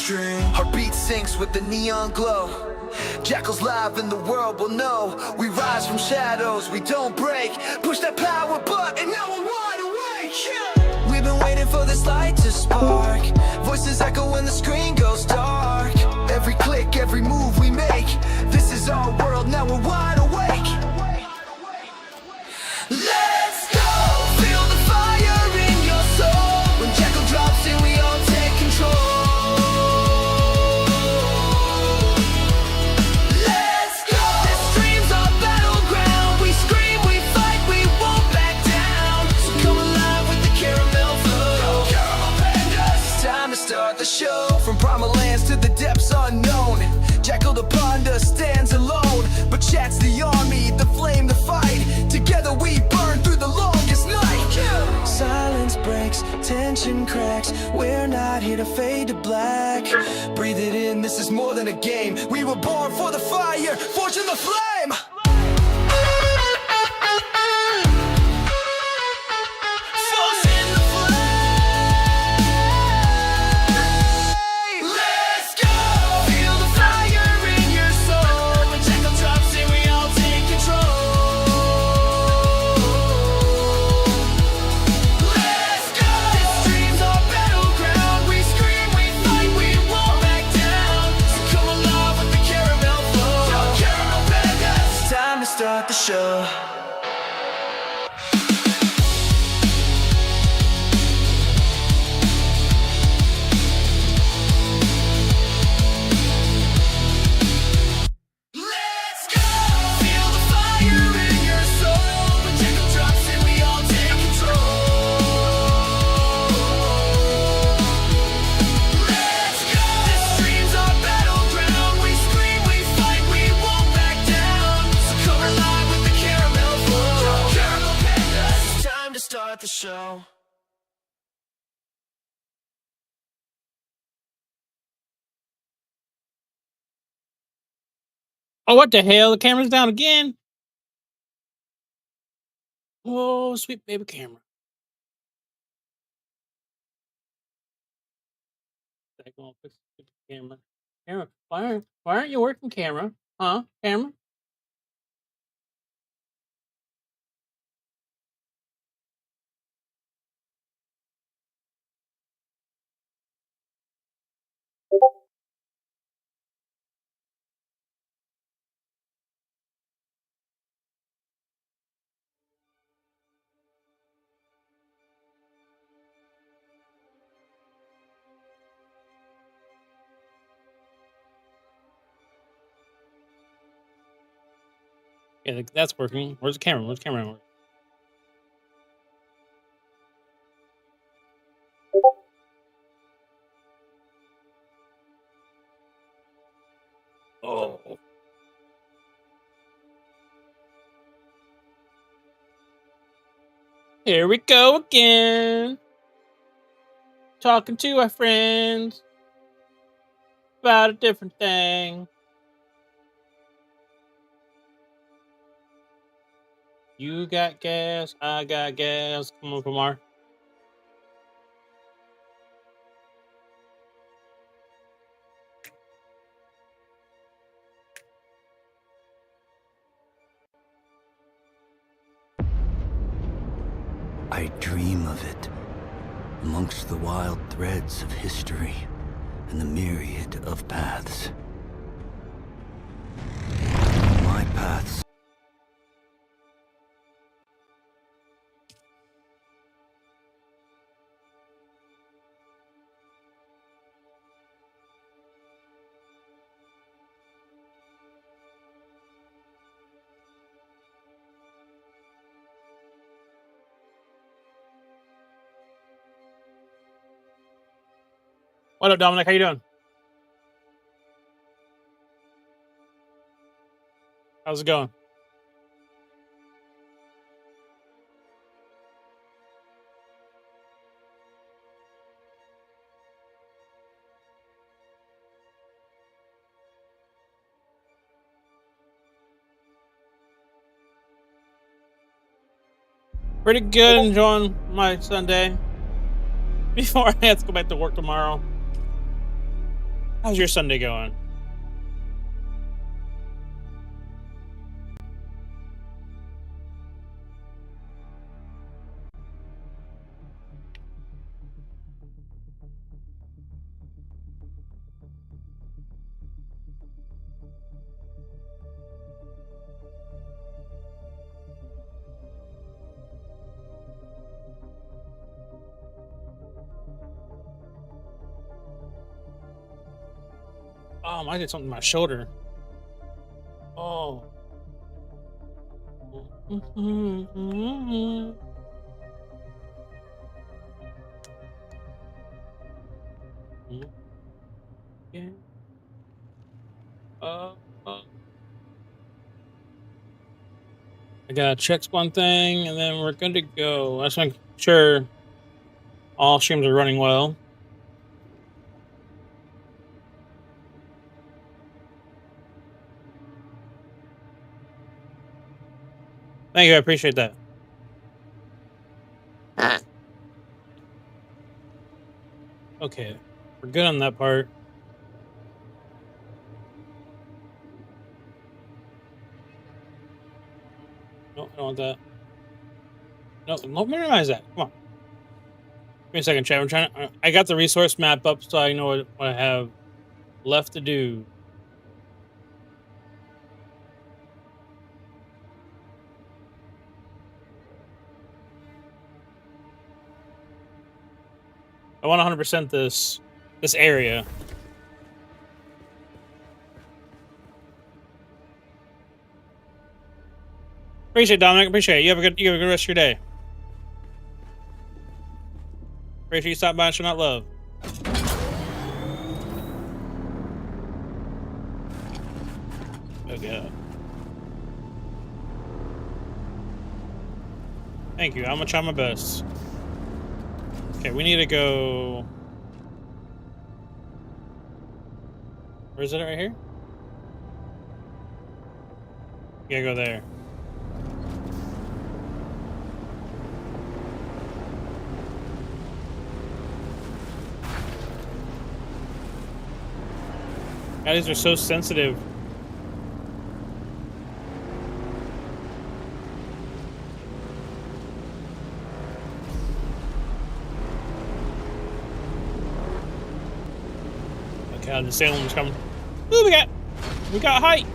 stream. Our beat syncs with the neon glow. Jackal's live and the world will know. We rise from shadows, we don't break. Push that power button, now we're wide awake. We've been waiting for this light to spark. Voices echo when the screen goes dark. Every click, every move we make. This is our world, now we're wide awake. Let's go! Feel the fire in your soul. When Jackal drops in, we all take control. Let's go! This dream's our battleground. We scream, we fight, we won't back down. So come alive with the caramel flow. Caramel pandas. It's time to start the show. From primal lands to the depths unknown. Jackal the panda stands alone, but chat's the army, the flame, the fight. Together we burn through the longest night. Silence breaks, tension cracks. We're not here to fade to black. Breathe it in, this is more than a game. We were born for the fire, forging the flame. Start the show. Let's go! Feel the fire in your soul. When Jackal drops in, we all take control. Let's go! This dream's our battleground. We scream, we fight, we won't back down. So come alive with the caramel flow. Caramel pandas. It's time to start the show. Oh, what the hell? The camera's down again? Oh, sweet baby camera. I'm gonna fix the camera. Camera, why aren't you working, camera? Huh? Camera? Yeah, that's working. Where's the camera? Where's the camera? Oh. Here we go again. Talking to our friends about a different thing. You got gas, I got gas. Come on, Kumar. I dream of it, amongst the wild threads of history and the myriad of paths. My paths. What up, Dominic? How you doing? How's it going? Pretty good, enjoying my Sunday before I have to go back to work tomorrow. How's your Sunday going? I did something to my shoulder. Oh. Yeah. Uh, uh, I gotta check one thing, and then we're good to go. I just want to make sure all streams are running well. Thank you, I appreciate that. Okay, we're good on that part. No, I don't want that. No, don't minimize that. Come on. Give me a second, chat. I'm trying to. I got the resource map up, so I know what I have left to do. I want 100% this area. Appreciate it, Dominic. Appreciate it. You have a good rest of your day. Appreciate you stopping by and showing out love. Oh god. Thank you. I'm gonna try my best. Okay, we need to go. Where is it right here? You gotta go there. God, these are so sensitive. Okay, the Salem's coming. Ooh, we got height.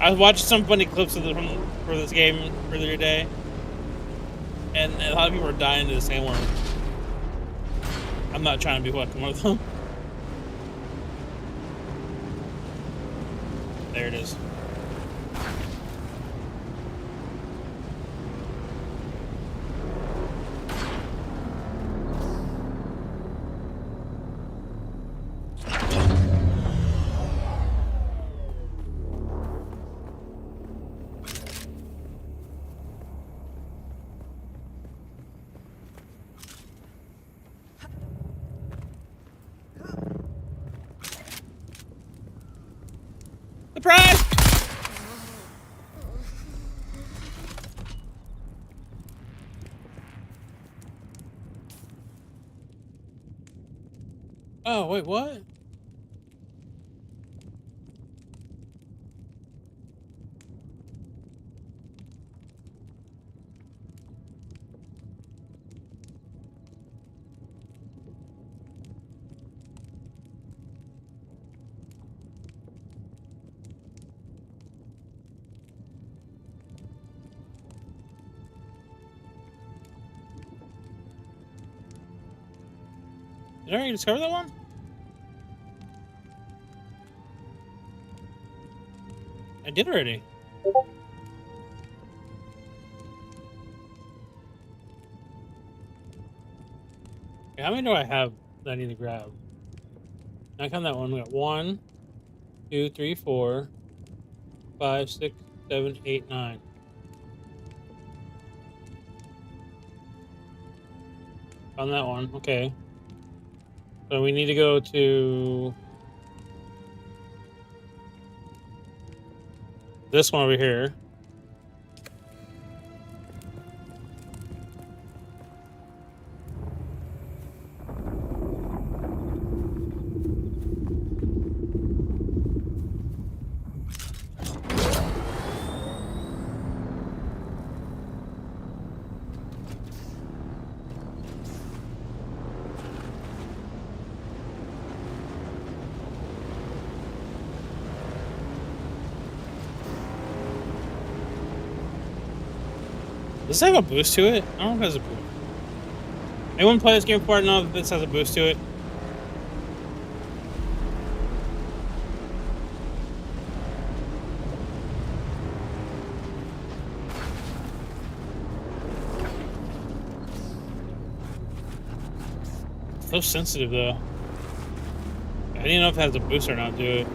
I was watching some funny clips of for this game earlier today, and a lot of people are dying to the sandworm. I'm not trying to be one of them. There it is. Surprise! Oh, wait, what? Did I already discover that one? I did already. Okay, how many do I have that I need to grab? I count that one. We got 1, 2, 3, 4, 5, 6, 7, 8, 9. On that one, okay. So we need to go to this one over here. Does this have a boost to it? I don't know if it has a boost. Anyone play this game before? I know that this has a boost to it. So sensitive though. I didn't know if it has a boost or not, dude.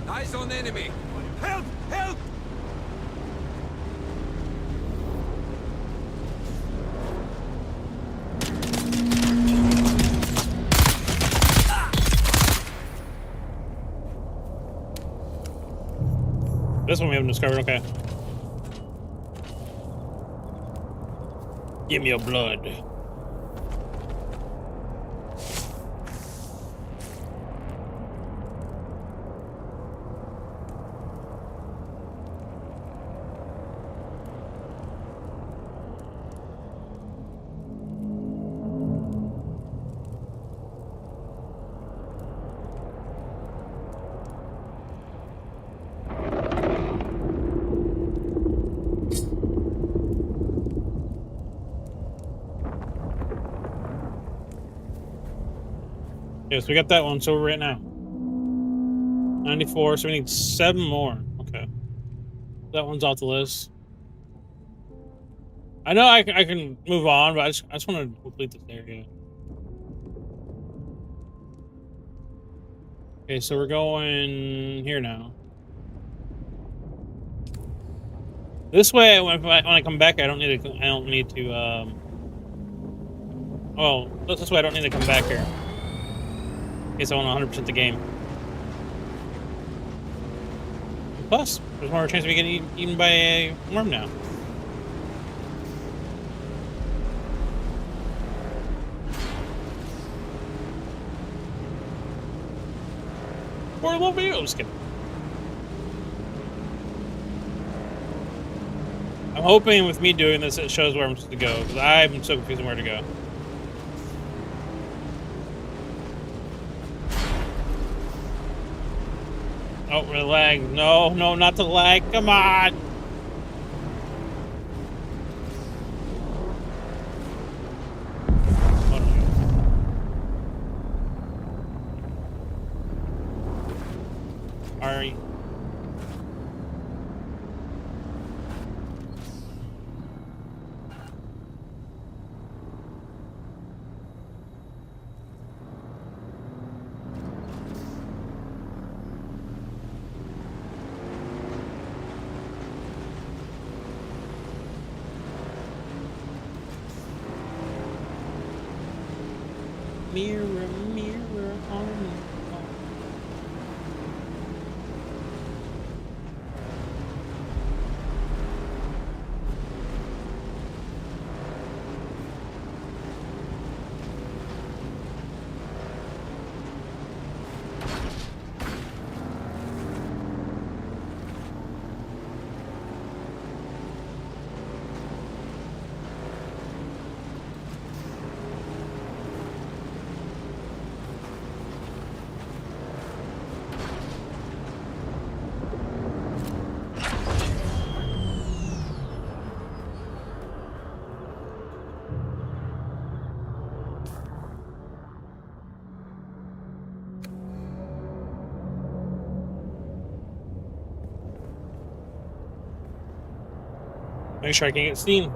Eyes on enemy! Help! Help! This one we haven't discovered, okay. Give me your blood. Yes, we got that one, so we're right now. 94, so we need 7 more. Okay. That one's off the list. I know I can move on, but I just want to complete this area. Okay, so we're going here now. This way, when I come back, I don't need to. Well, this way I don't need to come back here. In case I want 100% the game. Plus, there's more chance of me getting eaten by a worm now. Or love you, I'm just kidding. I'm hoping with me doing this, it shows where I'm supposed to go, because I'm so confused on where to go. Oh, we're lag. No, no, not the lag. Come on. Alright. Mirror, mirror on the wall. Make sure I can get seen.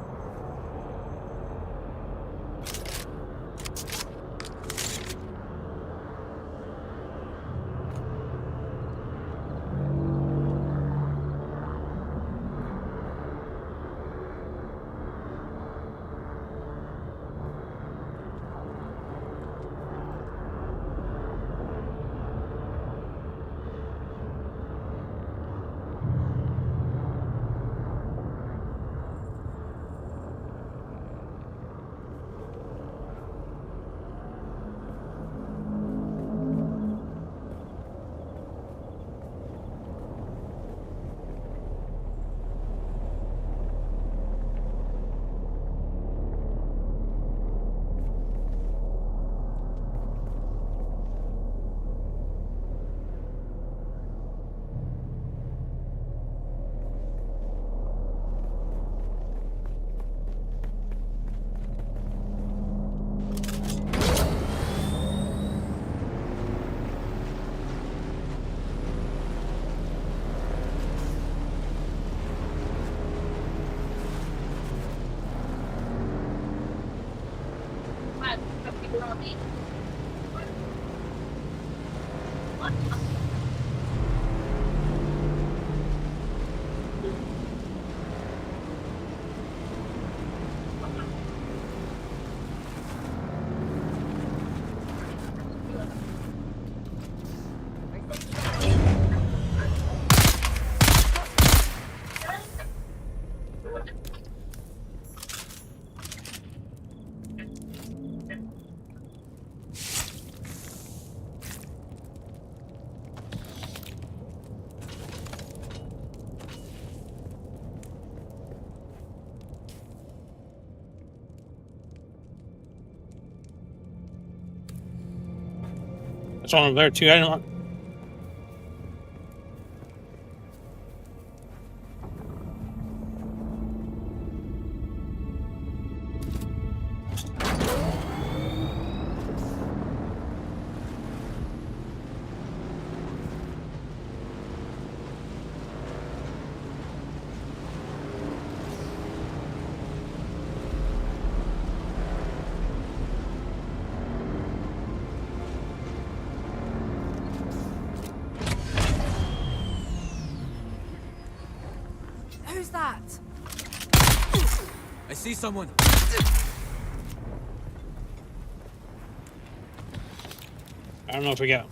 There's one over there too. I don't. Who's that? I see someone. I don't know if we got.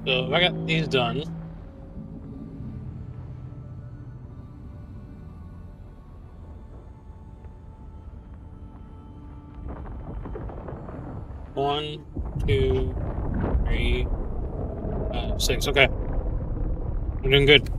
So I got these done. One, two, three, 6. Okay, we're doing good.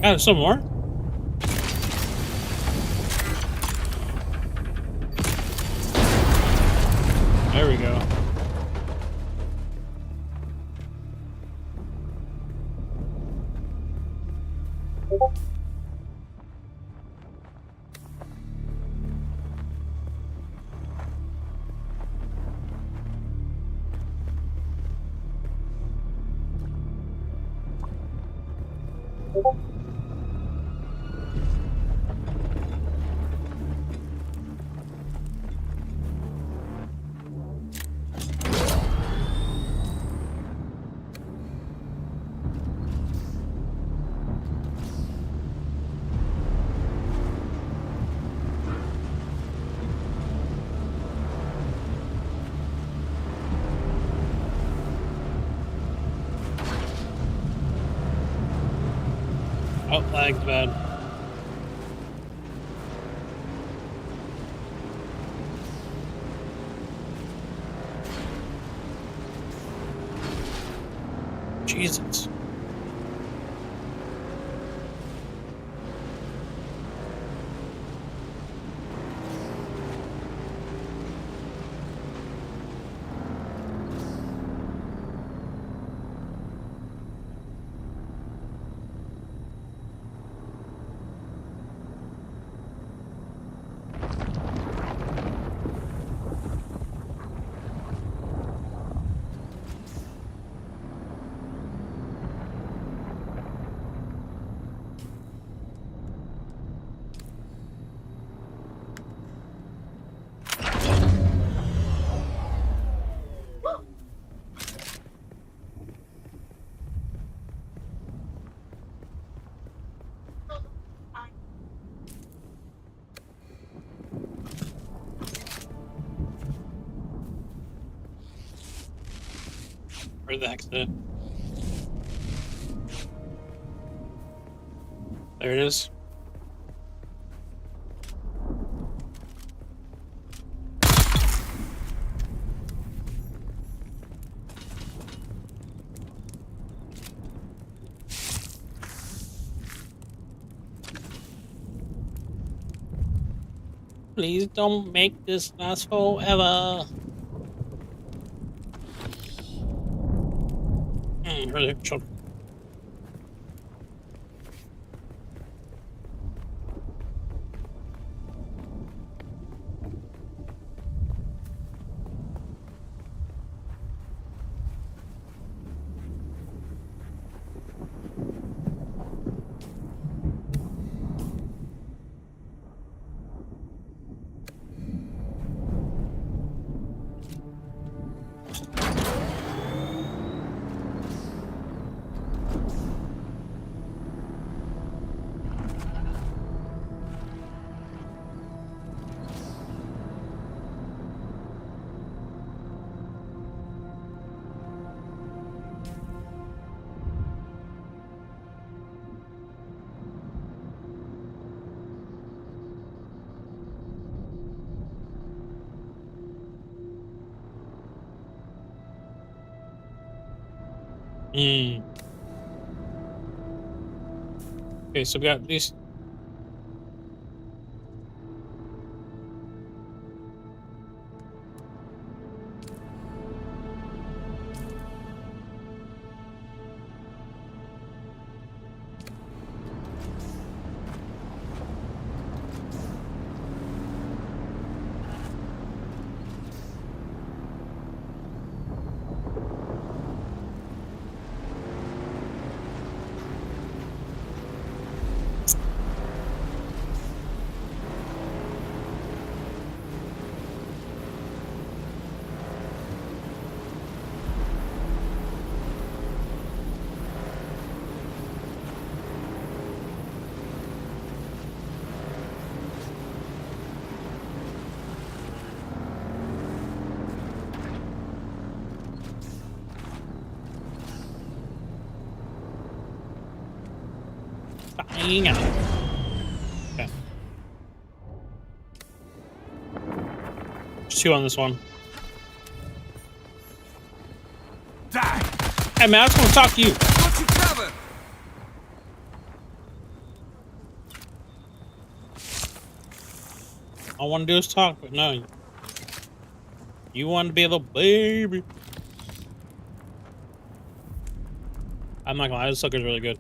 Oh, some more? There we go. Oh, lag's bad. Jesus. Where's the exit? There it is. Please don't make this last forever. Really, children. Okay, so we got these. Dying out. Okay. There's two on this one. Die! Hey man, I just want to talk to you. Got you covered! All I want to do is talk, but no. You want to be a little baby. I'm not gonna lie, this sucker's really good.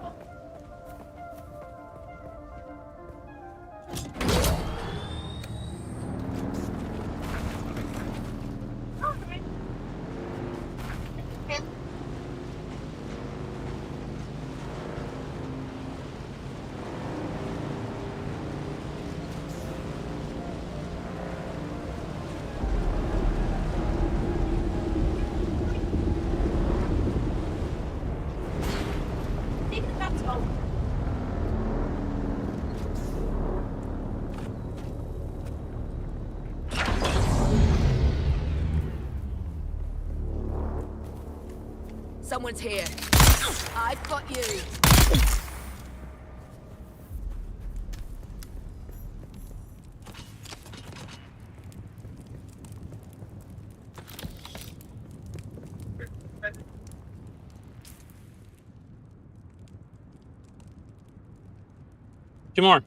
that. Someone's here. I've got you. Two more.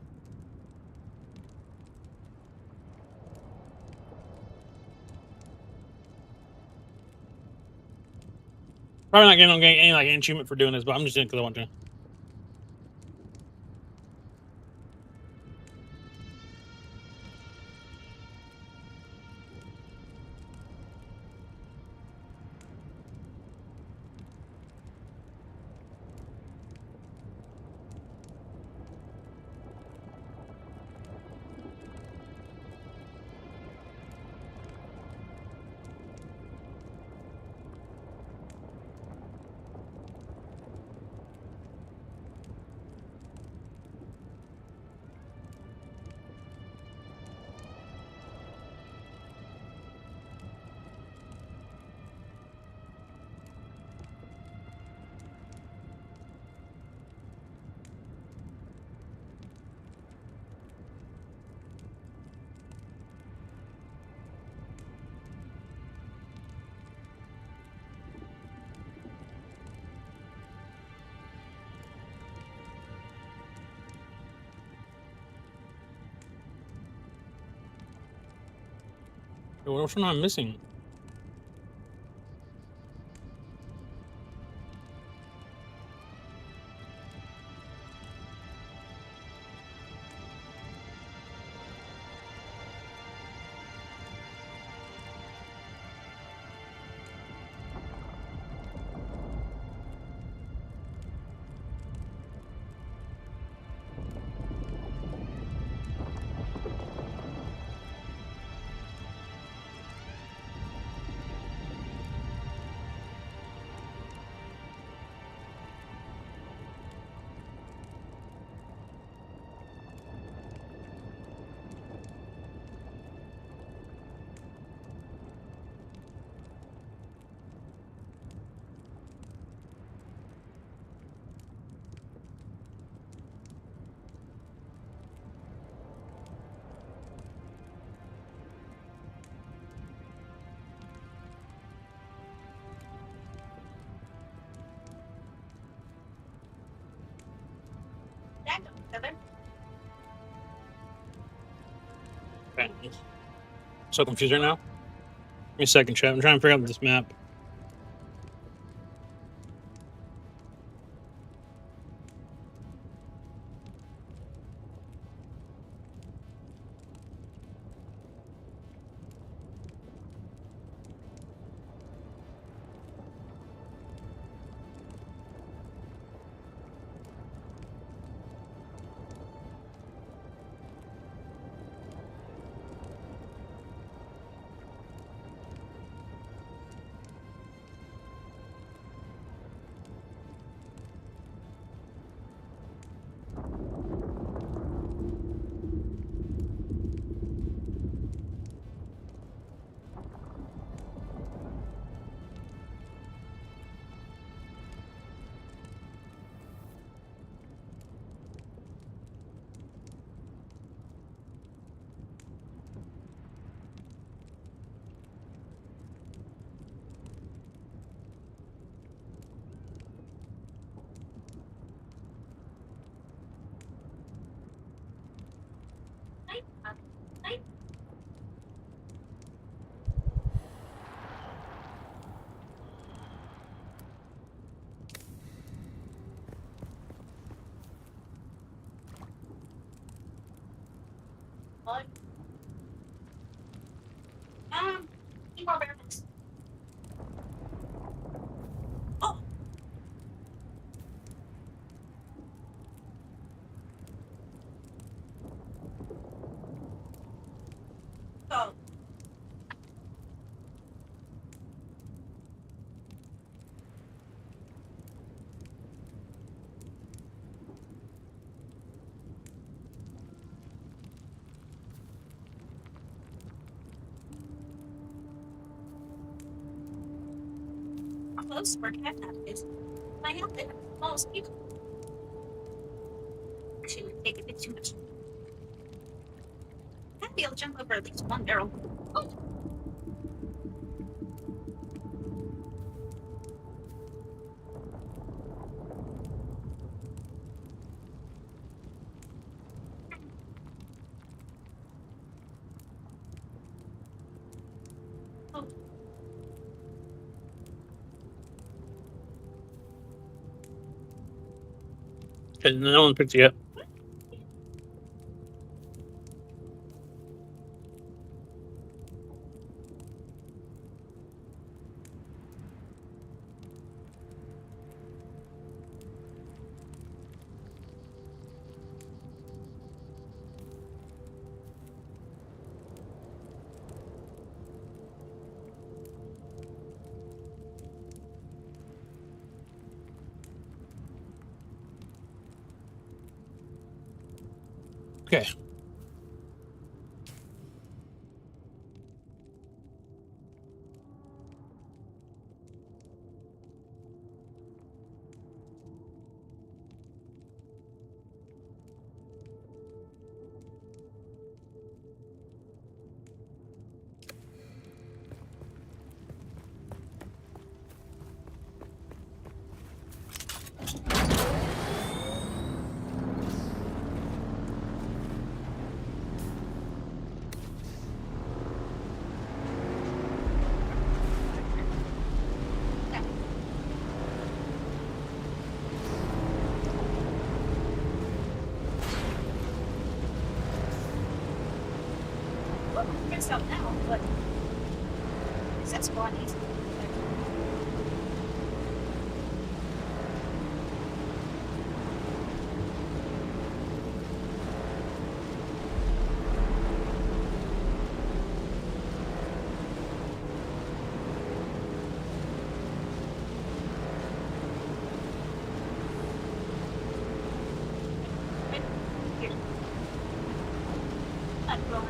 Probably not getting any like achievement for doing this, but I'm just doing it because I want to. Which one am I missing? Okay. So confused right now. Give me a second, chat. I'm trying to figure out this map. Need more berries. Oh. Oh. Close where catnap is. I help it. Most people. Actually, would take a bit too much. I'd be able to jump over at least one barrel. Oh. Oh. Okay, no one picked it yet. Okay. It's out now, but is that spawn easy? Here. Not growing.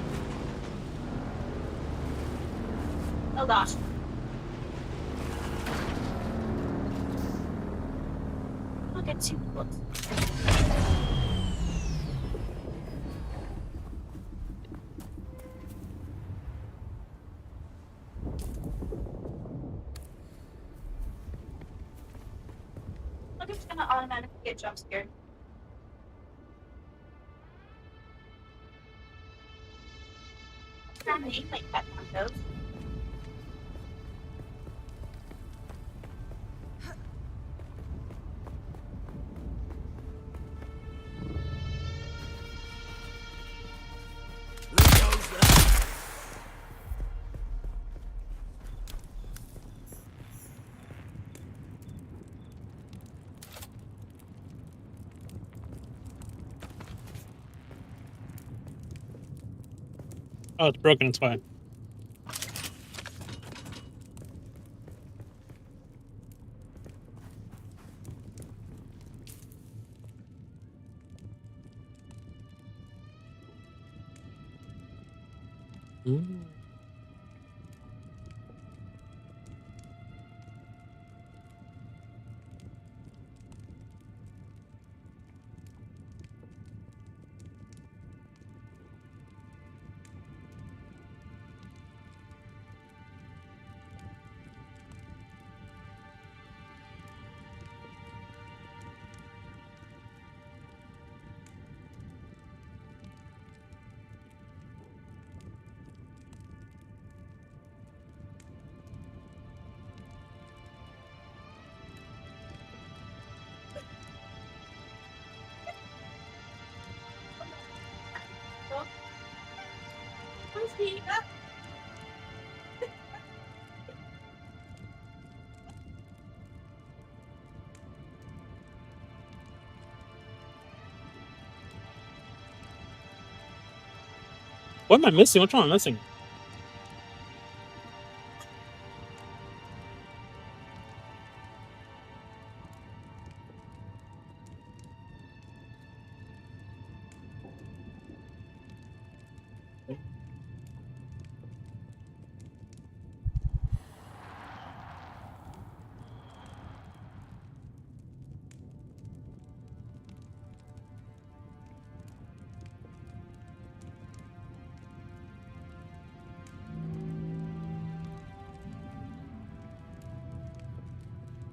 Oh gosh. Look at two books. Look, it's gonna automatically get jump scared. I mean, like that one goes. There goes that. Oh, it's broken. It's fine. Mm. Where's the What am I missing? Which one am I missing?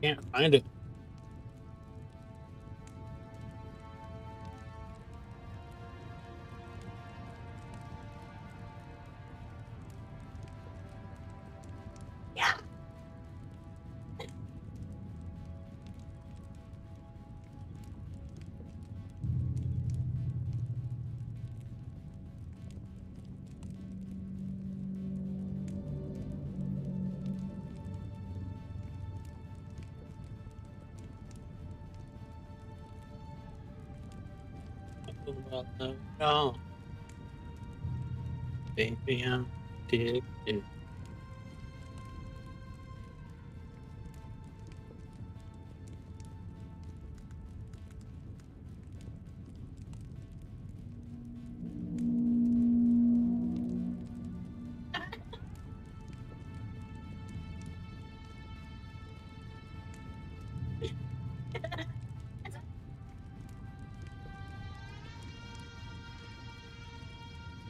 Can't find it. Yeah. No. Baby, I'm addicted.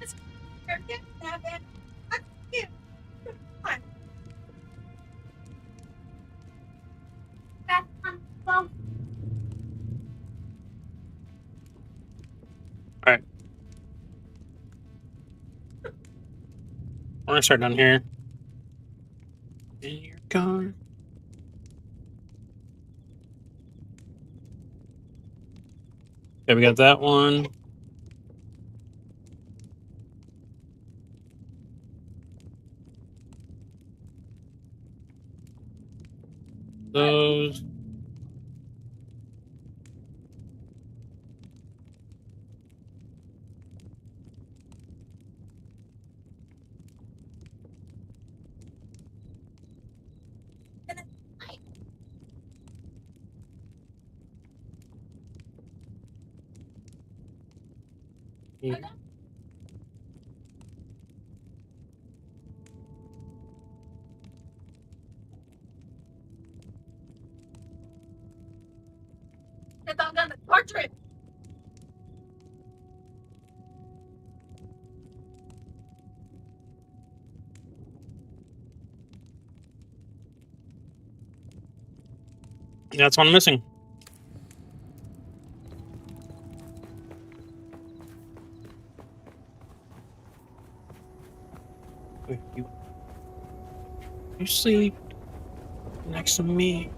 It's perfect. Have it. Fuck you. Come on. Back on the phone. All right. We're gonna start down here. In your car. Okay, we got that one. Those. Yeah. It's all done the portrait. That's one I'm missing. Wait, you sleep next to me.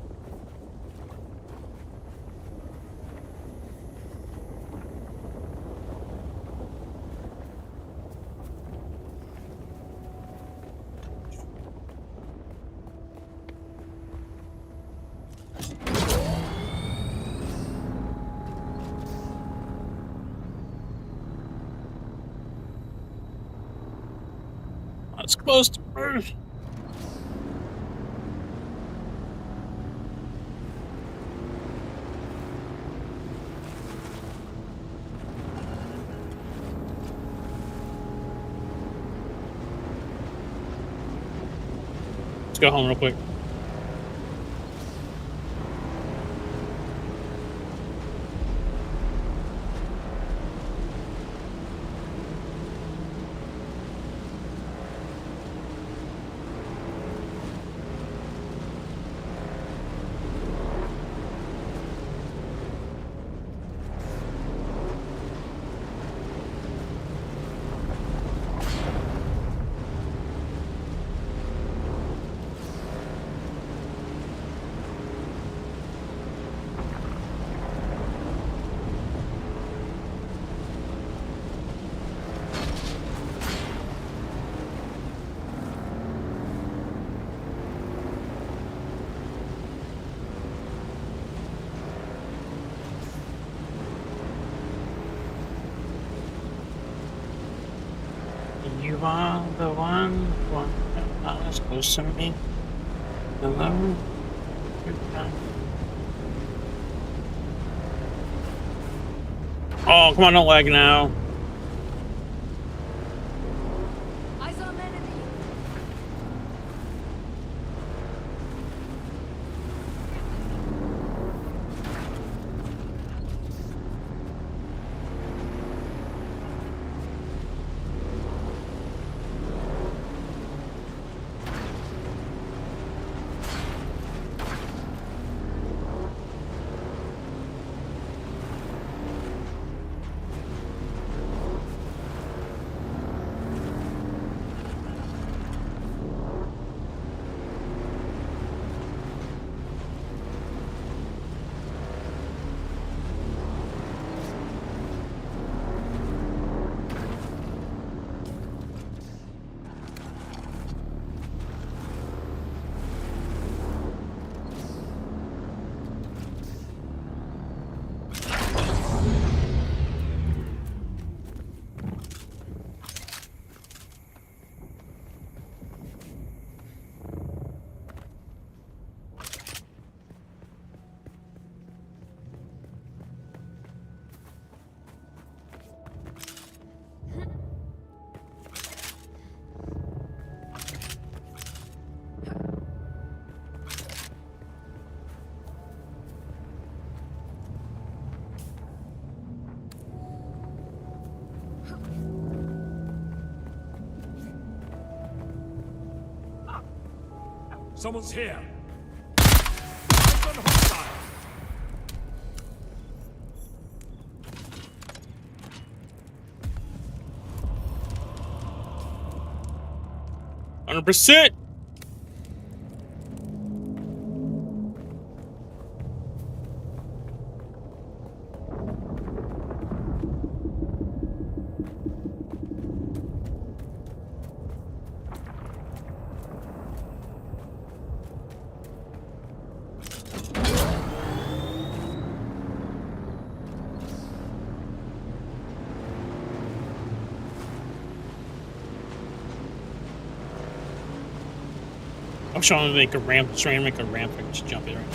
That's close to Earth. Let's go home real quick. one that is close to me. Hello. Oh, come on, don't lag now. Eyes on enemy. 'Someone's here. Eyes on hostile. %. I'm trying to make a ramp. Trying to make a ramp. I can just jump it right.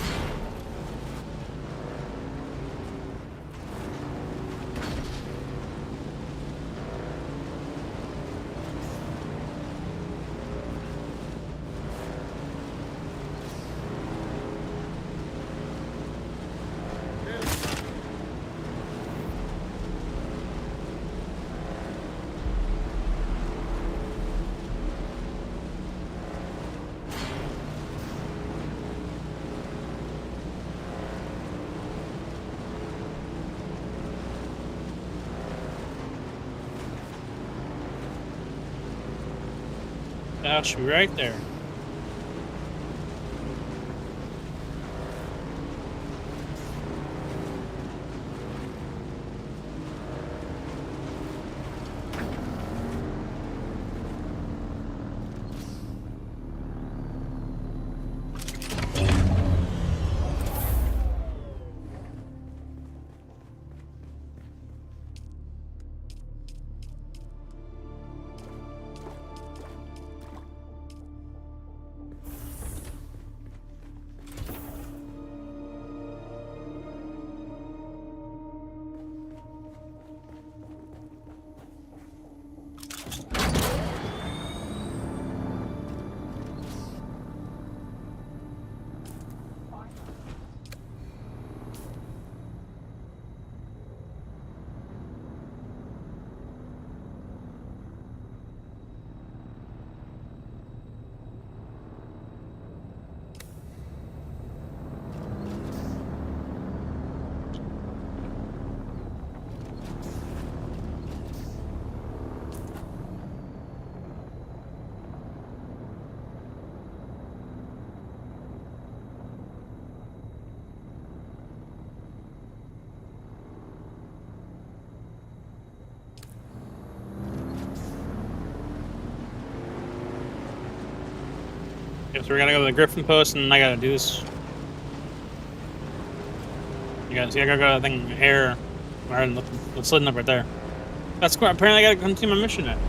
That should be right there. So we're gonna go to the Griffin post, and I gotta do this. You gotta see, I gotta go to that thing air, or it's sliding up right there. That's cool. Apparently, I gotta continue my mission now.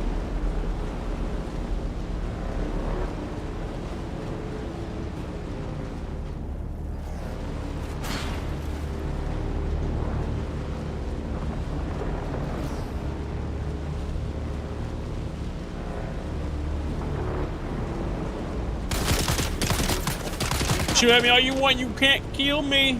Shoot at me all you want, you can't kill me.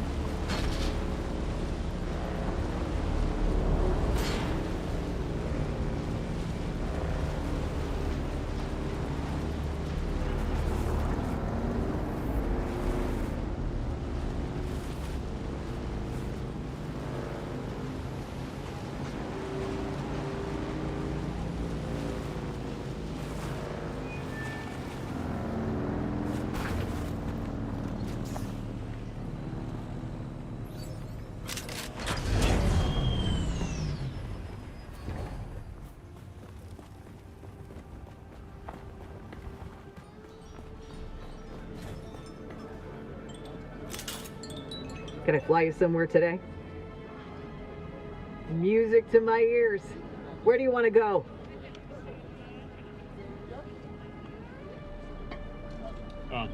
Can I fly you somewhere today? Music to my ears. Where do you want to go? Oh.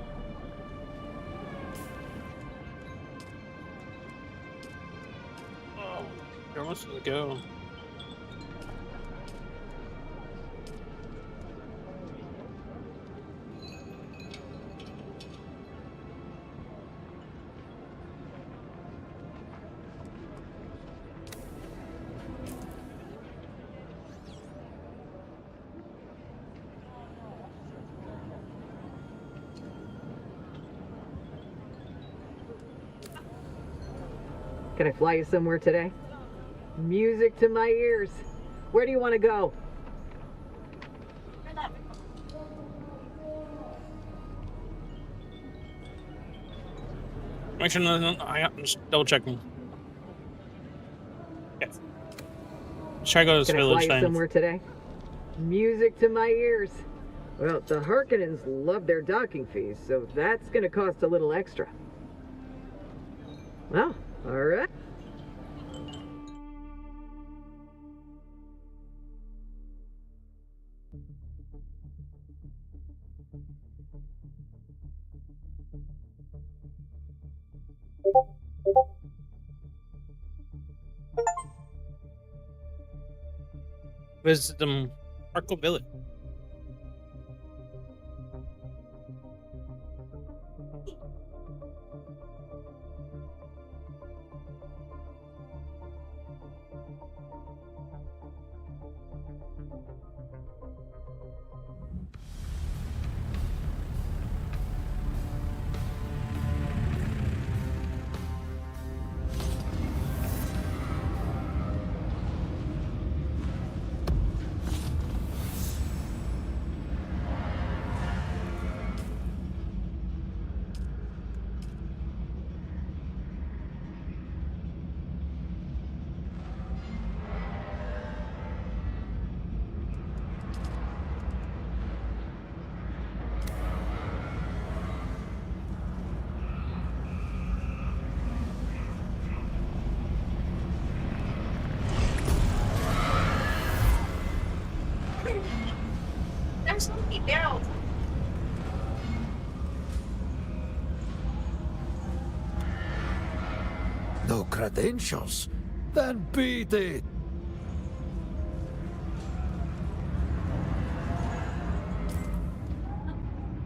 Oh, where wants to go? Can I fly you somewhere today? Music to my ears. Where do you want to go? Make sure I'm just double checking. Yes. Try to go to this Can I fly village you thing. somewhere today? Music to my ears. Well, the Harkonnens love their docking fees, so that's going to cost a little extra. Well, all right. Visit Arco Village. There's so many barrels. No credentials? Then beat it!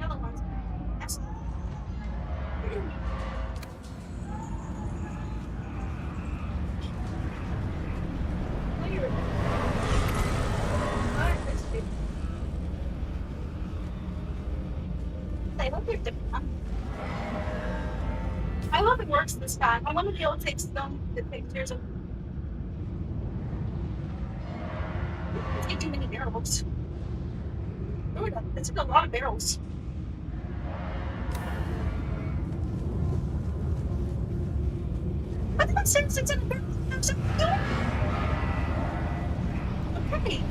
Yellow ones. Yes. Weird. They look different. I hope it works this time. I want to be able to take some good pictures of. Take too many barrels. Oh, that's a lot of barrels. What the sense it's in a barrel? Okay.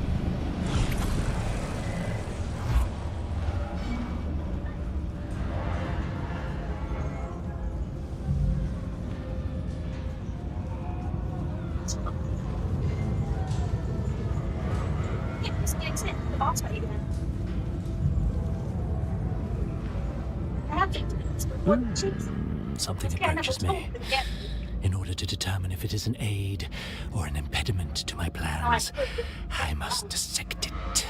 Yeah, this gets in the boss fight again. I have 15 minutes before the chase. Something Okay, I never approaches told me. them yet. In order to determine if it is an aid or an impediment to my plans, I must dissect it.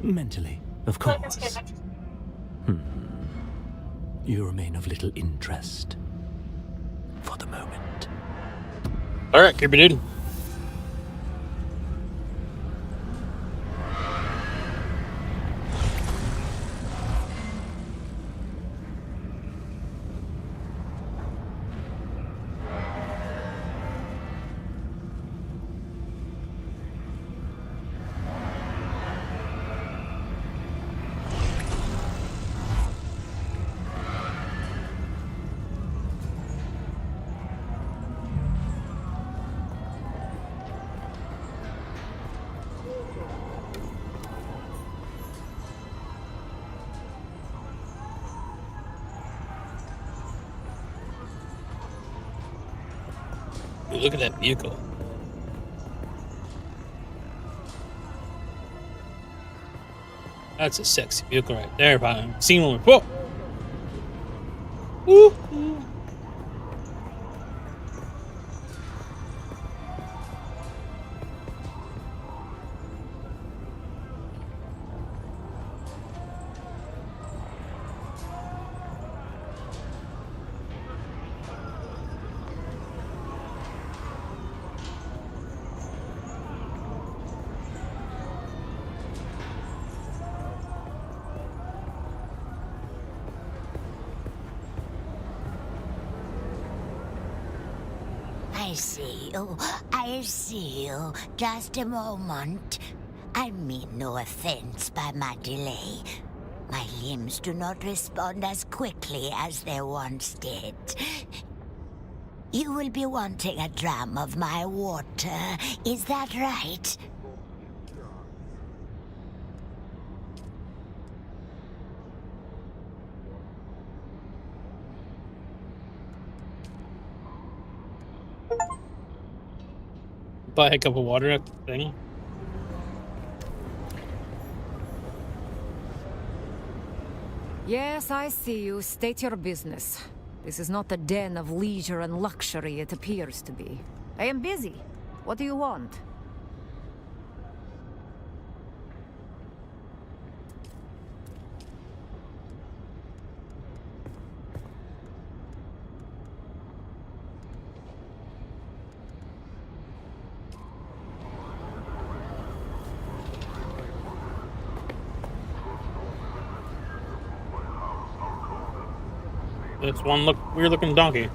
Mentally, of Like, let's get course. back to You remain of little interest. For the moment. Alright, creepy dude. Ooh, look at that vehicle. That's a sexy vehicle right there, but I've seen one before. Woo! I see you. I see you. Just a moment. I mean no offense by my delay. My limbs do not respond as quickly as they once did. You will be wanting a dram of my water. Is that right? Buy a cup of water at the thing. Yes, I see you. State your business. This is not the den of leisure and luxury it appears to be. I am busy. What do you want? That's one weird looking donkey.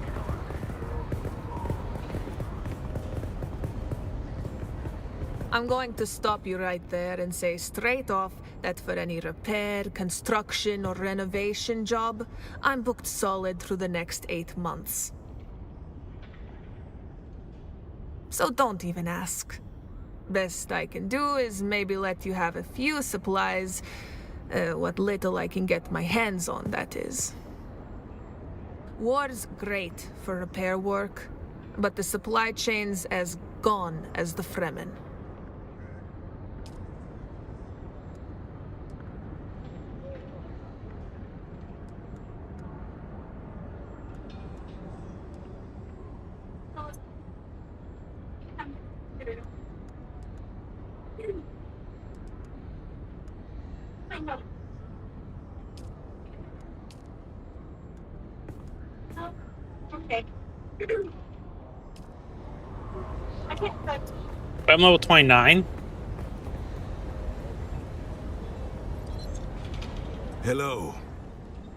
I'm going to stop you right there and say straight off that for any repair, construction, or renovation job, I'm booked solid through the next 8 months. So don't even ask. Best I can do is maybe let you have a few supplies, what little I can get my hands on, that is. War's great for repair work, but the supply chain's as gone as the Fremen. Okay. I can't touch. I'm level 29. Hello.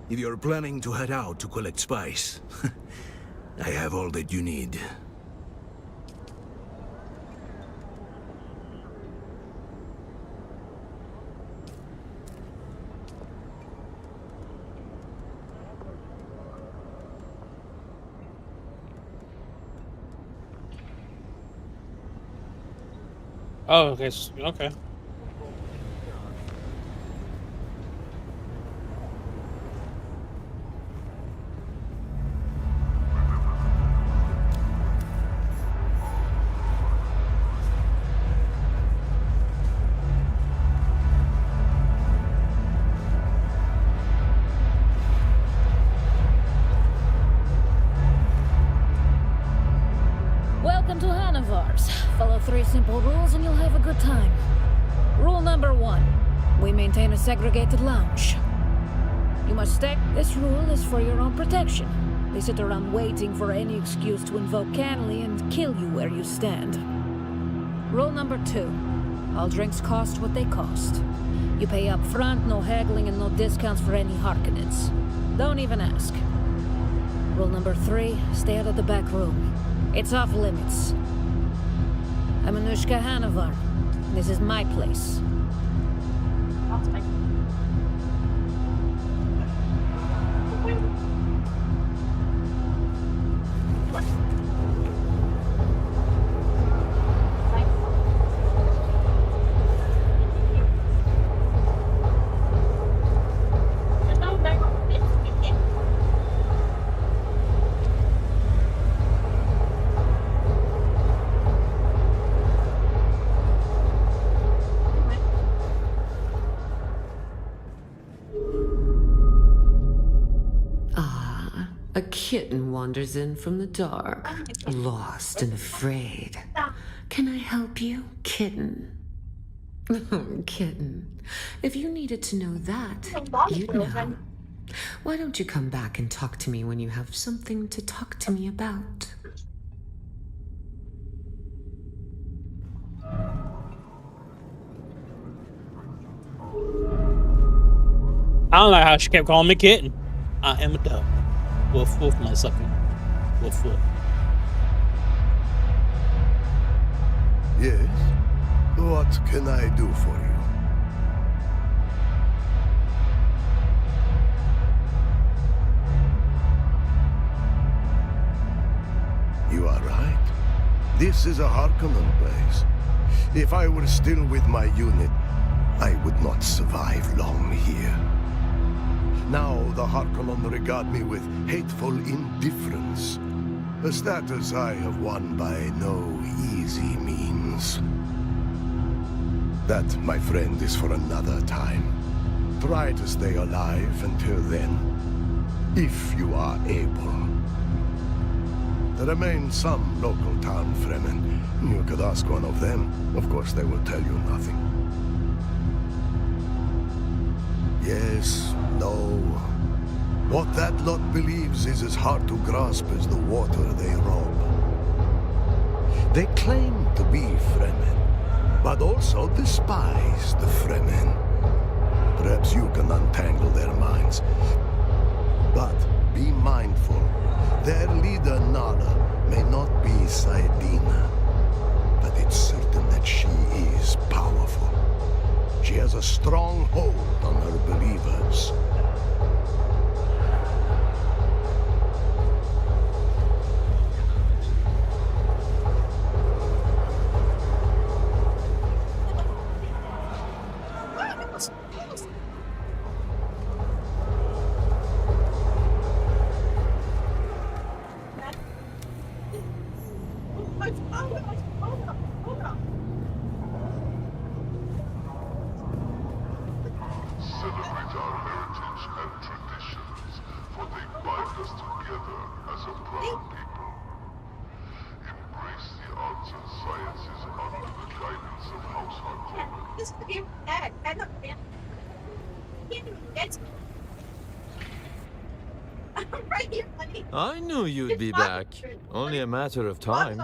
If you're planning to head out to collect spice, I have all that you need. Oh, okay. Okay. Welcome to Hannavars. Follow 3 simple rules and you'll have a good time. Rule number 1. We maintain a segregated lounge. You must stay. This rule is for your own protection. They sit around waiting for any excuse to invoke Canley and kill you where you stand. Rule number 2. All drinks cost what they cost. You pay up front, no haggling and no discounts for any Harkonnens. Don't even ask. Rule number 3, stay out of the back room. It's off limits. I'm Anushka Hanavar. This is my place. A kitten wanders in from the dark, lost and afraid. Can I help you, kitten? Kitten, if you needed to know that, you'd know. Why don't you come back and talk to me when you have something to talk to me about? I don't like how she kept calling me kitten. I am a dog. Woof woof, my sucker. Woof woof. Yes? What can I do for you? You are right. This is a Harkonnen place. If I were still with my unit, I would not survive long here. Now the Harkonnen regard me with hateful indifference, a status I have won by no easy means. That, my friend, is for another time. Try to stay alive until then, if you are able. There remain some local town fremen. You could ask one of them. Of course, they will tell you nothing. Yes, no. What that lot believes is as hard to grasp as the water they rob. They claim to be Fremen, but also despise the Fremen. Perhaps you can untangle their minds. But be mindful, their leader Nala may not be Saidina, but it's certain that she is powerful. She has a strong hold on her believers. I knew you'd be back. Only a matter of time.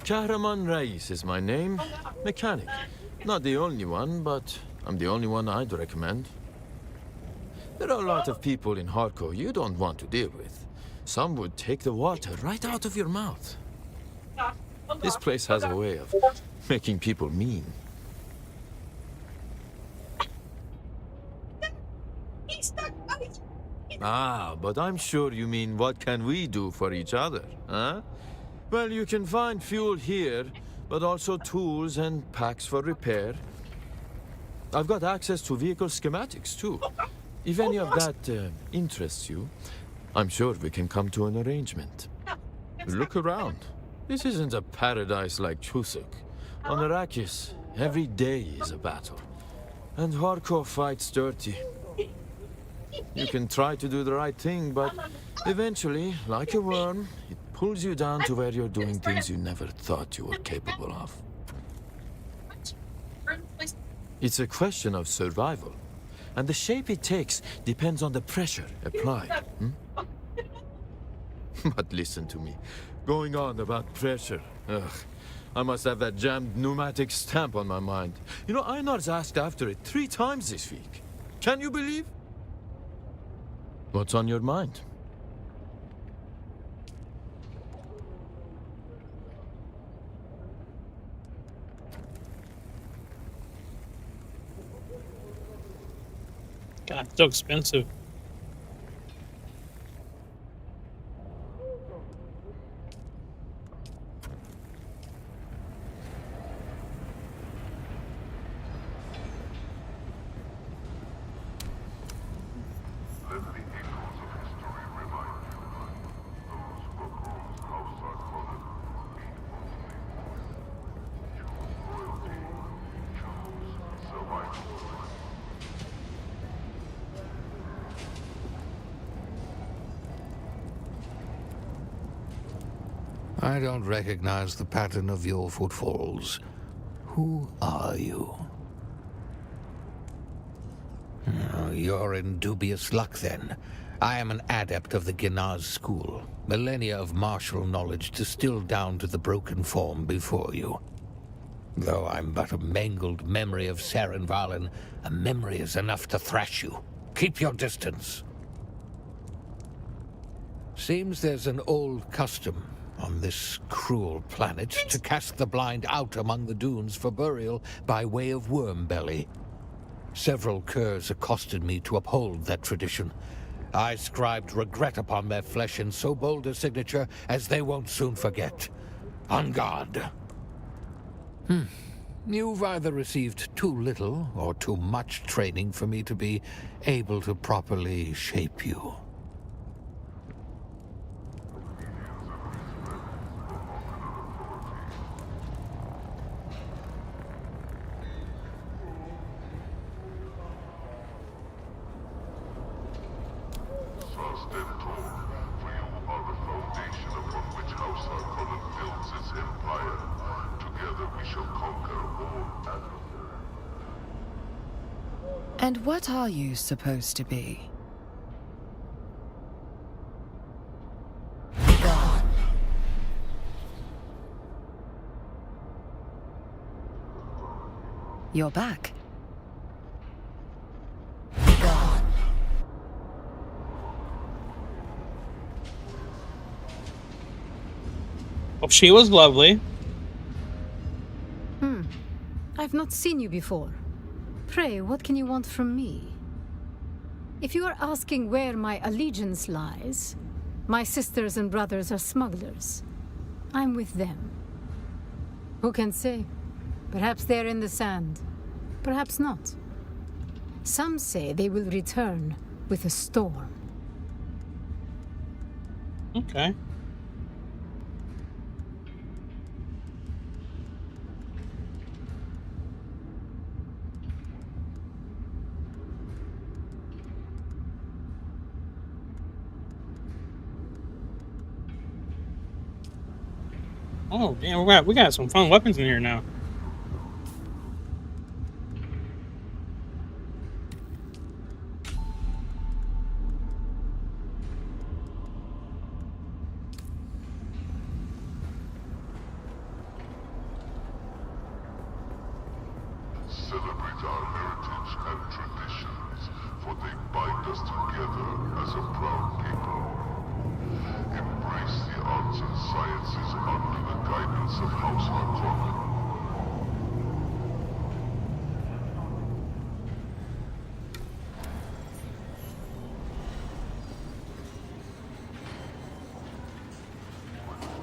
Kahraman Rais is my name. Mechanic. Not the only one, but I'm the only one I'd recommend. There are a lot of people in Harko you don't want to deal with. Some would take the water right out of your mouth. This place has a way of making people mean. Ah, but I'm sure you mean what can we do for each other, huh? Well, you can find fuel here, but also tools and packs for repair. I've got access to vehicle schematics, too. If any of that interests you, I'm sure we can come to an arrangement. Look around. This isn't a paradise like Chusuk. On Arrakis, every day is a battle. And Harko fights dirty. You can try to do the right thing, but eventually, like a worm, it pulls you down to where you're doing things you never thought you were capable of. It's a question of survival. And the shape it takes depends on the pressure applied. But listen to me. Going on about pressure. Ugh. I must have that jammed pneumatic stamp on my mind. You know, Einar's asked after it 3 times this week. Can you believe? What's on your mind? God, it's so expensive. I don't recognize the pattern of your footfalls. Who are you? Oh, you're in dubious luck, then. I am an adept of the Ginaz school. Millennia of martial knowledge distilled down to the broken form before you. Though I'm but a mangled memory of Saren Valen, a memory is enough to thrash you. Keep your distance. Seems there's an old custom on this cruel planet to cast the blind out among the dunes for burial by way of worm belly. Several curs accosted me to uphold that tradition. I scribed regret upon their flesh in so bold a signature as they won't soon forget. On guard. You've either received too little or too much training for me to be able to properly shape you. And what are you supposed to be? Gone. You're back. Gone. Well, she was lovely. I've not seen you before. Pray, what can you want from me? If you are asking where my allegiance lies, my sisters and brothers are smugglers. I'm with them. Who can say? Perhaps they're in the sand. Perhaps not. Some say they will return with a storm. Okay. Oh, damn, we got some fun weapons in here now. Celebrate our heritage and traditions, for they bind us together as a proud people. Embrace the arts and sciences under the guidance of House Harkonnen.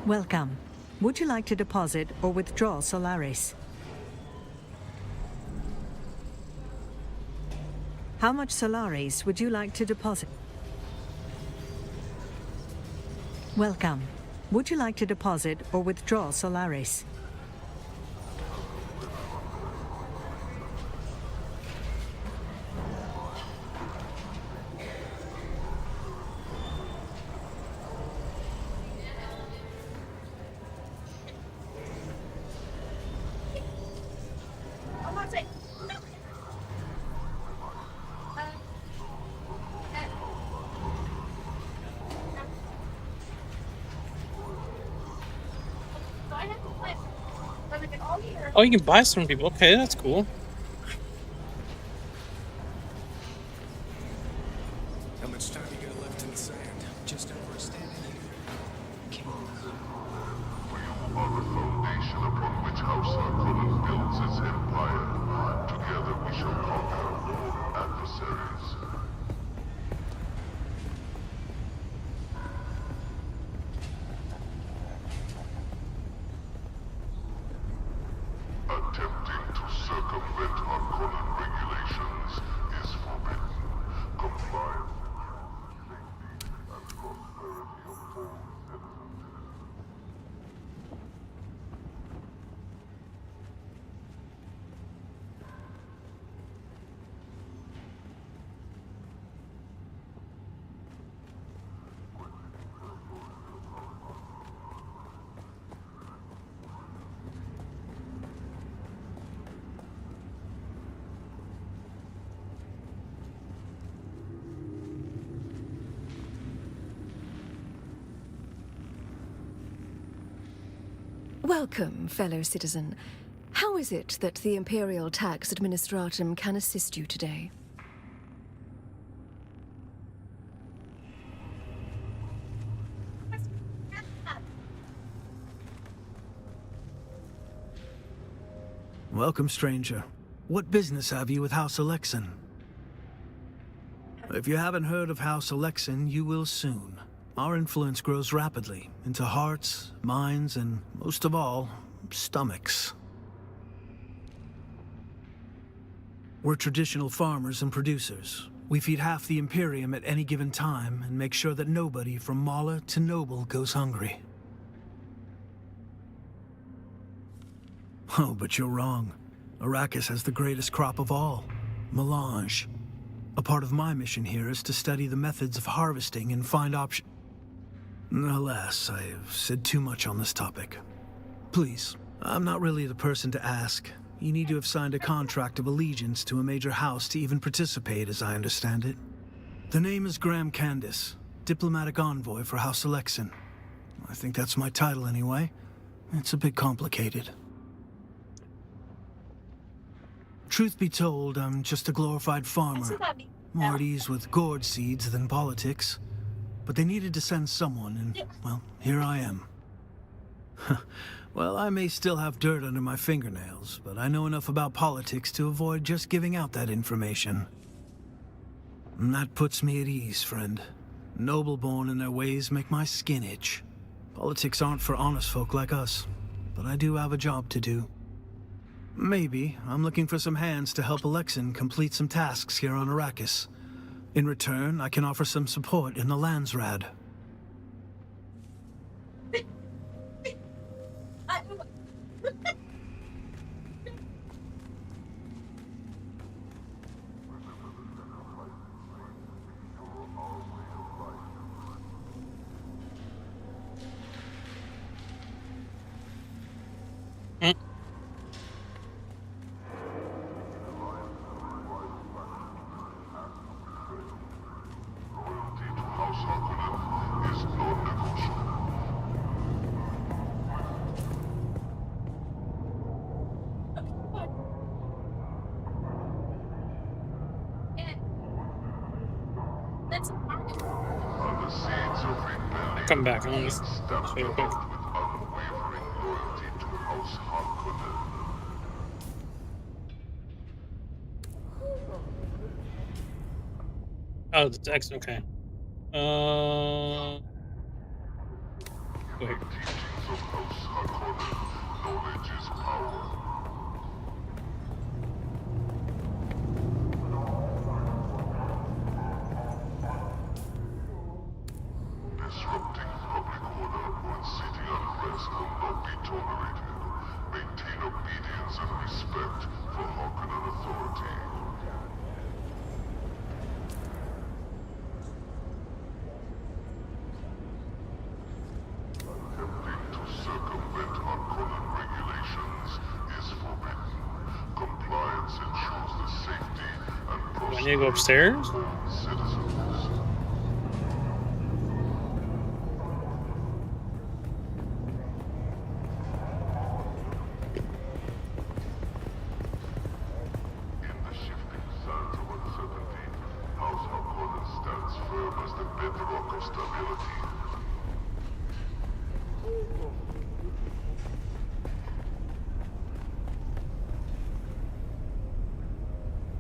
Welcome. Would you like to deposit or withdraw Solaris? How much Solaris would you like to deposit? Welcome. Would you like to deposit or withdraw Solaris? Oh, you can buy some people. Okay, that's cool. How much time you got left in the sand? Just over a standing here. You are the foundation upon which House Harkonnen builds its empire. Together we shall conquer all adversaries. Attempting to circumvent Harkonnen regulations is forbidden. Compliance ensures the safety and prosperity of all citizens. Welcome, fellow citizen. How is it that the Imperial Tax Administratum can assist you today? Welcome, stranger. What business have you with House Alexan? If you haven't heard of House Alexan, you will soon. Our influence grows rapidly into hearts, minds, and most of all, stomachs. We're traditional farmers and producers. We feed half the Imperium at any given time and make sure that nobody from Mala to Noble goes hungry. Oh, but you're wrong. Arrakis has the greatest crop of all, melange. A part of my mission here is to study the methods of harvesting and find options. Alas, I have said too much on this topic. Please, I'm not really the person to ask. You need to have signed a contract of allegiance to a major house to even participate, as I understand it. The name is Graham Candace, diplomatic envoy for House Alexan. I think that's my title anyway. It's a bit complicated. Truth be told, I'm just a glorified farmer. More at ease with gourd seeds than politics. But they needed to send someone, and, well, here I am. Well, I may still have dirt under my fingernails, but I know enough about politics to avoid just giving out that information. And that puts me at ease, friend. Noble-born in their ways make my skin itch. Politics aren't for honest folk like us, but I do have a job to do. Maybe I'm looking for some hands to help Alexan complete some tasks here on Arrakis. In return, I can offer some support in the Landsrad. Come back. I'm gonna just real quick. Oh, it's X. Okay. Wait. Disrupting public order or inciting unrest will not be tolerated. Maintain obedience and respect for Harkonnen authority. Attempting to circumvent Harkonnen regulations is forbidden. Compliance ensures the safety and Do I need to go upstairs? of citizens.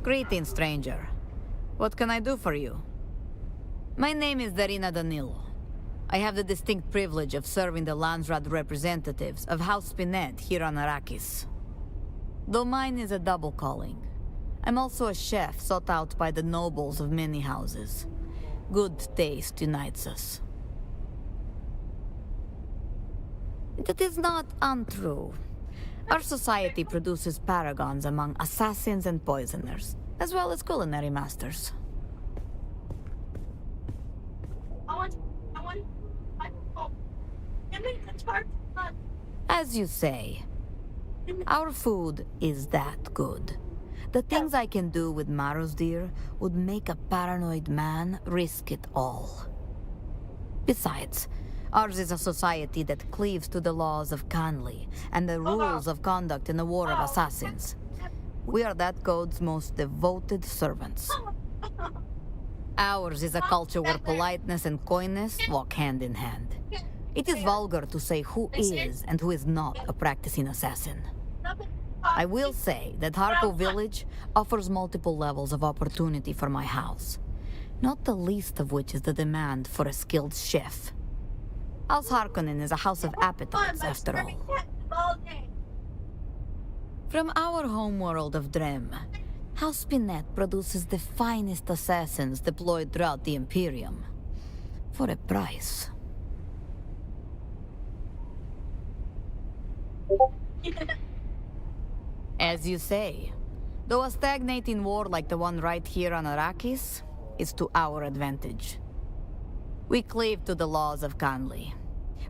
Greetings, stranger. What can I do for you? My name is Darina Danilo. I have the distinct privilege of serving the Landsraad representatives of House Spinett here on Arrakis. Though mine is a double calling, I'm also a chef sought out by the nobles of many houses. Good taste unites us. That is not untrue. Our society produces paragons among assassins and poisoners, as well as culinary masters. As you say, our food is that good. The things I can do with Marusdir would make a paranoid man risk it all. Besides, ours is a society that cleaves to the laws of Kanli and the rules of conduct in the War of Assassins. We are that code's most devoted servants. Ours is a culture where politeness and coyness walk hand in hand. It is vulgar to say who is and who is not a practicing assassin. I will say that Harko Village offers multiple levels of opportunity for my house, not the least of which is the demand for a skilled chef. House Harkonnen is a house of appetites, after all. From our homeworld of Drem, House Spinett produces the finest assassins deployed throughout the Imperium. For a price. As you say, though a stagnating war like the one right here on Arrakis is to our advantage. We cleave to the laws of Kanli.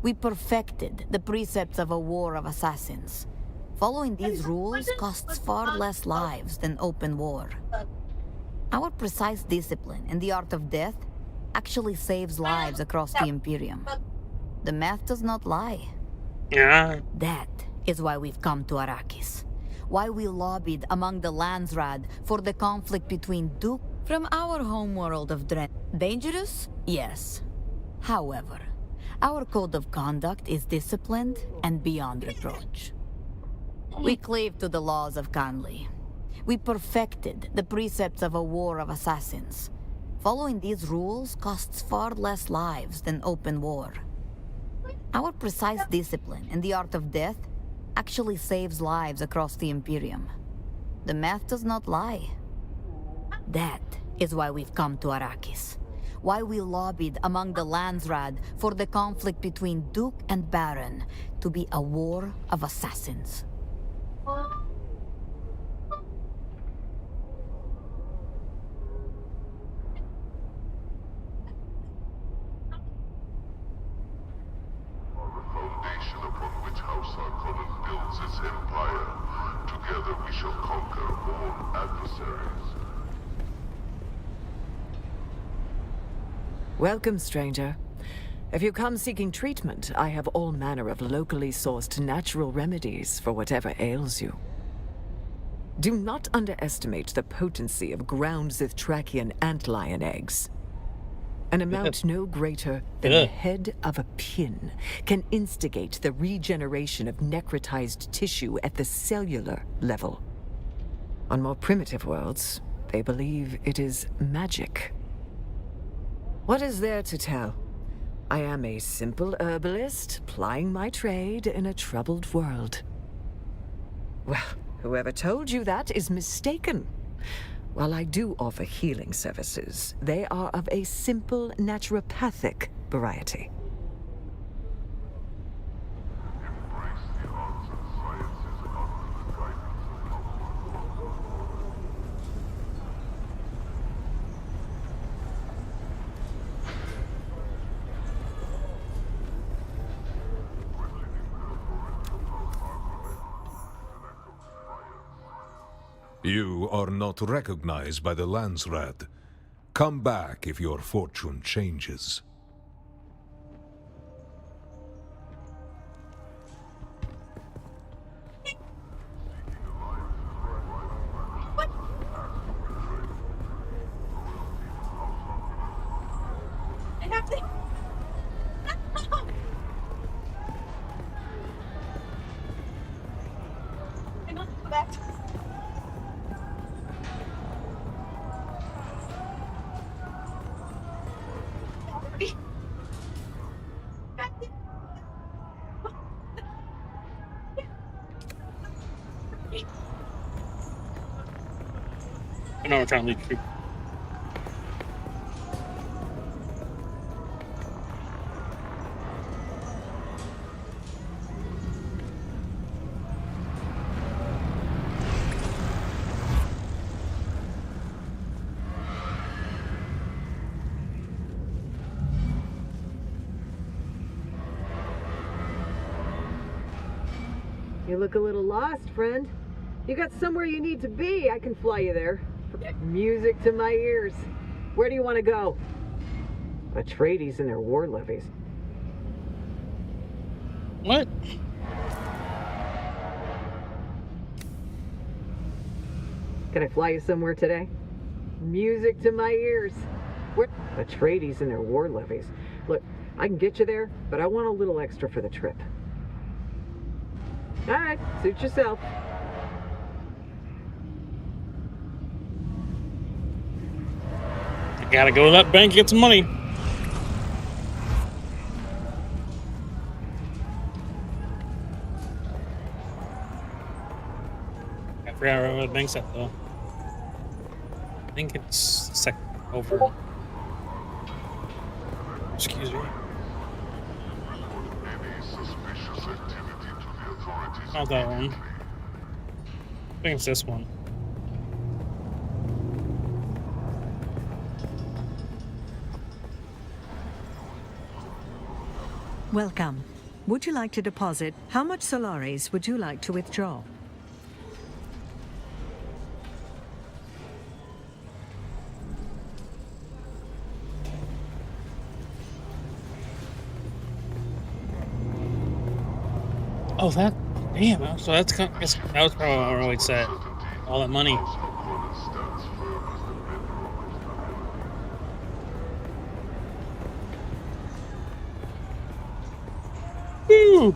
We perfected the precepts of a war of assassins. Following these rules costs far less lives than open war. Our precise discipline in the art of death actually saves lives across the Imperium. The math does not lie. Yeah. That is why we've come to Arrakis. Why we lobbied among the Landsraad for the conflict between Duke from our homeworld of Dren. Dangerous? Yes. However, our code of conduct is disciplined and beyond reproach. We cleave to the laws of Kanli. We perfected the precepts of a war of assassins. Following these rules costs far less lives than open war. Our precise discipline in the art of death actually saves lives across the Imperium. The math does not lie. That is why we've come to Arrakis. Why we lobbied among the Landsraad for the conflict between Duke and Baron to be a war of assassins. Foundation upon which House Harkonnen builds its empire. Together we shall conquer all adversaries. Welcome, stranger. If you come seeking treatment, I have all manner of locally sourced natural remedies for whatever ails you. Do not underestimate the potency of ground Zithtrakian antlion eggs. An amount no greater than the head of a pin can instigate the regeneration of necrotized tissue at the cellular level. On more primitive worlds, they believe it is magic. What is there to tell? I am a simple herbalist, plying my trade in a troubled world. Well, whoever told you that is mistaken. While I do offer healing services, they are of a simple naturopathic variety. Embrace the arts and sciences under the guidance of our You are not recognized by the Landsraad. Come back if your fortune changes. No, we're trying to lead troop. You look a little lost, friend. You got somewhere you need to be. I can fly you there. Music to my ears. Where do you want to go? Atreides and their war levies. What? Can I fly you somewhere today? Music to my ears. Where? Atreides and their war levies. Look, I can get you there, but I want a little extra for the trip. All right, suit yourself. I gotta go to that bank, get some money. I forgot where the bank's at though. I think it's over. Excuse me. Not that one. I think it's this one. Welcome. Would you like to deposit? How much Solaris would you like to withdraw? Oh, that. Damn. So that was probably where it's at. All that money. Woo!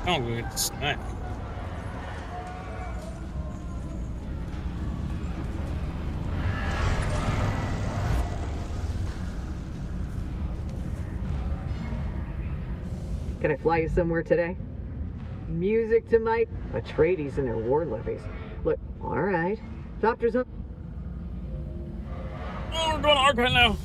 Oh, good snack. Can I fly you somewhere today? Music to my Atreides and their war levies. Look, all right. Doctor's up. Oh, we're going to Ark right now.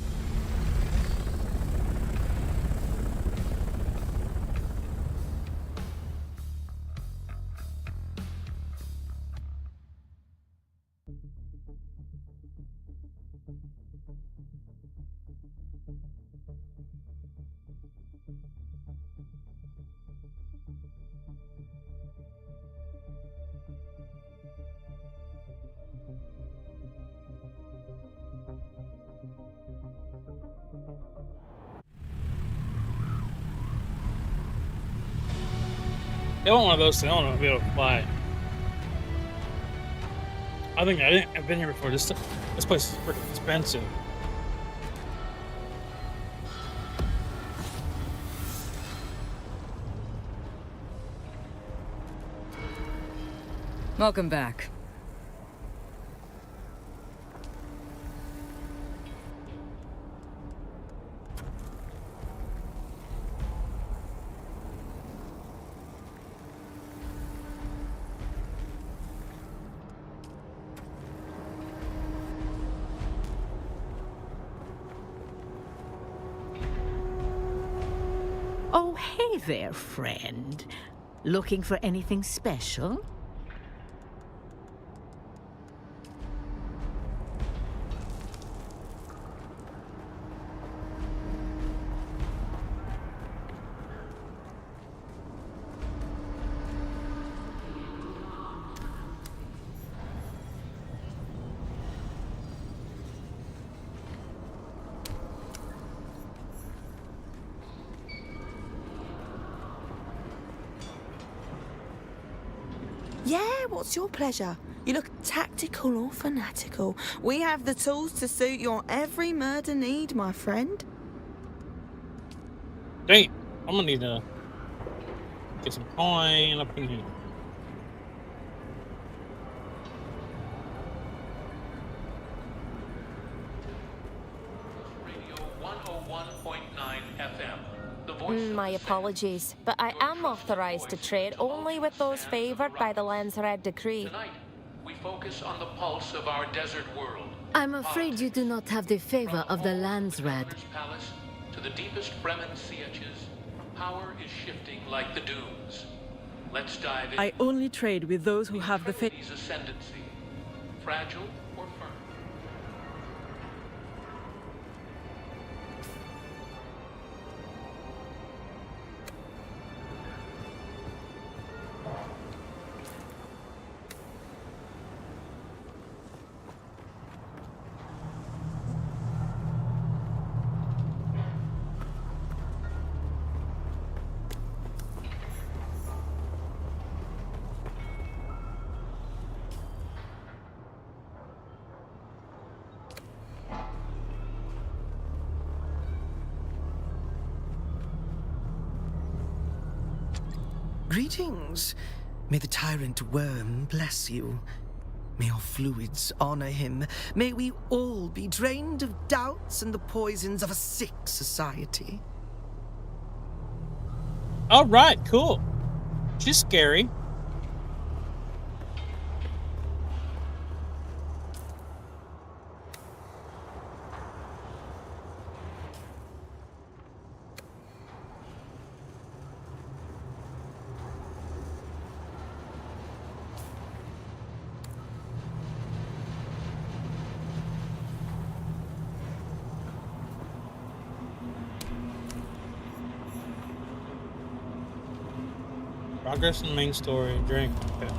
I want one of those things. I want to be able to fly. I've been here before. This place is freaking expensive. Welcome back. Oh, hey there, friend. Looking for anything special? Yeah, what's your pleasure? You look tactical or fanatical. We have the tools to suit your every murder need, my friend. Dang, I'm gonna need to get some coin up in here. My apologies, but I am authorized to trade only with those favored by the Landsred decree. focus on the pulse of our desert world. I'm afraid you do not have the favor of the Landsraad. Palace to the deepest Fremen sietches, power is shifting like the dunes. Let's dive in. I only trade with those who have the faith. Ascendancy, fragile or firm. Greetings. May the tyrant worm bless you. May your fluids honor him. May we all be drained of doubts and the poisons of a sick society. All right, cool. She's scary. Progress in the main story. Drink. Okay.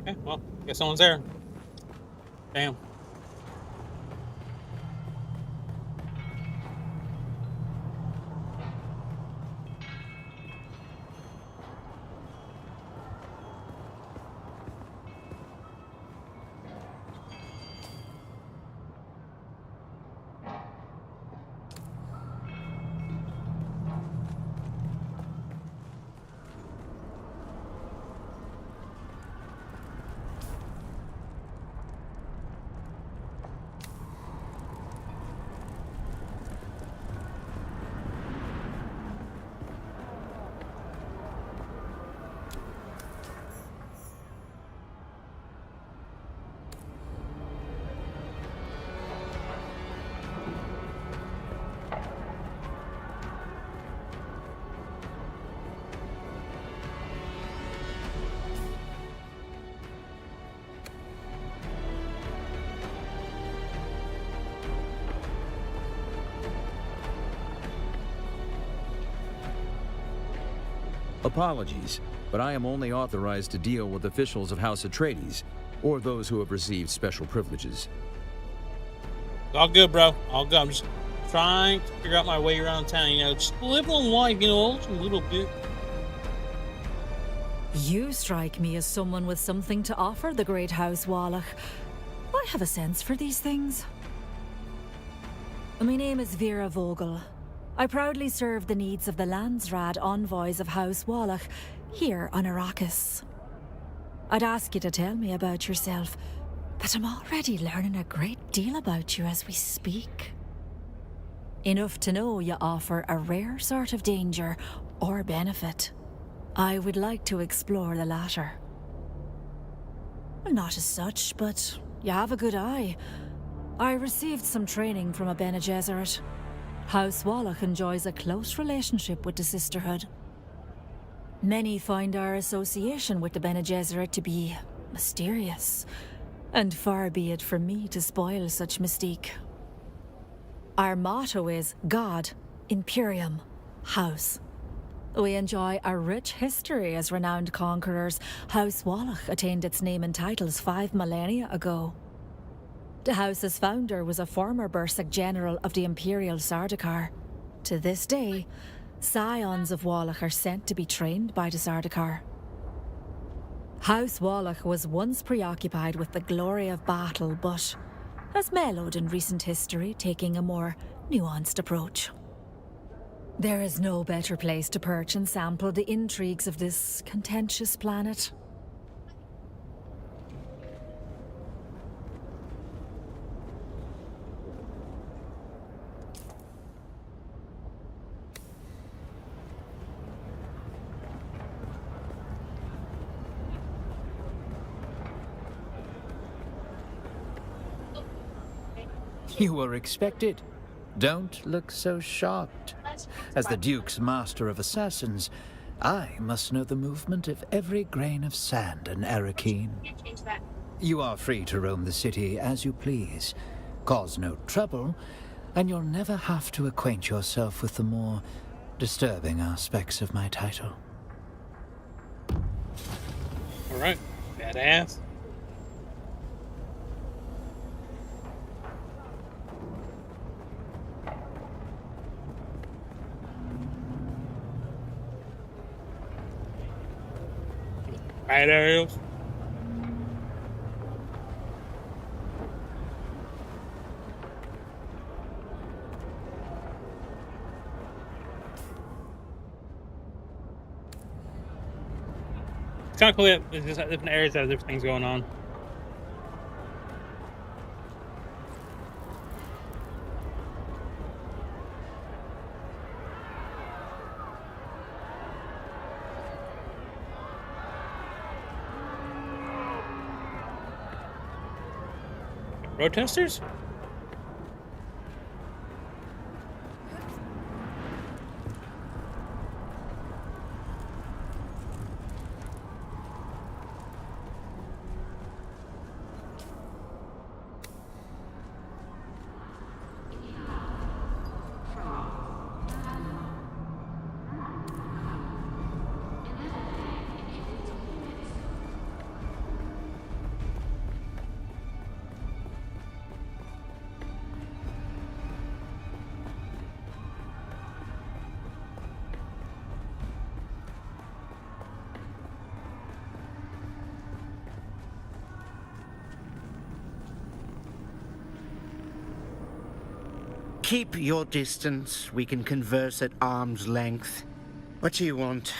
Okay, well, guess someone's there. Damn. Apologies, but I am only authorized to deal with officials of House Atreides, or those who have received special privileges. All good, bro. All good. I'm just trying to figure out my way around town, you know, just living on life, you know, just a little bit. You strike me as someone with something to offer the great House Wallach. I have a sense for these things. My name is Vera Vogel. I proudly serve the needs of the Landsraad envoys of House Wallach here on Arrakis. I'd ask you to tell me about yourself, but I'm already learning a great deal about you as we speak. Enough to know you offer a rare sort of danger or benefit. I would like to explore the latter. Well, not as such, but you have a good eye. I received some training from a Bene Gesserit. House Wallach enjoys a close relationship with the Sisterhood. Many find our association with the Bene Gesserit to be mysterious. And far be it from me to spoil such mystique. Our motto is God, Imperium, House. We enjoy a rich history as renowned conquerors. House Wallach attained its name and titles 5 millennia ago. The house's founder was a former Berserk general of the Imperial Sardaukar. To this day, scions of Wallach are sent to be trained by the Sardaukar. House Wallach was once preoccupied with the glory of battle, but has mellowed in recent history, taking a more nuanced approach. There is no better place to perch and sample the intrigues of this contentious planet. You were expected. Don't look so shocked. As the Duke's master of assassins, I must know the movement of every grain of sand in Arrakis. You are free to roam the city as you please. Cause no trouble, and you'll never have to acquaint yourself with the more disturbing aspects of my title. All right, badass. Right, Ariels. It's kind of cool that there's just different areas that have different things going on. Protesters? Keep your distance. We can converse at arm's length. What do you want?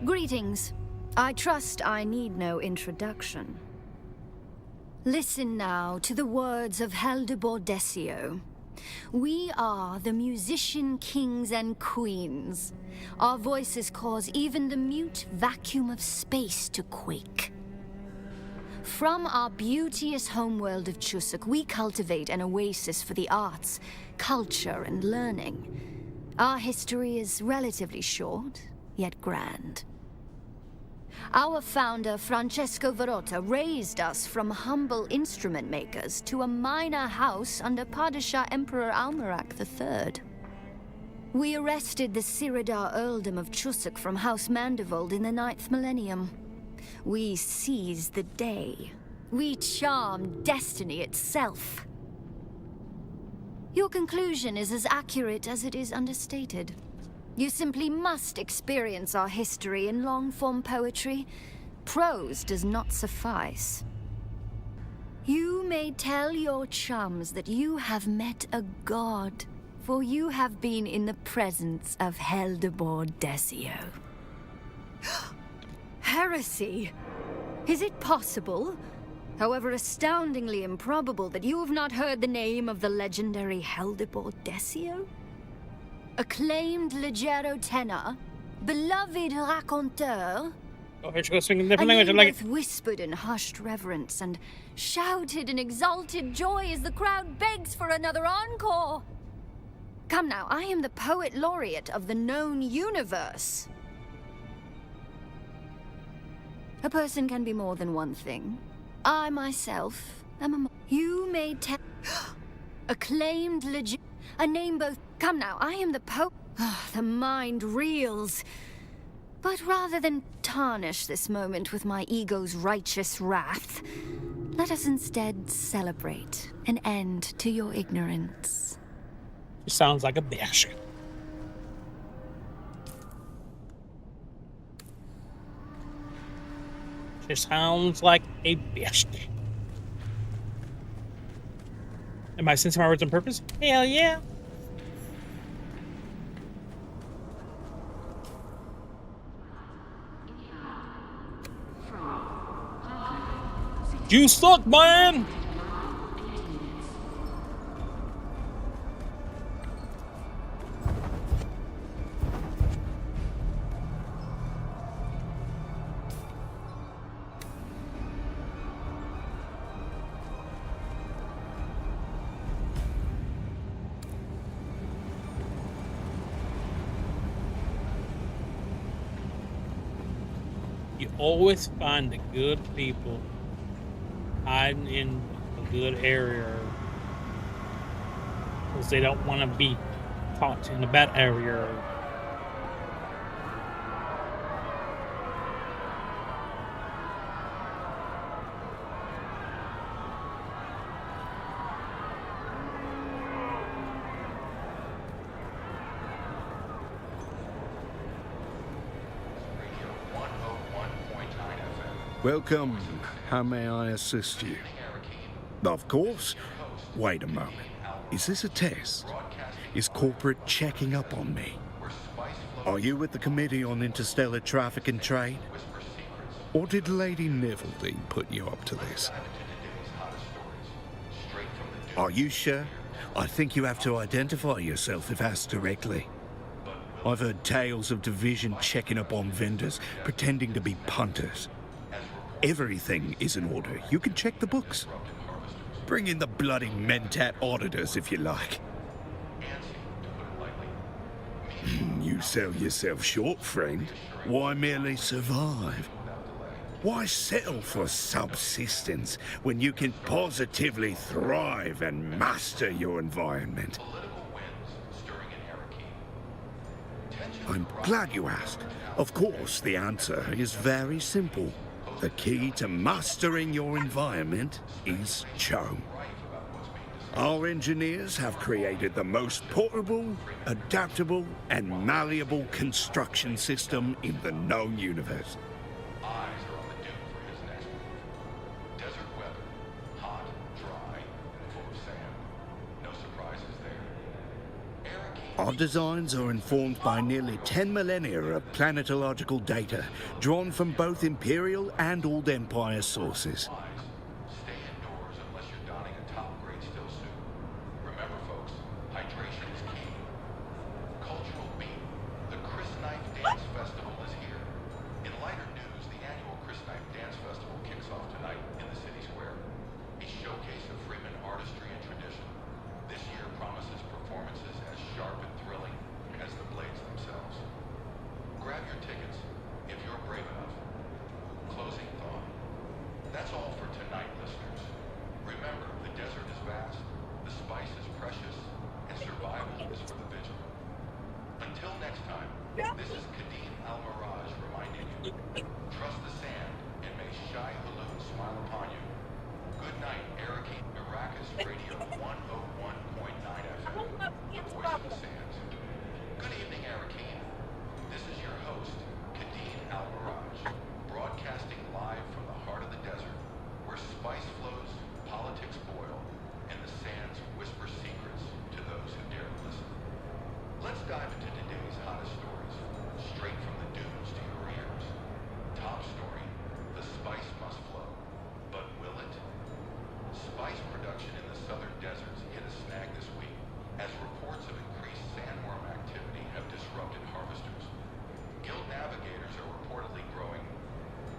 Greetings. I trust I need no introduction. Listen now to the words of Haldebor Desio. We are the musician kings and queens. Our voices cause even the mute vacuum of space to quake. From our beauteous homeworld of Chusuk, we cultivate an oasis for the arts, culture, and learning. Our history is relatively short, yet grand. Our founder, Francesco Verota, raised us from humble instrument makers to a minor house under Padishah Emperor Almarak III. We arrested the Siridar earldom of Chusuk from House Mandervold in the 9th millennium. We seized the day. We charmed destiny itself. Your conclusion is as accurate as it is understated. You simply must experience our history in long-form poetry. Prose does not suffice. You may tell your chums that you have met a god, for you have been in the presence of Haldebor Desio. Heresy! Is it possible, however astoundingly improbable, that you have not heard the name of the legendary Haldebor Desio? Acclaimed leggero tenor, beloved raconteur, Oh, here she goes speaking a different A language. I name like it. both whispered in hushed reverence and shouted in exalted joy as the crowd begs for another encore. Come now, I am the poet laureate of the known universe. A person can be more than one thing. I myself am a... You may tell... Acclaimed legit... A name both... Come now, I am the the mind reels. But rather than tarnish this moment with my ego's righteous wrath, let us instead celebrate an end to your ignorance. She sounds like a bitch. She sounds like a bitch. Am I sensing my words on purpose? Hell yeah. You suck, man! You always find the good people hiding in a good area because they don't want to be caught in a bad area. Welcome. How may I assist you? Of course. Wait a moment. Is this a test? Is corporate checking up on me? Are you with the Committee on Interstellar Traffic and Trade? Or did Lady Niveldine put you up to this? Are you sure? I think you have to identify yourself if asked directly. I've heard tales of Division checking up on vendors, pretending to be punters. Everything is in order. You can check the books. Bring in the bloody mentat auditors if you like. You sell yourself short, friend. Why merely survive? Why settle for subsistence when you can positively thrive and master your environment? I'm glad you asked. Of course, the answer is very simple. The key to mastering your environment is CHOAM. Our engineers have created the most portable, adaptable, and malleable construction system in the known universe. Our designs are informed by nearly 10 millennia of planetological data, drawn from both Imperial and Old Empire sources.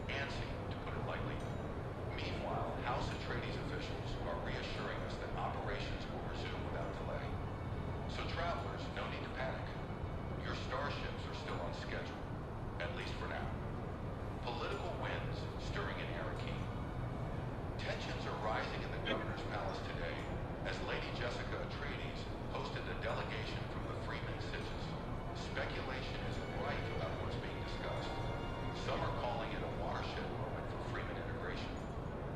antsy, to put it lightly. Meanwhile, House Atreides officials are reassuring us that operations will resume without delay. So travelers, no need to panic. Your starships are still on schedule, at least for now. Political winds stirring in Arrakis. Tensions are rising in the governor's palace today, as Lady Jessica Atreides hosted a delegation from the Freeman Sitges. Speculation is rife about what's being discussed. Some are calling it a watershed moment for Freeman integration,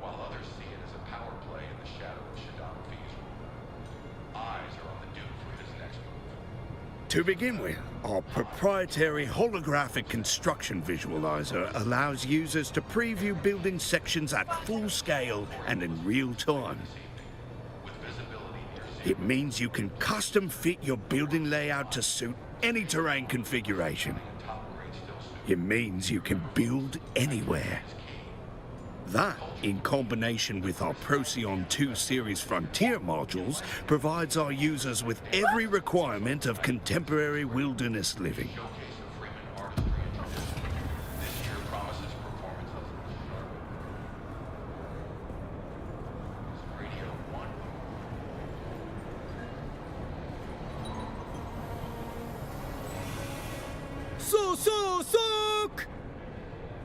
while others see it as a power play in the shadow of Shaddam Fee's rule. Eyes are on the Duke for his next move. To begin with, our proprietary holographic construction visualizer allows users to preview building sections at full scale and in real time. It means you can custom fit your building layout to suit any terrain configuration. It means you can build anywhere. That, in combination with our Procyon 2 series Frontier modules, provides our users with every requirement of contemporary wilderness living. Sook!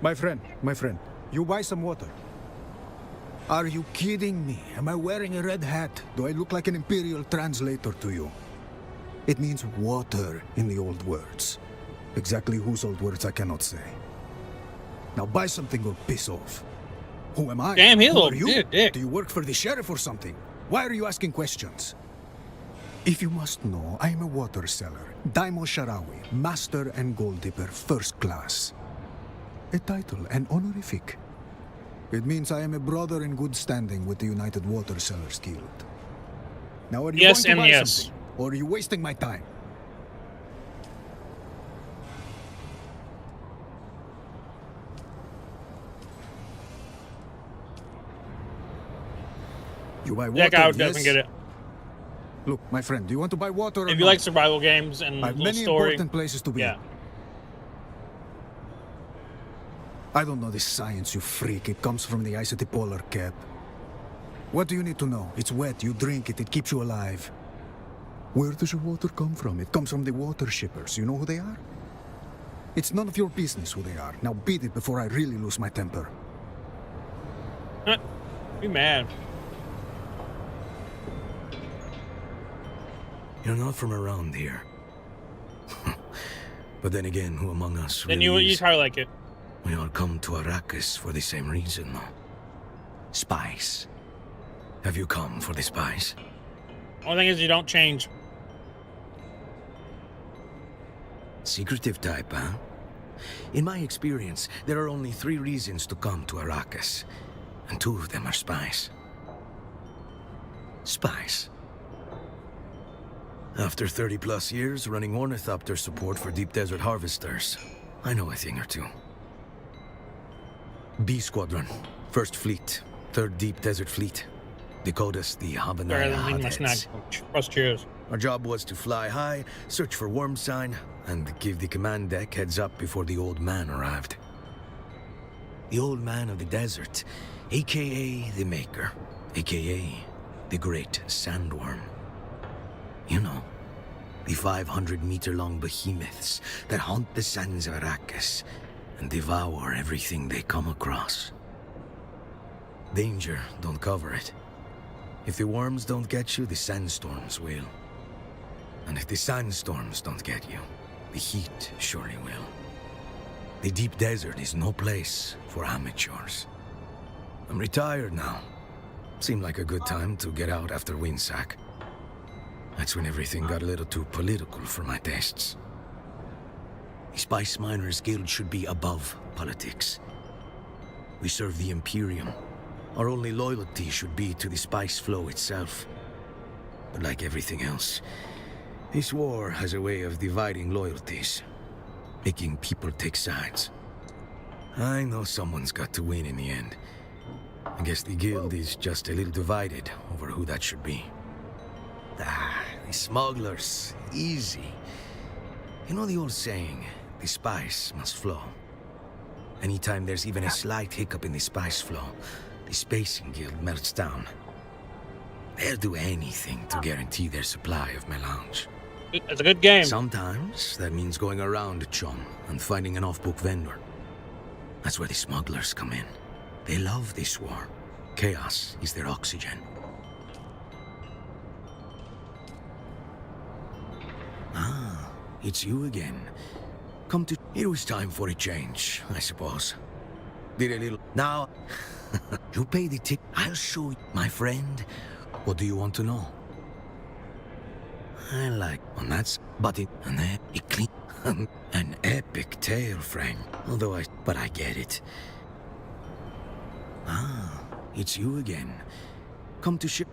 My friend, you buy some water. Are you kidding me? Am I wearing a red hat? Do I look like an Imperial translator to you? It means water in the old words. Exactly whose old words I cannot say. Now buy something or piss off. Who am I? Damn, he's a Who little are you? dick. Do you work for the sheriff or something? Why are you asking questions? If you must know, I am a water seller. Daimo Sharawi, Master and Gold Dipper, First Class. A title, an honorific. It means I am a brother in good standing with the United Water Sellers Guild. Now are you Yes going to and buy yes. something? Or are you wasting my time? You buy water, That guy would yes? definitely get it. Look, my friend, do you want to buy water or If you not? like survival games and I have little many story, important places to be. yeah. I don't know this science, you freak. It comes from the ice at the polar cap. What do you need to know? It's wet, you drink it, it keeps you alive. Where does your water come from? It comes from the water shippers. You know who they are? It's none of your business who they are. Now beat it before I really lose my temper. Be mad. You're not from around here. But then again, who among us Then really you is? probably like it. We all come to Arrakis for the same reason, though. Spice. Have you come for the spice? Only thing is you don't change. Secretive type, huh? In my experience, there are only 3 reasons to come to Arrakis, and 2 of them are spice. Spice. After 30+ years running ornithopter support for deep desert harvesters, I know a thing or 2. B Squadron, 1st Fleet, 3rd Deep Desert Fleet. They called us the Habanaya Hotheads. Cheers. Our job was to fly high, search for worm sign, and give the command deck heads up before the Old Man arrived. The Old Man of the Desert, aka the Maker, aka the Great Sandworm. You know, the 500-meter-long behemoths that haunt the sands of Arrakis and devour everything they come across. Danger don't cover it. If the worms don't get you, the sandstorms will. And if the sandstorms don't get you, the heat surely will. The deep desert is no place for amateurs. I'm retired now. Seemed like a good time to get out after Windsack. That's when everything got a little too political for my tastes. The Spice Miners Guild should be above politics. We serve the Imperium. Our only loyalty should be to the spice flow itself. But like everything else, this war has a way of dividing loyalties, making people take sides. I know someone's got to win in the end. I guess the guild is just a little divided over who that should be. The smugglers, easy. You know the old saying, the spice must flow. Anytime there's even a slight hiccup in the spice flow, the Spacing Guild melts down. They'll do anything to guarantee their supply of melange. It's a good game. Sometimes that means going around Chom and finding an off-book vendor. That's where the smugglers come in. They love this war. Chaos is their oxygen. Ah, it's you again. Come to... It was time for a change, I suppose. Did a little... Now, you pay the tip. I'll show you, my friend. What do you want to know? I like... And that's... But it... And then it clean... An epic tale, Frank. Although But I get it. Ah, it's you again. Come to ship...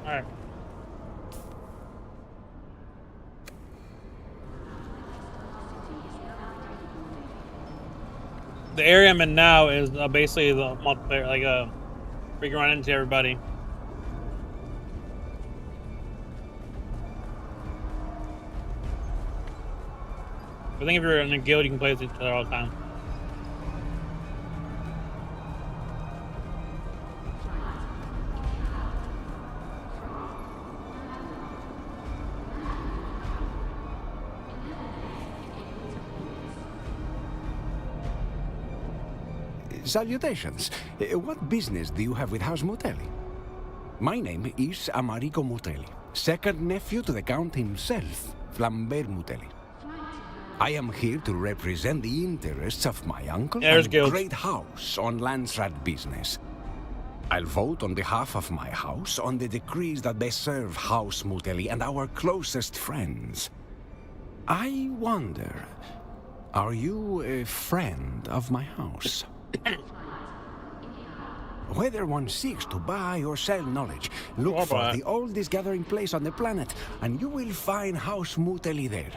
Alright. The area I'm in now is basically the multiplayer, like where you can run into everybody. I think if you're in a guild, you can play with each other all the time. Salutations. What business do you have with House Mutelli? My name is Americo Mutelli, second nephew to the Count himself, Flambert Mutelli. I am here to represent the interests of my uncle and great house on Landsrat business. I'll vote on behalf of my house on the decrees that best serve House Mutelli and our closest friends. I wonder, are you a friend of my house? Whether one seeks to buy or sell knowledge, look for the oldest gathering place on the planet, and you will find House Mutelli there.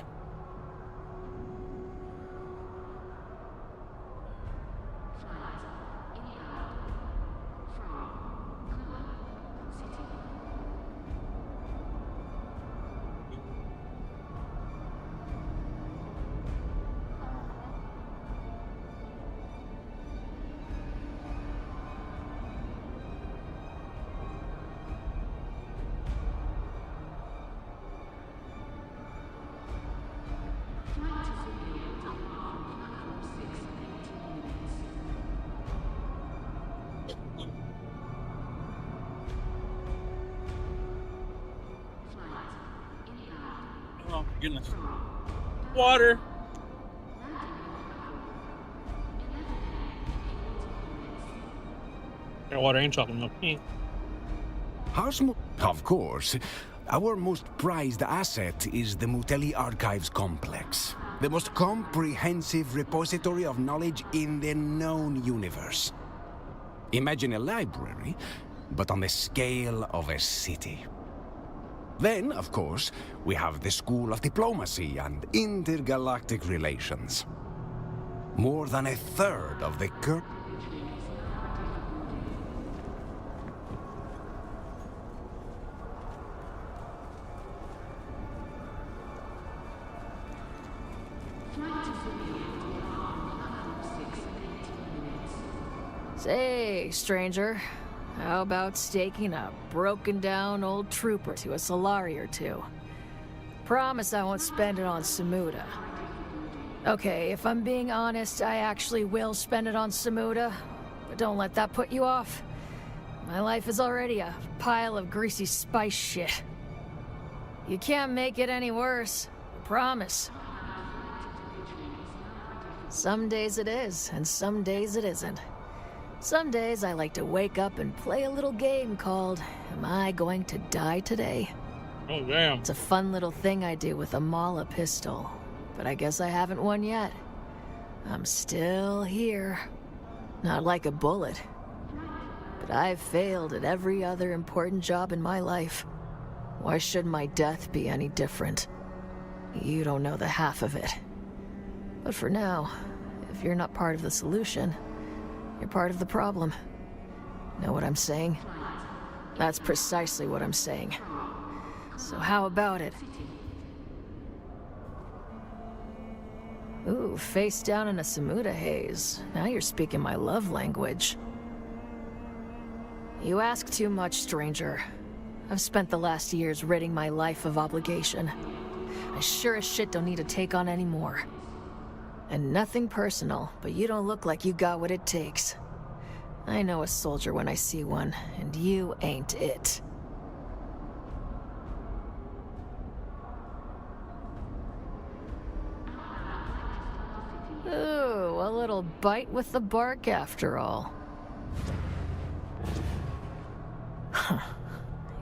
Oh, goodness. Water. Water ain't chocolate milk. Of course. Our most prized asset is the Mutelli Archives Complex. The most comprehensive repository of knowledge in the known universe. Imagine a library, but on the scale of a city. Then, of course, we have the School of Diplomacy and Intergalactic Relations. More than a third of the Say, stranger, how about staking a broken-down old trooper to a Solari or two? Promise I won't spend it on Samuda. Okay, if I'm being honest, I actually will spend it on Samuda, but don't let that put you off. My life is already a pile of greasy spice shit. You can't make it any worse, I promise. Some days it is, and some days it isn't. Some days I like to wake up and play a little game called, Am I Going to Die Today? Oh, damn. It's a fun little thing I do with a Mala pistol, but I guess I haven't won yet. I'm still here. Not like a bullet. But I've failed at every other important job in my life. Why should my death be any different? You don't know the half of it. But for now, if you're not part of the solution, you're part of the problem. Know what I'm saying? That's precisely what I'm saying. So how about it? Ooh, face down in a Samuda haze. Now you're speaking my love language. You ask too much, stranger. I've spent the last years ridding my life of obligation. I sure as shit don't need to take on any more. And nothing personal, but you don't look like you got what it takes. I know a soldier when I see one, and you ain't it. Ooh, a little bite with the bark after all.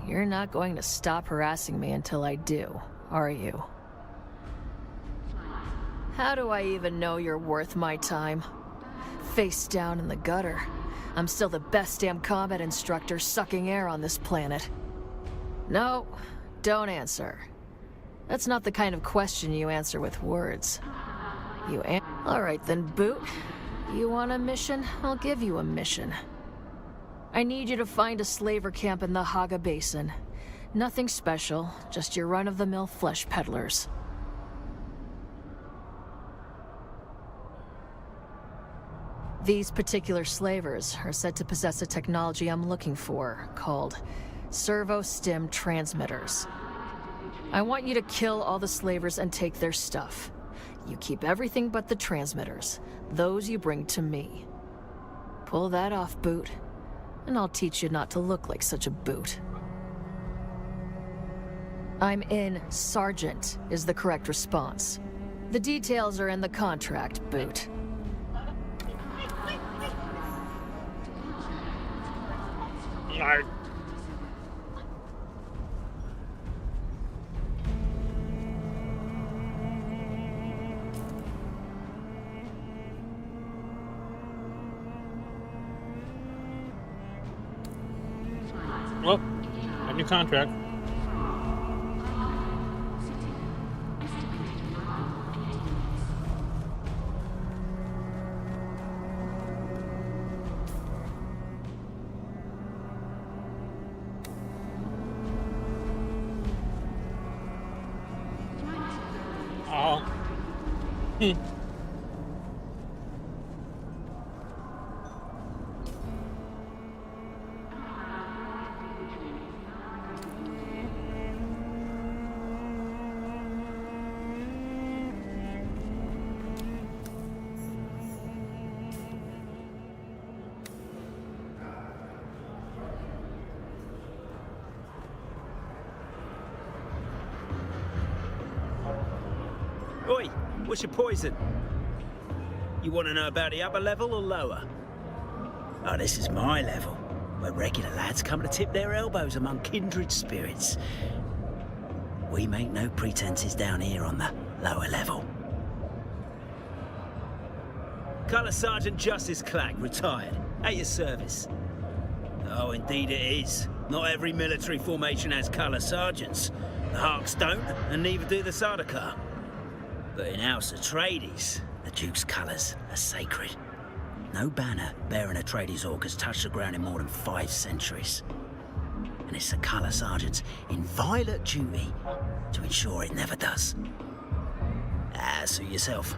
You're not going to stop harassing me until I do, are you? How do I even know you're worth my time? Face down in the gutter. I'm still the best damn combat instructor sucking air on this planet. No, don't answer. That's not the kind of question you answer with words. Alright then, Boot. You want a mission? I'll give you a mission. I need you to find a slaver camp in the Haga Basin. Nothing special, just your run-of-the-mill flesh peddlers. These particular slavers are said to possess a technology I'm looking for, called servo-stim transmitters. I want you to kill all the slavers and take their stuff. You keep everything but the transmitters. Those you bring to me. Pull that off, Boot, and I'll teach you not to look like such a boot. I'm in, Sergeant, is the correct response. The details are in the contract, Boot. Alright. Well, a new contract. Oh. Oi, what's your poison? You want to know about the upper level or lower? Oh, this is my level, where regular lads come to tip their elbows among kindred spirits. We make no pretenses down here on the lower level. Colour Sergeant Justice Clack, retired. At your service. Oh, indeed it is. Not every military formation has colour sergeants. The Harks don't, and neither do the Sardaukar. But in House Atreides, the Duke's colours are sacred. No banner bearing Atreides' orc has touched the ground in more than 5 centuries. And it's the colour sergeant's inviolate duty to ensure it never does. Suit yourself.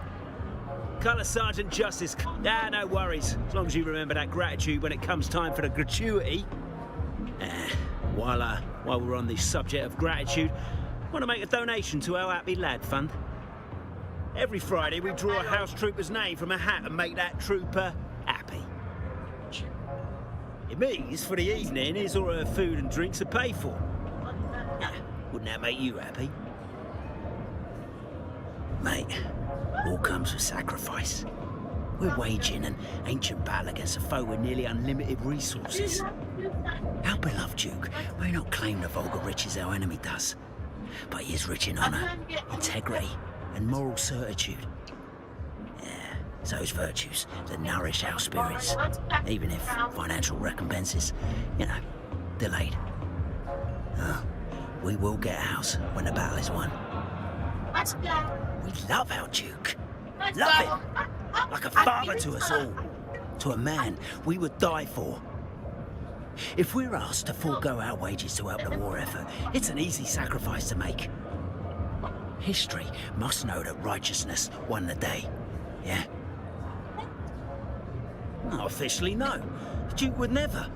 Colour Sergeant Justice. No worries. As long as you remember that gratitude when it comes time for the gratuity. While we're on the subject of gratitude, I want to make a donation to our Happy Lad Fund. Every Friday we draw a house trooper's name from a hat and make that trooper happy. It means for the evening his or her food and drinks are paid for. Wouldn't that make you happy? Mate, all comes with sacrifice. We're waging an ancient battle against a foe with nearly unlimited resources. Our beloved Duke may not claim the vulgar riches our enemy does, but he is rich in honour, integrity, and moral certitude. Yeah, those virtues that nourish our spirits, even if financial recompense is, delayed. We will get a house when the battle is won. We love our Duke. Love him. Like a father to us all. To a man we would die for. If we're asked to forego our wages to help the war effort, it's an easy sacrifice to make. History must know that righteousness won the day. Yeah? Not officially, no. The Duke would never.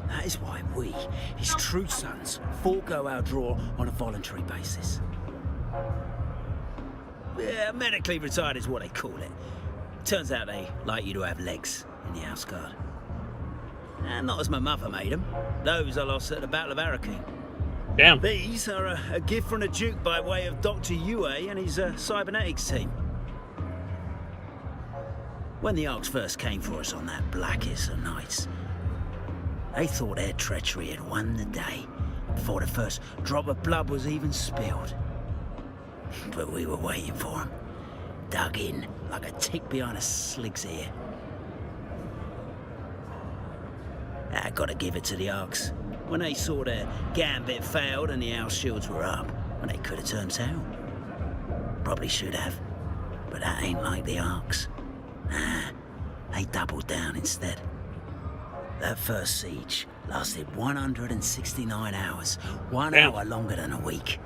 That is why we, his true sons, forego our draw on a voluntary basis. Yeah, medically retired is what they call it. Turns out they like you to have legs in the house guard. And not as my mother made them. Those I lost at the Battle of Arrakis. Damn. These are a gift from the Duke by way of Dr. Yue and his cybernetics team. When the Arks first came for us on that blackest of nights, they thought their treachery had won the day before the first drop of blood was even spilled. But we were waiting for them, dug in like a tick behind a slig's ear. I gotta give it to the Arks. When they saw their gambit failed and the house shields were up, when they could have turned tail. Probably should have, but that ain't like the Arks. Nah, they doubled down instead. That first siege lasted 169 hours, 1 hour longer than a week.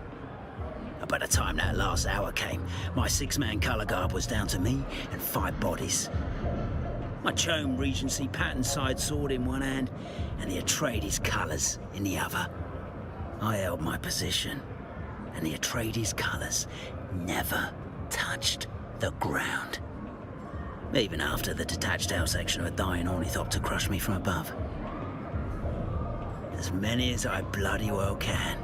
By the time that last hour came, my 6-man colour guard was down to me and 5 bodies. My Chome Regency pattern side sword in one hand and the Atreides colours in the other. I held my position, and the Atreides colours never touched the ground. Even after the detached house section of a dying ornithopter crushed me from above. As many as I bloody well can.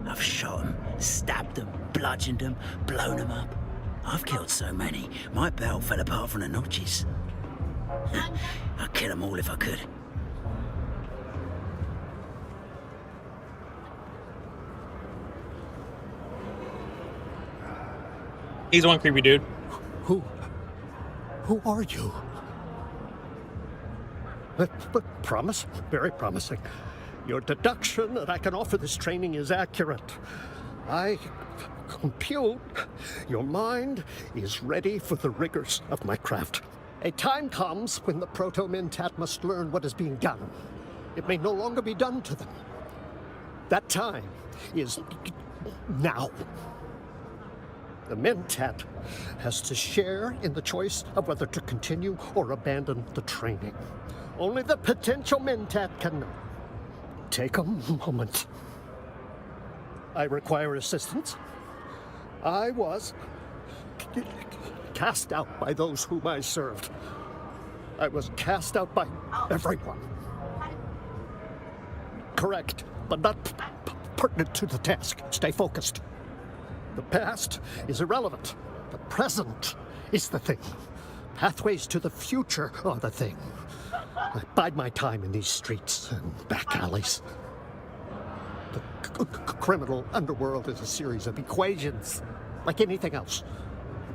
I've shot them, stabbed them, bludgeoned them, blown them up. I've killed so many, my belt fell apart from the notches. I'd kill them all if I could. He's one creepy dude. Who are you? But promise, very promising. Your deduction that I can offer this training is accurate. I compute your mind is ready for the rigors of my craft. A time comes when the Proto-Mentat must learn what is being done. It may no longer be done to them. That time is now. The Mentat has to share in the choice of whether to continue or abandon the training. Only the potential Mentat can know. Take a moment. I require assistance. I was cast out by those whom I served. I was cast out by everyone. Correct, but not pertinent to the task. Stay focused. The past is irrelevant. The present is the thing. Pathways to the future are the thing. I bide my time in these streets and back alleys. The criminal underworld is a series of equations, like anything else.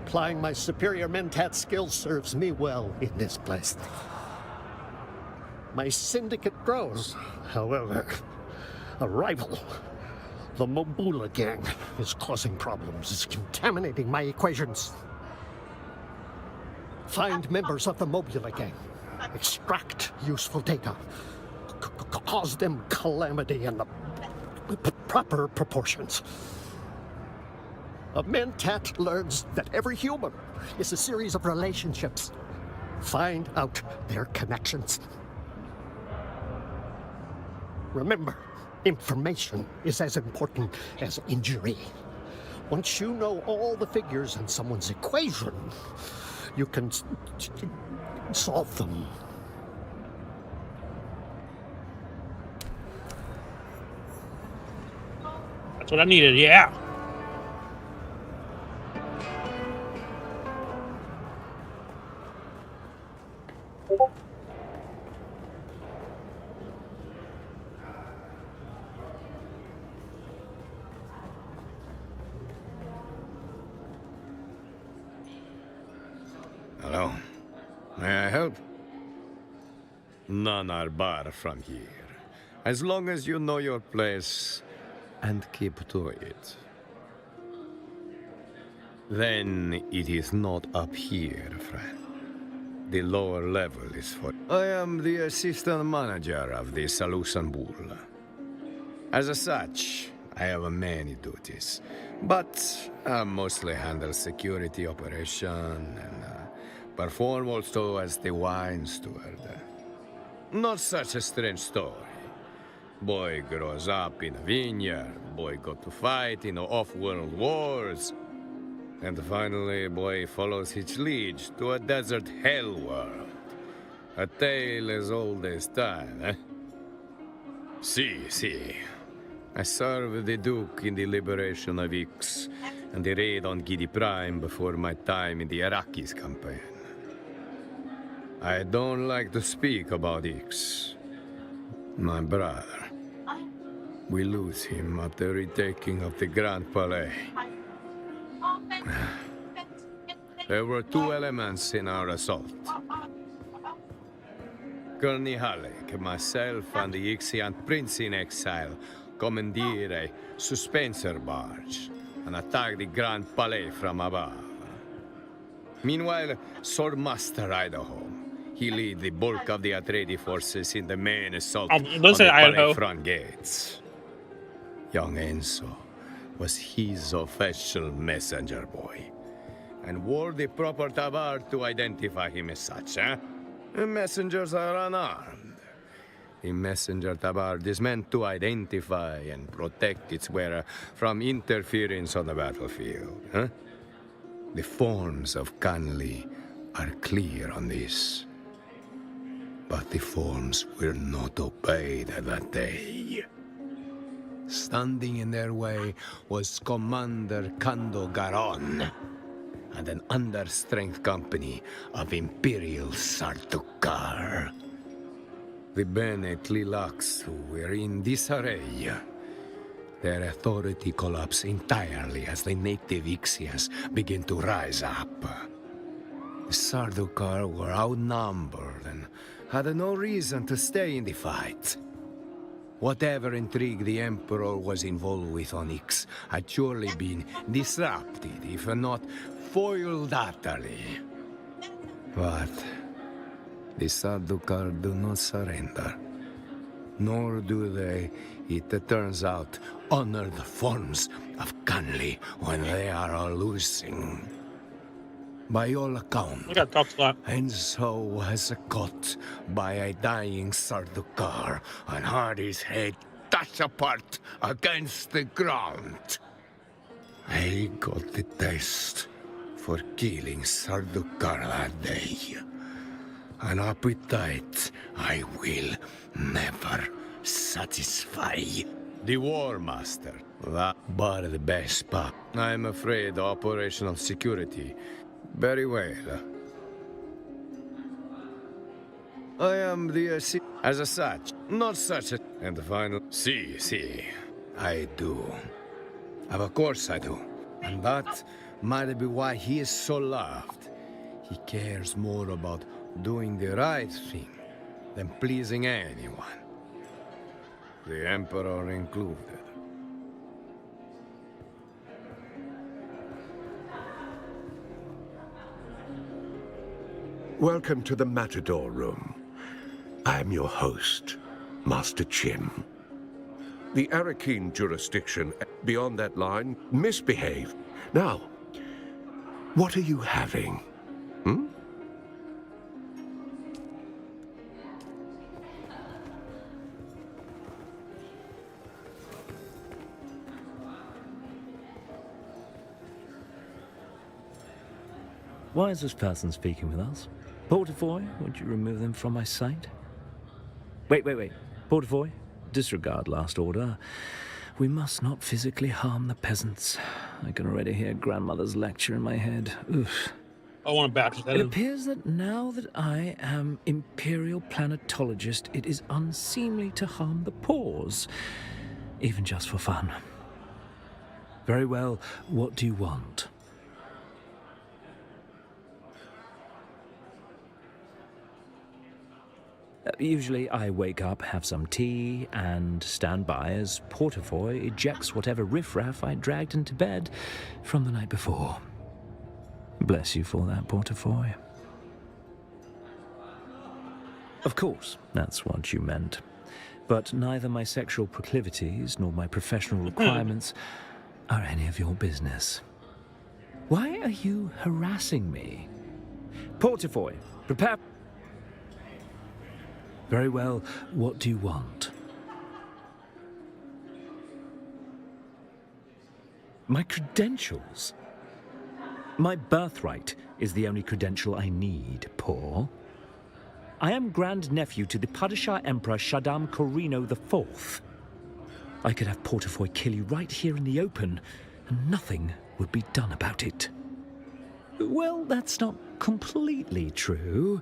Applying my superior Mentat skills serves me well in this place. My syndicate grows, however. A rival, the Mobula gang, is causing problems. It's contaminating my equations. Find members of the Mobula gang. Extract useful data. Cause them calamity in the proper proportions. A Mentat learns that every human is a series of relationships. Find out their connections. Remember, information is as important as injury. Once you know all the figures in someone's equation, you can solve them. That's what I needed, yeah. Hello. May I help? None are barred from here. As long as you know your place and keep to it. Then it is not up here, friend. The lower level is for... I am the assistant manager of the Solution Bull. As such, I have many duties, but I mostly handle security operation and perform also as the wine steward. Not such a strange story. Boy grows up in a vineyard, boy got to fight in off-world wars, and finally boy follows his liege to a desert hell world. A tale as old as time, eh? See. I served the Duke in the liberation of Ix and the raid on Gidi Prime before my time in the Arrakis campaign. I don't like to speak about Ix. My brother. We lose him at the retaking of the Grand Palais. There were two elements in our assault. Colonel Halleck, myself, and the Ixian prince in exile commandeer a suspenser barge and attack the Grand Palais from above. Meanwhile, Swordmaster Idaho. He lead the bulk of the Atreides forces in the main assault on the Palais front gates. Young Enzo was his official messenger boy, and wore the proper tabard to identify him as such, eh? The messengers are unarmed. The messenger tabard is meant to identify and protect its wearer from interference on the battlefield, huh? The forms of Canley are clear on this. But the forms were not obeyed that day. Standing in their way was Commander Kando Garon and an understrength company of Imperial Sardaukar. The Bene Tlilax who were in disarray. Their authority collapsed entirely as the native Ixians began to rise up. The Sardaukar were outnumbered and had no reason to stay in the fight. Whatever intrigue the Emperor was involved with on Ix had surely been disrupted, if not foiled utterly. But the Sardaukar do not surrender. Nor do they, it turns out, honor the forms of Canley when they are losing. By all accounts, Enzo was caught by a dying Sardaukar and had his head dashed apart against the ground. I got the taste for killing Sardaukar that day. An appetite I will never satisfy. The War Master, that bar the best part. I'm afraid operational security. Very well. I am the as such, not such a... And the final... See, I do. Of course I do. And that might be why he is so loved. He cares more about doing the right thing than pleasing anyone. The Emperor included. Welcome to the Matador Room. I am your host, Master Chim. The Arrakeen jurisdiction beyond that line misbehaved. Now, what are you having? Why is this person speaking with us? Portafoy, would you remove them from my sight? Wait. Portafoy, disregard last order. We must not physically harm the peasants. I can already hear grandmother's lecture in my head. Oof. I want to baptize that. It appears that now that I am Imperial Planetologist, it is unseemly to harm the paws, even just for fun. Very well, what do you want? Usually I wake up, have some tea, and stand by as Portafoy ejects whatever riffraff I dragged into bed from the night before. Bless you for that, Portafoy. Of course, that's what you meant. But neither my sexual proclivities nor my professional requirements are any of your business. Why are you harassing me? Portafoy, prepare. Very well, what do you want? My credentials? My birthright is the only credential I need, Paul. I am Grand Nephew to the Padishah Emperor Shaddam Corino IV. I could have Portafoy kill you right here in the open, and nothing would be done about it. Well, that's not completely true.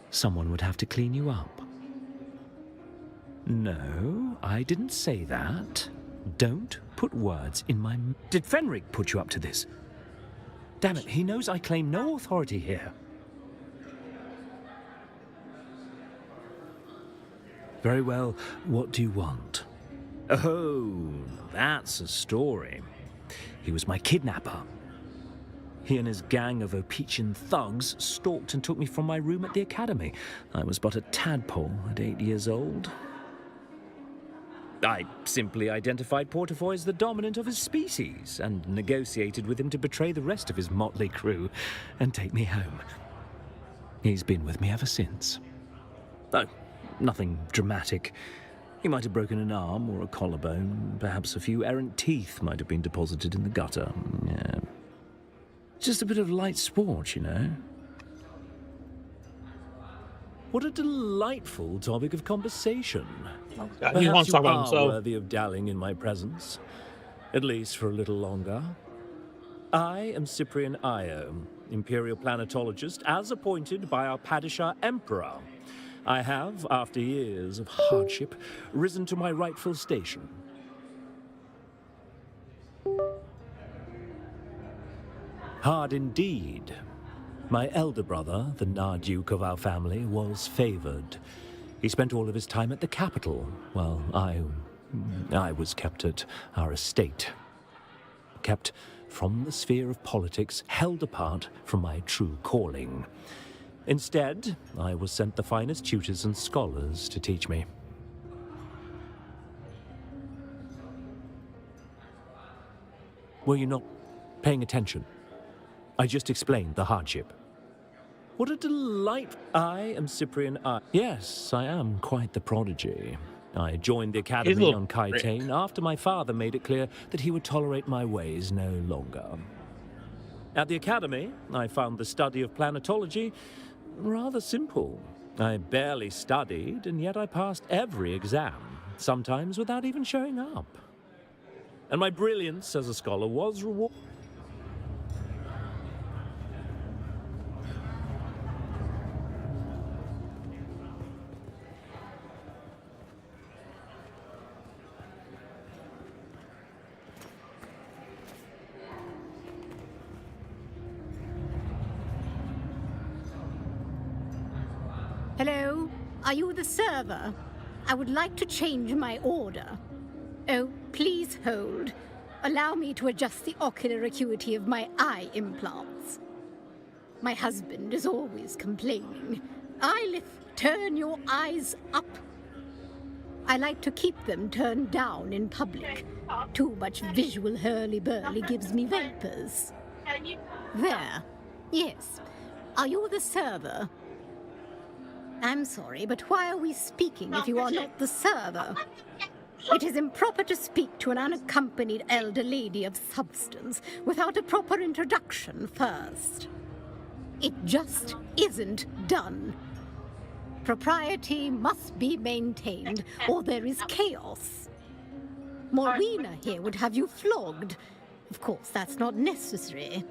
Someone would have to clean you up. No, I didn't say that. Don't put words in my mouth. Did Fenric put you up to this? Damn it, he knows I claim no authority here. Very well, what do you want? Oh, that's a story. He was my kidnapper. He and his gang of Opichan thugs stalked and took me from my room at the academy. I was but a tadpole at 8 years old. I simply identified Portafoy as the dominant of his species and negotiated with him to betray the rest of his motley crew and take me home. He's been with me ever since. Oh, nothing dramatic. He might have broken an arm or a collarbone. Perhaps a few errant teeth might have been deposited in the gutter. Yeah. Just a bit of light sport, you know. What a delightful topic of conversation. He wants to talk about Perhaps you are himself. worthy of dallying in my presence, at least for a little longer. I am Cyprian Io, Imperial Planetologist, as appointed by our Padishah Emperor. I have, after years of hardship, risen to my rightful station. Hard indeed. My elder brother, the Narduke of our family, was favored. He spent all of his time at the capital, while I was kept at our estate. Kept from the sphere of politics, held apart from my true calling. Instead, I was sent the finest tutors and scholars to teach me. Were you not paying attention? I just explained the hardship. What a delight! I am Cyprian I. Yes, I am quite the prodigy. I joined the academy on Kaitane after my father made it clear that he would tolerate my ways no longer. At the academy, I found the study of planetology rather simple. I barely studied, and yet I passed every exam, sometimes without even showing up. And my brilliance as a scholar was rewarded. Hello? Are you the server? I would like to change my order. Oh, please hold. Allow me to adjust the ocular acuity of my eye implants. My husband is always complaining. Eilith, turn your eyes up. I like to keep them turned down in public. Too much visual hurly-burly gives me vapors. There. Yes. Are you the server? I'm sorry, but why are we speaking if you are not the server? It is improper to speak to an unaccompanied elder lady of substance without a proper introduction first. It just isn't done. Propriety must be maintained, or there is chaos. Morena here would have you flogged. Of course, that's not necessary,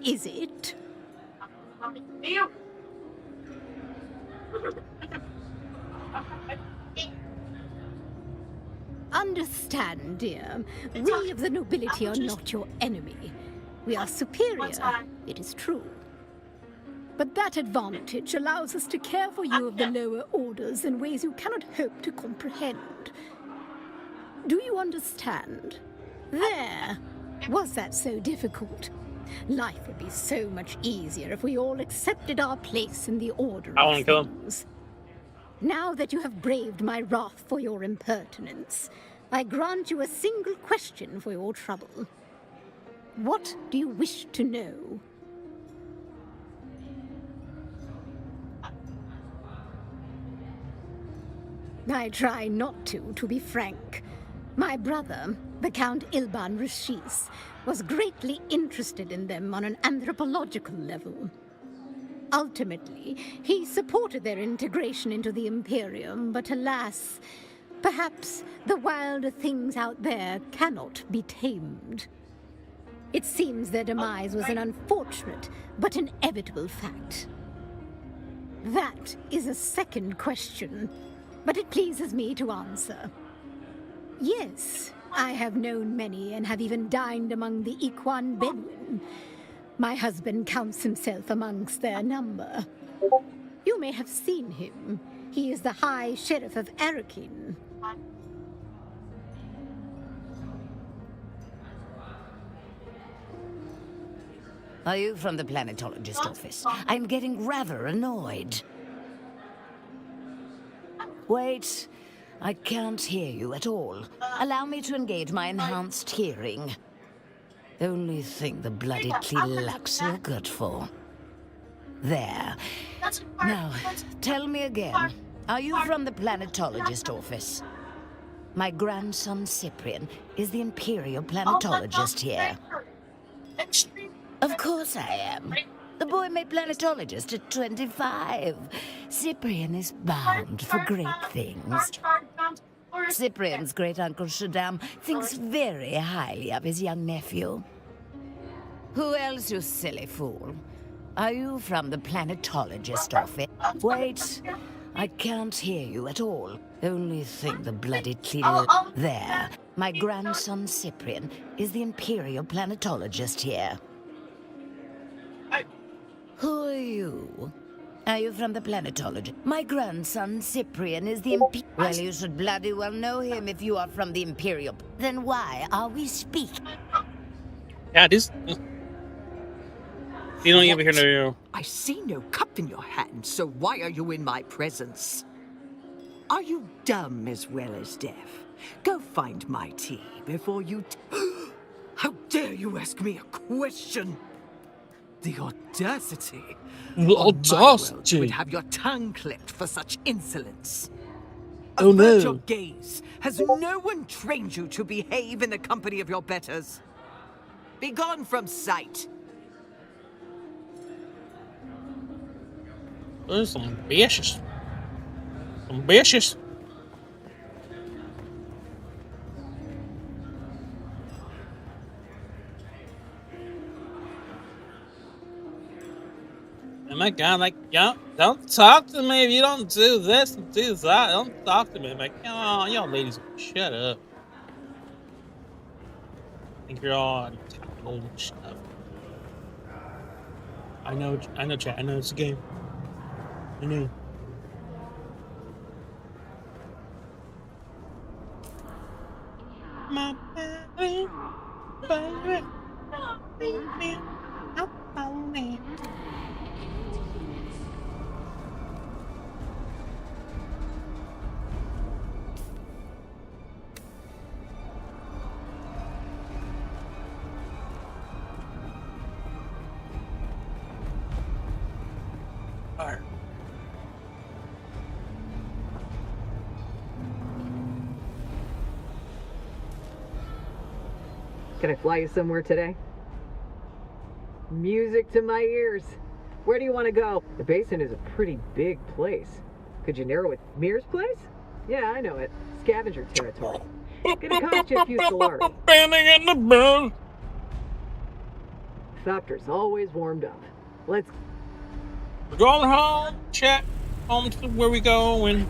is it? Understand, dear, we of the nobility are not your enemy. We are superior, it is true. But that advantage allows us to care for you of the lower orders in ways you cannot hope to comprehend. Do you understand? There. Was that so difficult? Life would be so much easier if we all accepted our place in the order of things. Now that you have braved my wrath for your impertinence, I grant you a single question for your trouble. What do you wish to know? I try not to be frank. My brother, the Count Ilban Rashis, was greatly interested in them on an anthropological level. Ultimately, he supported their integration into the Imperium, but alas, perhaps the wilder things out there cannot be tamed. It seems their demise was an unfortunate but inevitable fact. That is a second question, but it pleases me to answer. Yes, I have known many and have even dined among the Ikhwan Bedouin. My husband counts himself amongst their number. You may have seen him. He is the High Sheriff of Arrakis. Are you from the planetologist office? I'm getting rather annoyed. Wait, I can't hear you at all. Allow me to engage my enhanced hearing. Only thing the bloody Tleelax are good for. There. Now, tell me again. Are you from the planetologist office? My grandson Cyprian is the Imperial planetologist here. Of course I am. The boy made planetologist at 25. Cyprian is bound for great things. Cyprian's great-uncle Shaddam thinks very highly of his young nephew. Who else, you silly fool? Are you from the planetologist office? Wait, I can't hear you at all. Only thing the bloody There. My grandson Cyprian is the Imperial planetologist here. Who are you? Are you from the planetology? My grandson Cyprian is the Well, you should bloody well know him if you are from the Imperial. Then why are we speaking? Yeah, this. You don't even hear no. I see no cup in your hand, so why are you in my presence? Are you dumb as well as deaf? Go find my tea before you. How dare you ask me a question? The audacity. The audacity. Would have your tongue clipped for such insolence. Oh no. Avert your gaze. Has no one trained you to behave in the company of your betters? Be gone from sight. There's some bitches. Some bitches. Oh my god, like, yeah, don't talk to me if you don't do this and do that. Don't talk to me. Like, oh, y'all ladies, shut up. I think you're all on old stuff. I know, chat. I know it's a game. I know. My baby, baby, baby, up on me. Can I fly you somewhere today? Music to my ears. Where do you want to go? The basin is a pretty big place. Could you narrow it? Mir's place? Yeah, I know it. Scavenger territory. Gonna cost you a few solari. Standing in the booth. Thopter's always warmed up. Let's... We're going home, chat. Home to where we go and...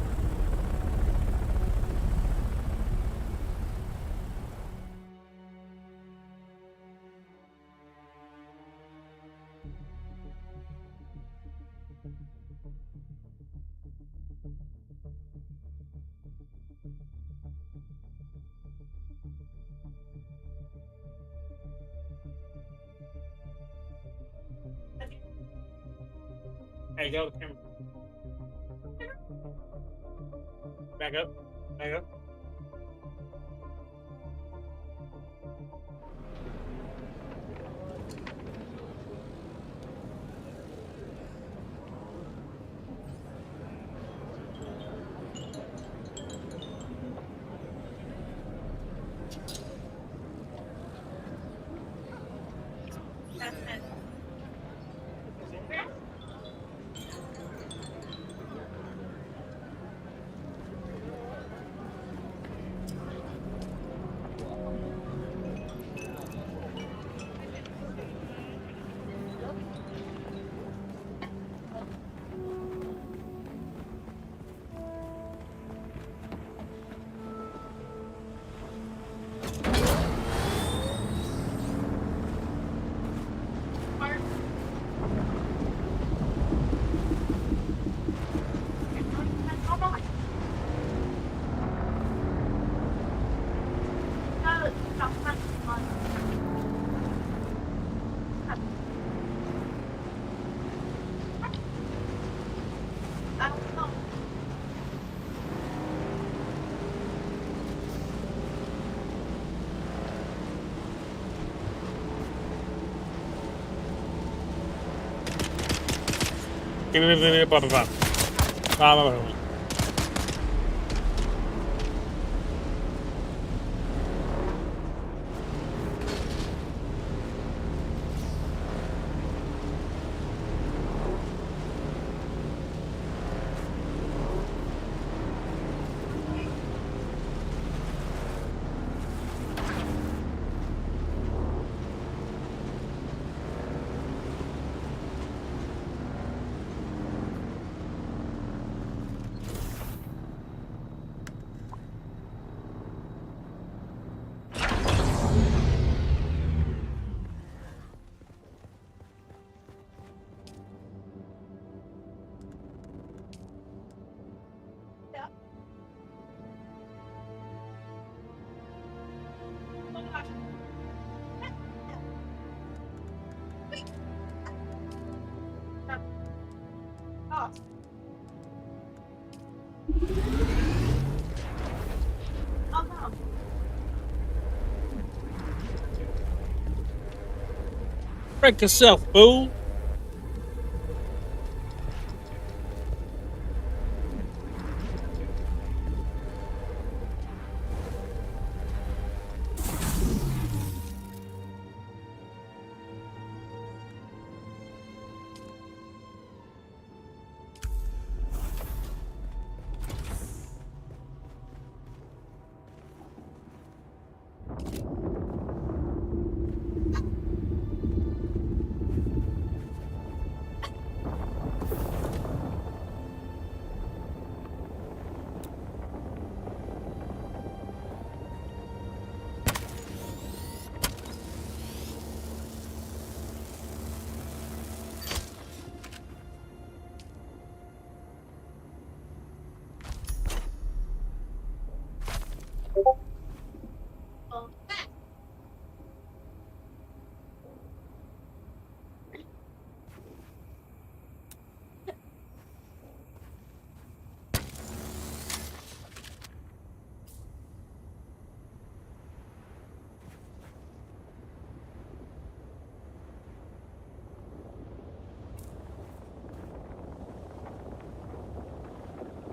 Hey, go to the camera. Back up. Back up. Break yourself, fool.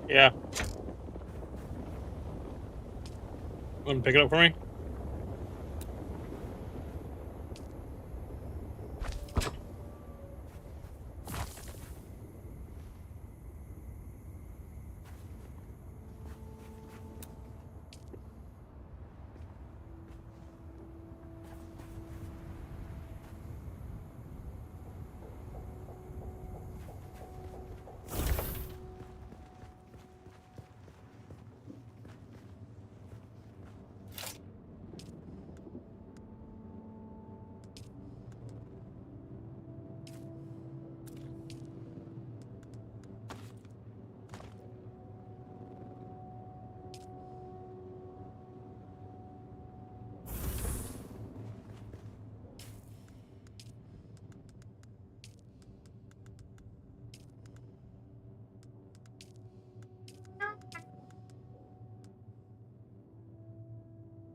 Yeah. Want to pick it up for me?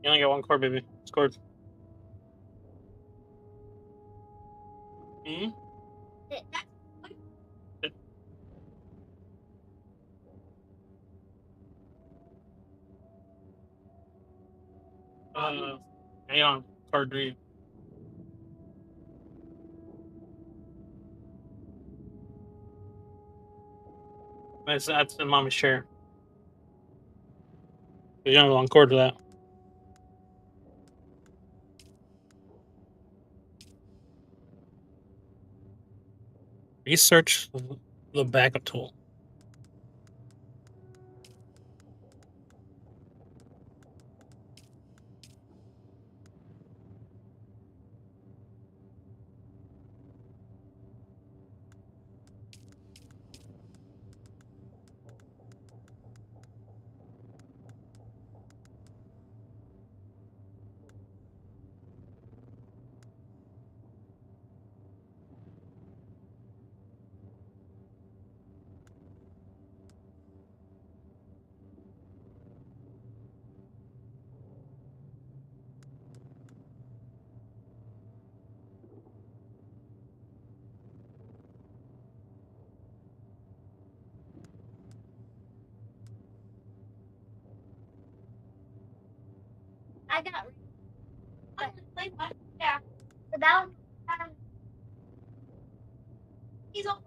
You only got one cord, baby. Scored. Hmm? Hang on. Card 3. That's in mommy's chair. You only got one cord for that. Research the backup tool. I got. I played my yeah. The battle. He's all.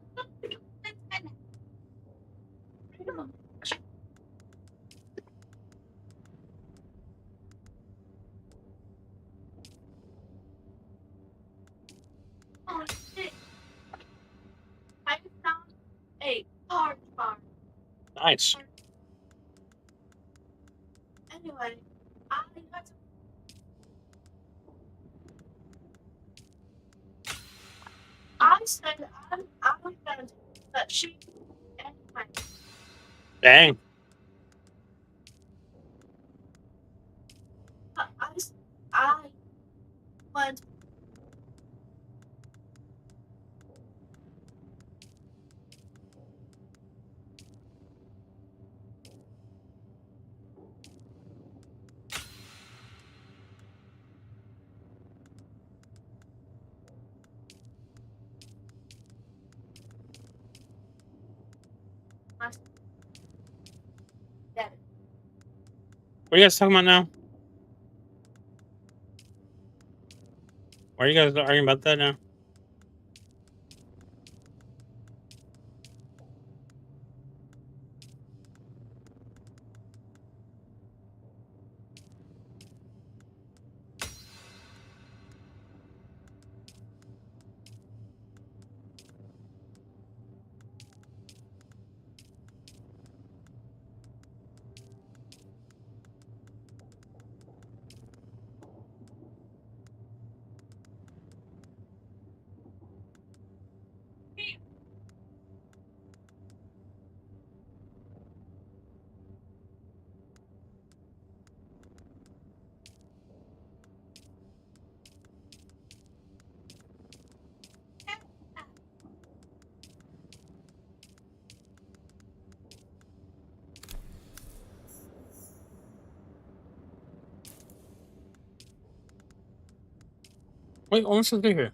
Oh shit! I found a card farm. Nice. Anyway, I got. I said I'm gonna do that she anyway. Dang. I went. What are you guys talking about now? Why are you guys arguing about that now? Wait, what's this here?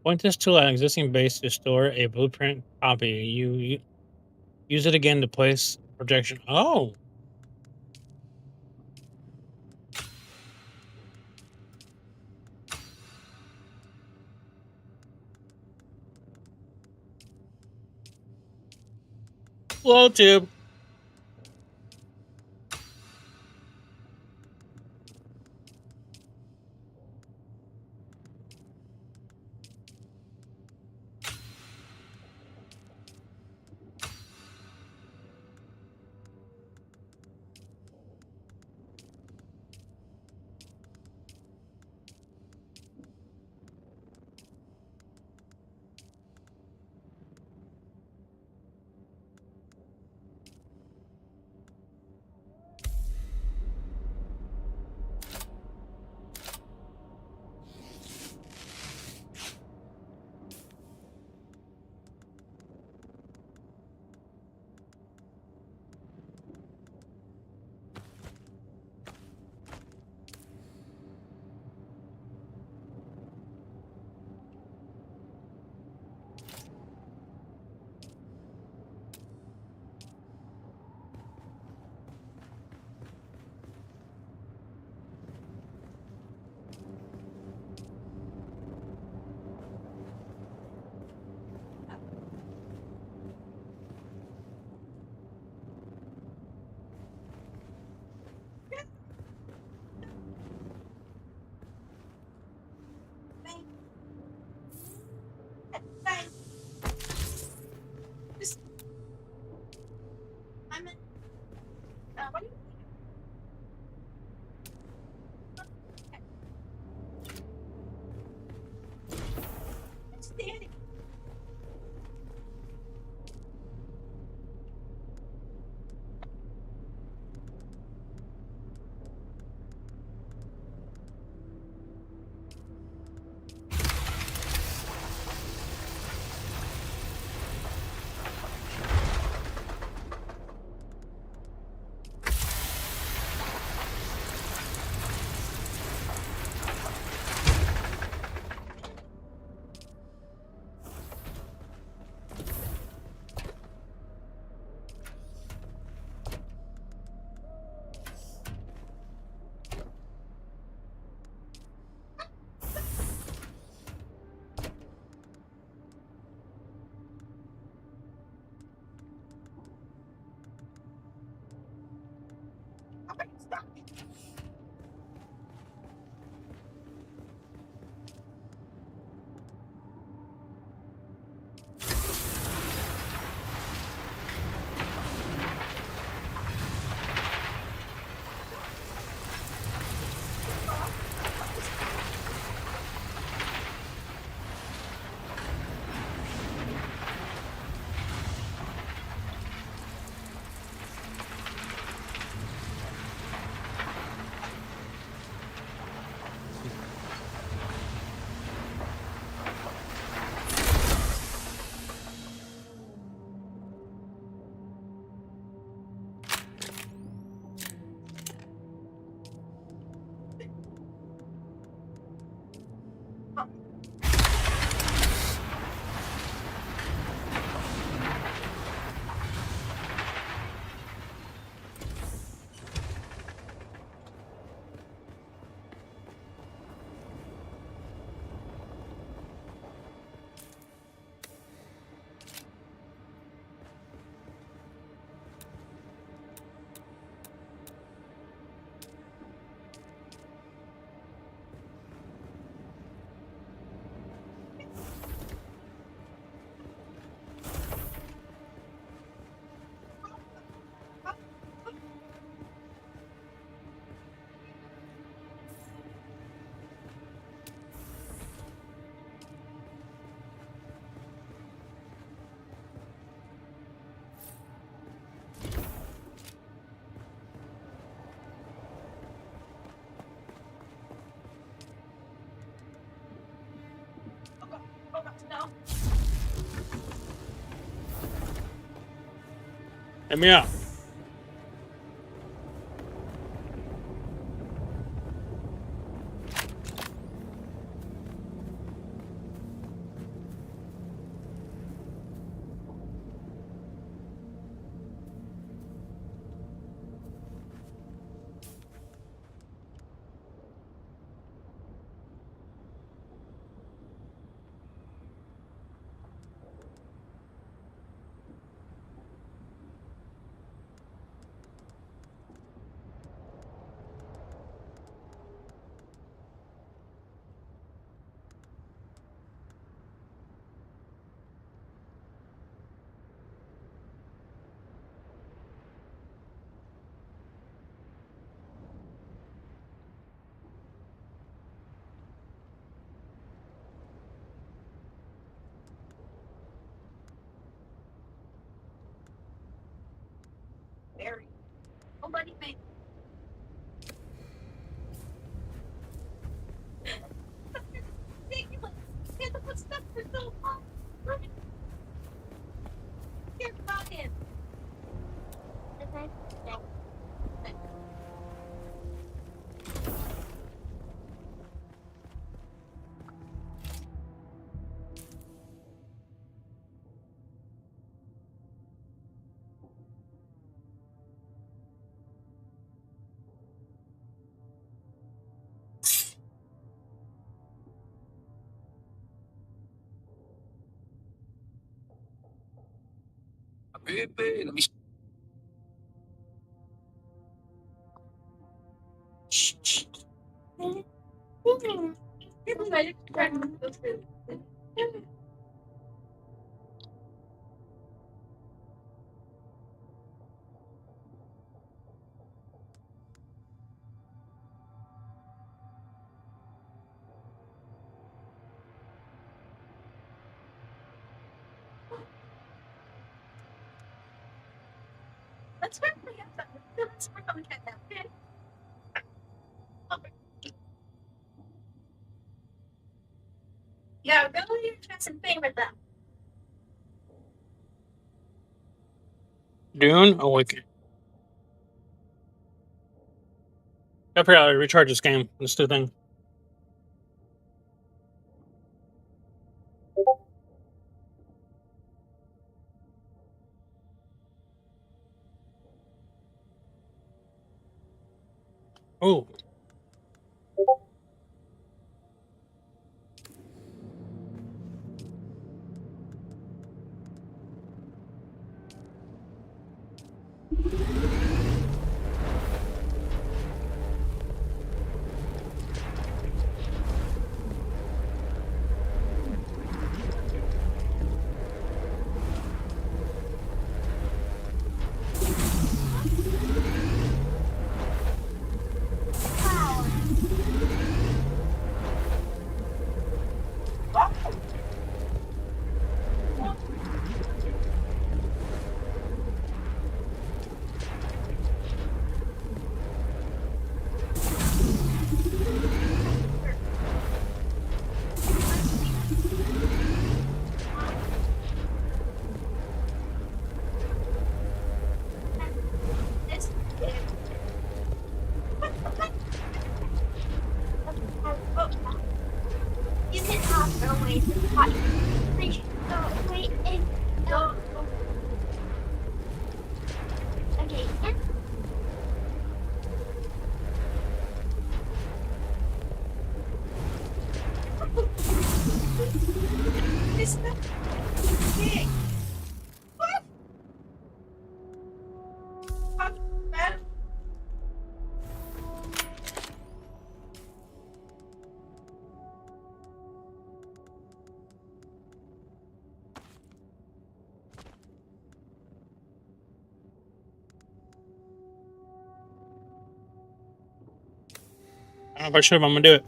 Point this tool at an existing base to store a blueprint copy. You use it again to place projection. Oh. Flow tube. I'm in. What do you Let me out. Very. Nobody made. Ridiculous. You have to put stuff for so long. Here, not in. Let's work for let's work on that now, okay? Yeah, go to your dress and favorite them. Dune Awakening. I forgot to recharge this game. Let's do the thing. Oh. I'm not sure if I'm gonna do it.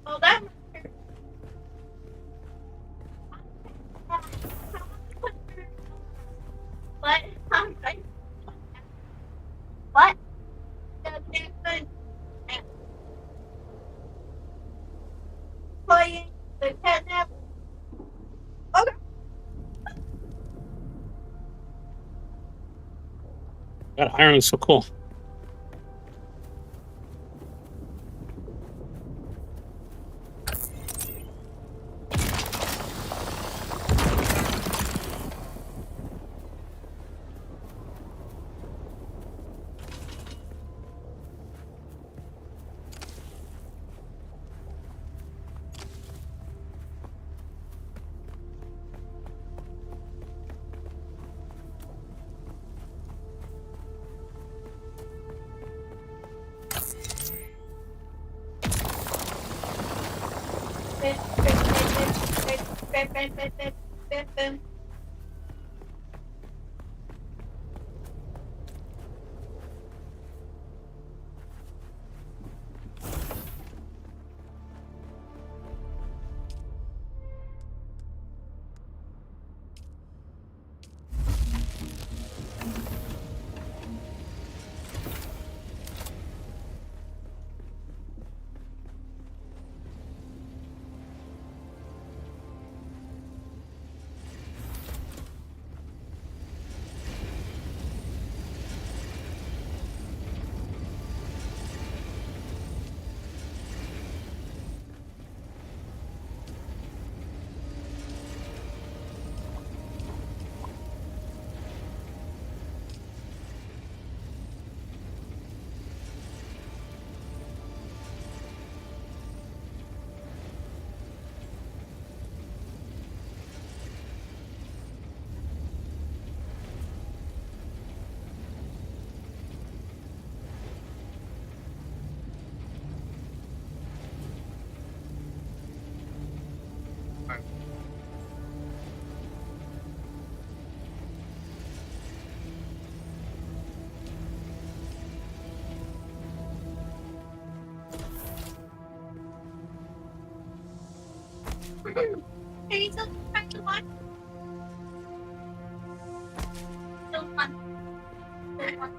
Well, that. What? What? Playing the catnap. Okay. God, iron is so cool. Can you tell me back to what? Still fun. Still fun.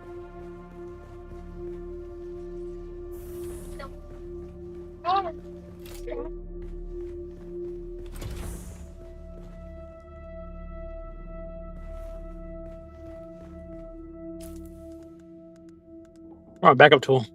Still. Oh. Oh, backup tool.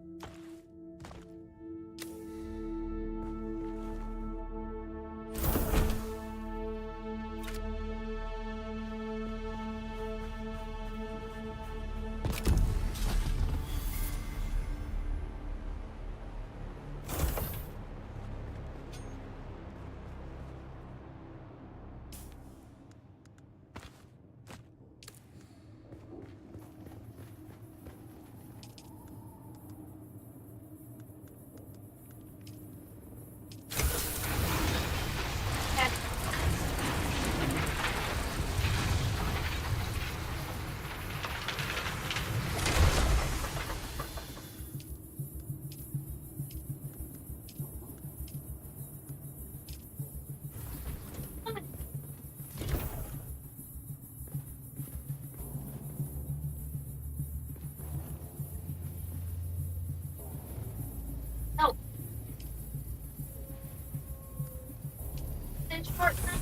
in short time.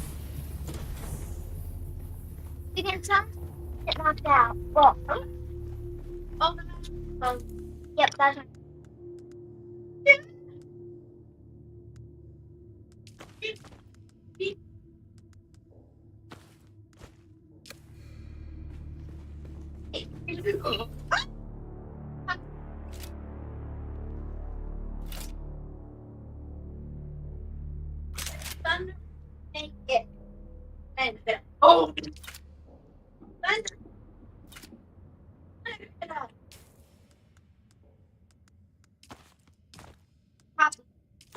You can some get knocked out. Well, oh, yep, that's right. Thunder, make it. And oh, thunder.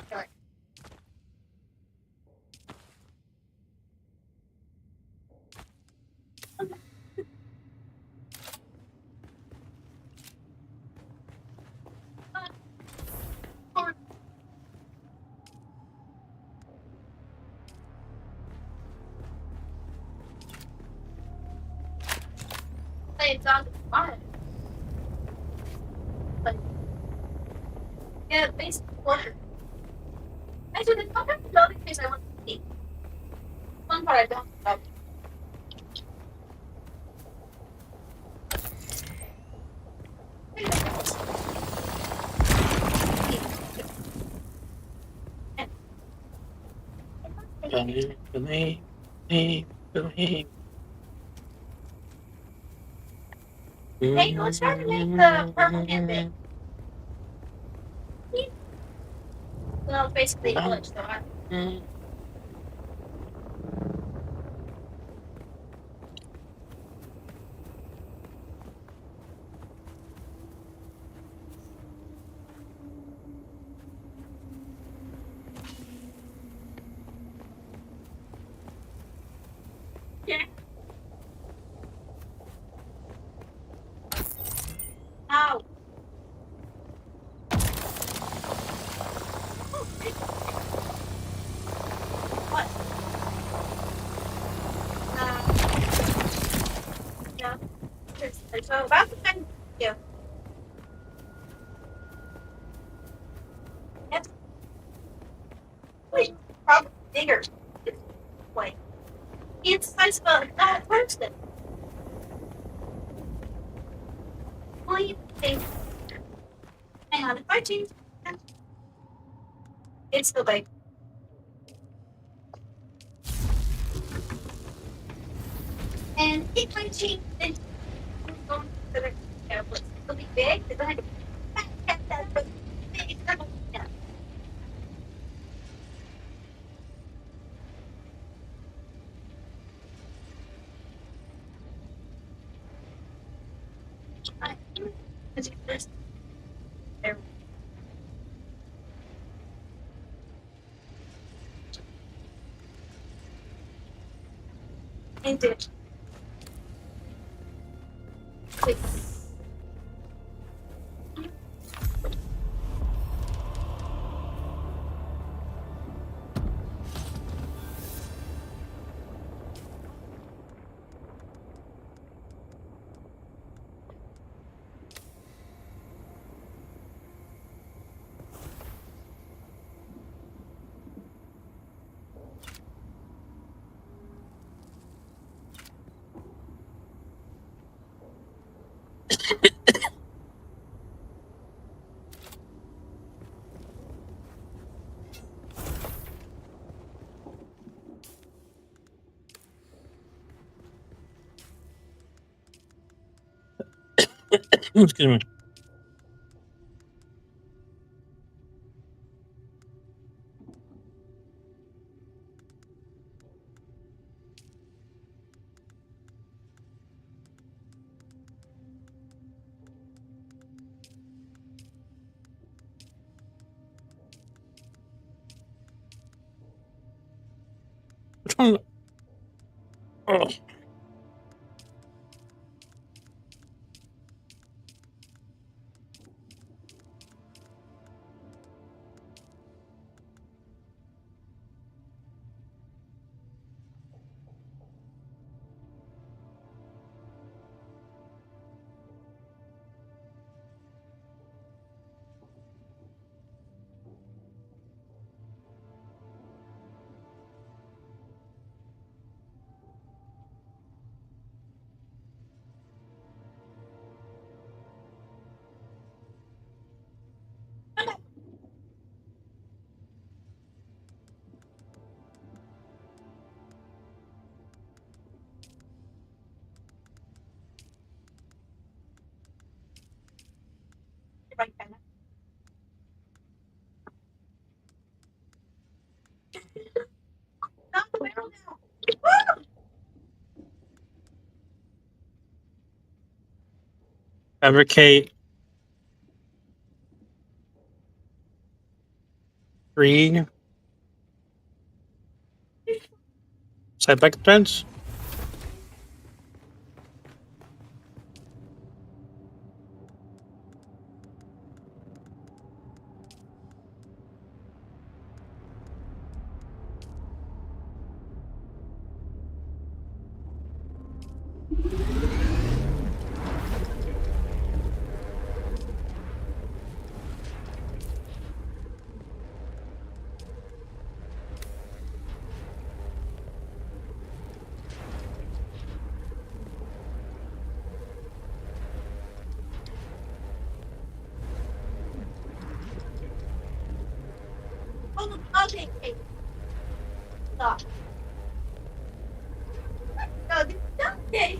Sorry. It's on the fire. But yeah, basically water. Actually, there's not really the other place I want to see. One part I don't love. Hey, let's try to make the purple gambit. Well, basically glitch though. Yeah. Ow. What? Yeah. So about the time. Yeah. Yep. Wait, probably bigger. Wait. It's the size of that person. What do you think? Hang on, if I change it's still big. And if I change then we're going to the it'll be big, because I have that big. Yeah. There. And it. Excuse me. Which one? Oh. Not the barrel now. Fabricate 3 setback fence. Oh, okay. Stop. No, this is not day.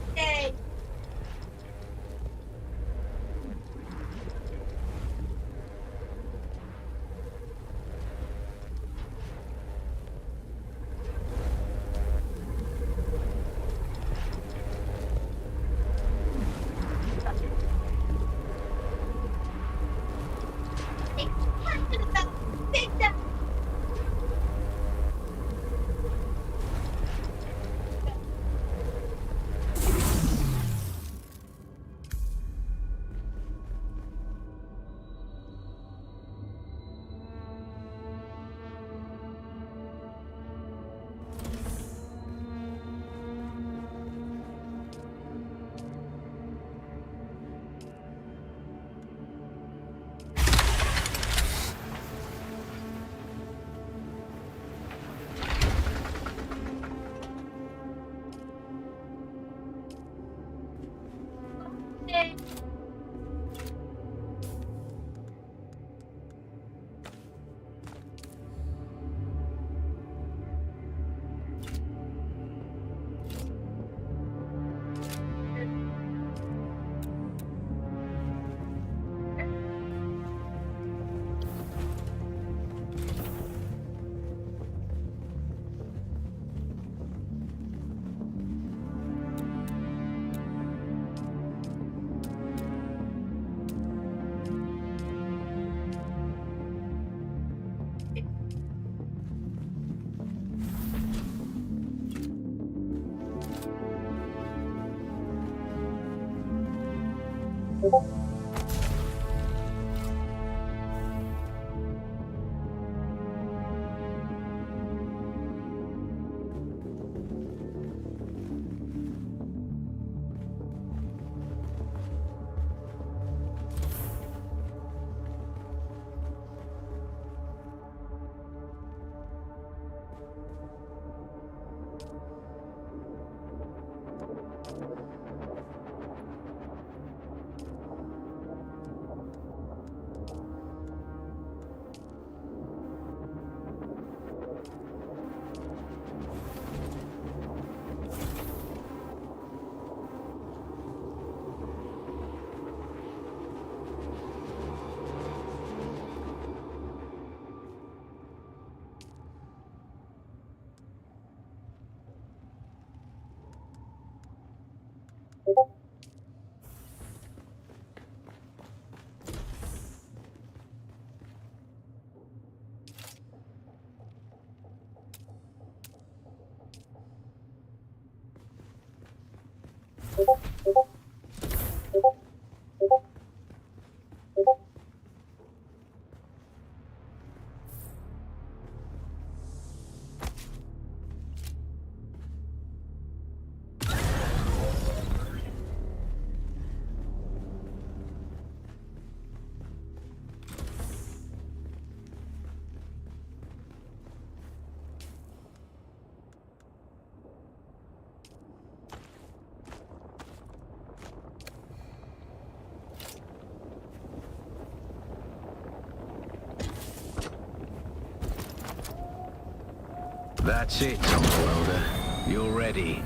That's it, Welder. You're ready.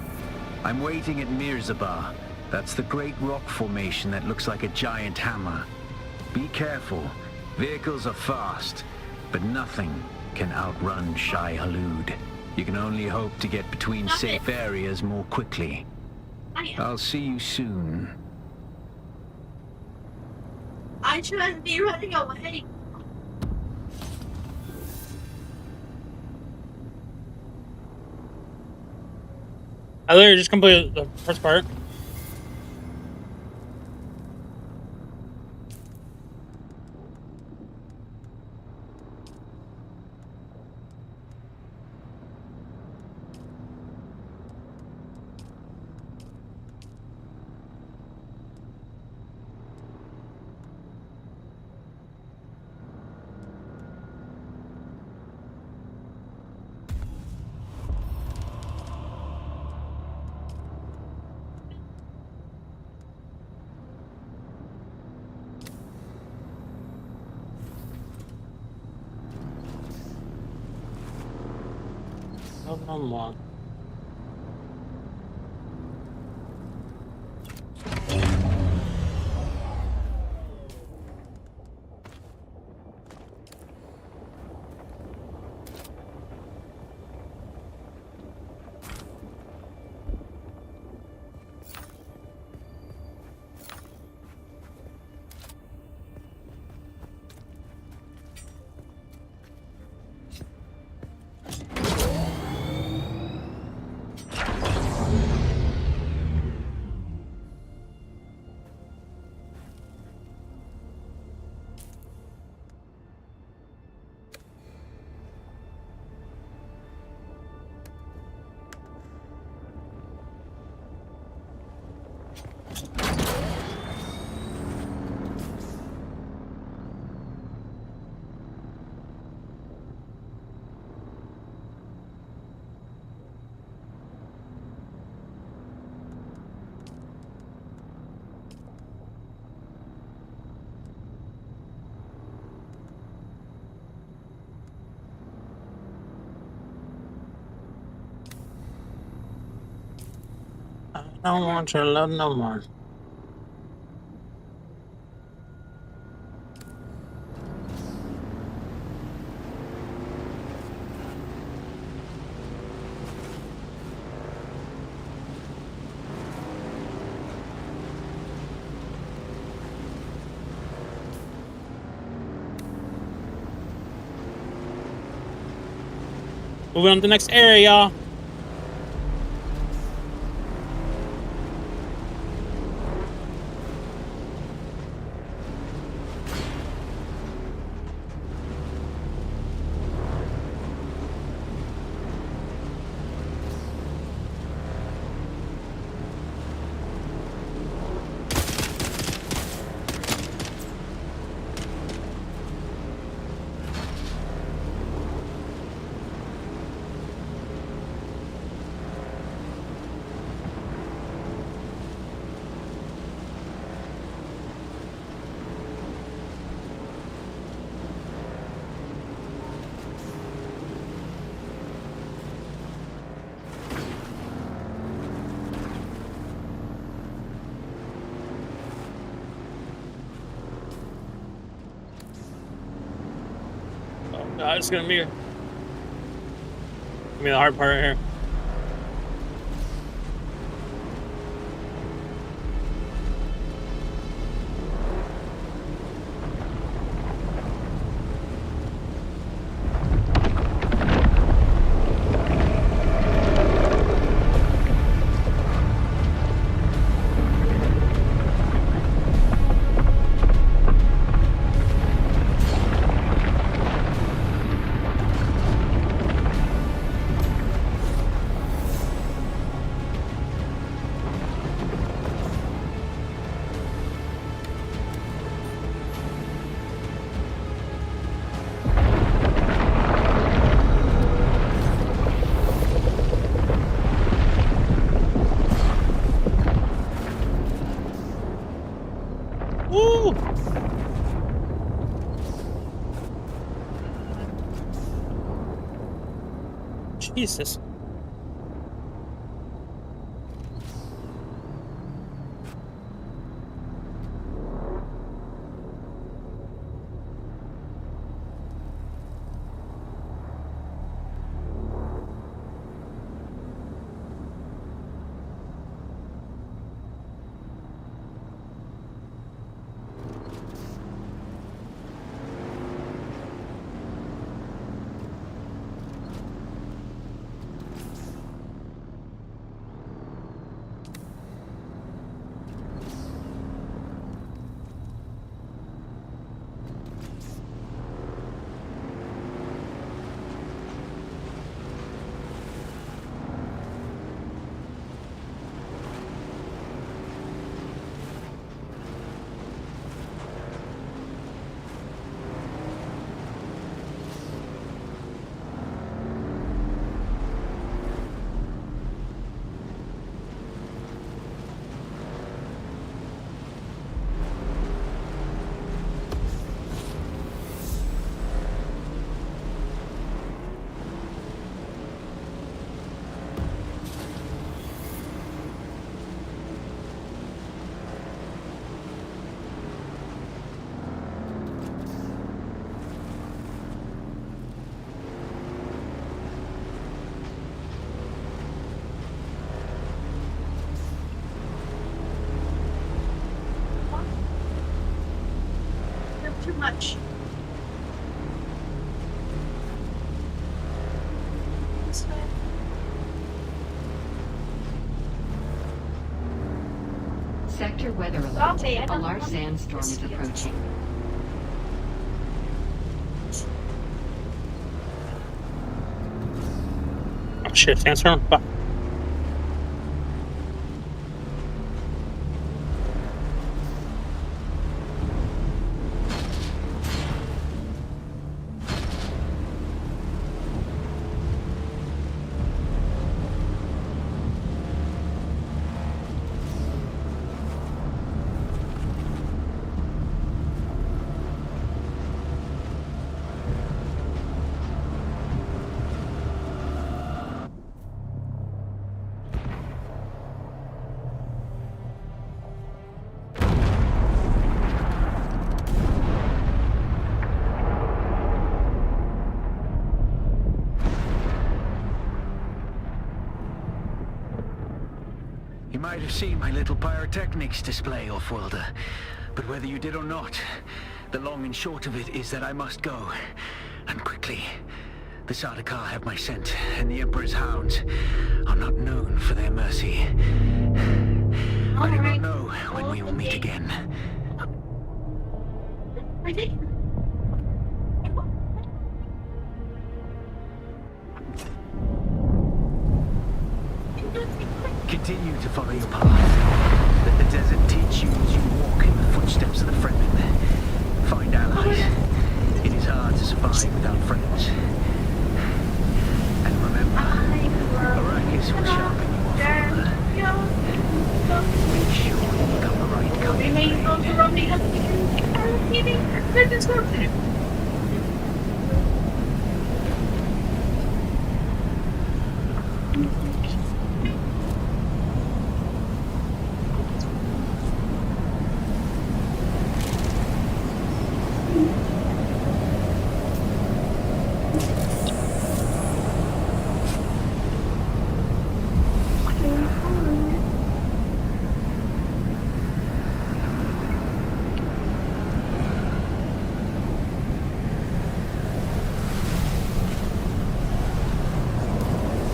I'm waiting at Mirzabar. That's the great rock formation that looks like a giant hammer. Be careful. Vehicles are fast, but nothing can outrun Shai Halud. You can only hope to get between safe areas more quickly. I'll see you soon. I shouldn't be running away. I literally just completed the first part. No more. I don't want your love no more. Moving on to the next area, y'all. It's gonna be the hard part right here. Woo! Jesus. Sector weather alert. A large sandstorm is approaching. Oh shit, sandstorm. Fuck. You might have seen my little pyrotechnics display, Off-worlder. But whether you did or not, the long and short of it is that I must go. And quickly. The Sardaukar have my scent, and the Emperor's hounds are not known for their mercy. I do not know when we will meet again. Continue to follow your path. Let the desert teach you as you walk in the footsteps of the Fremen. Find allies. It is hard to survive without friends. And remember, Arrakis will sharpen you off. Make sure you become the right kind.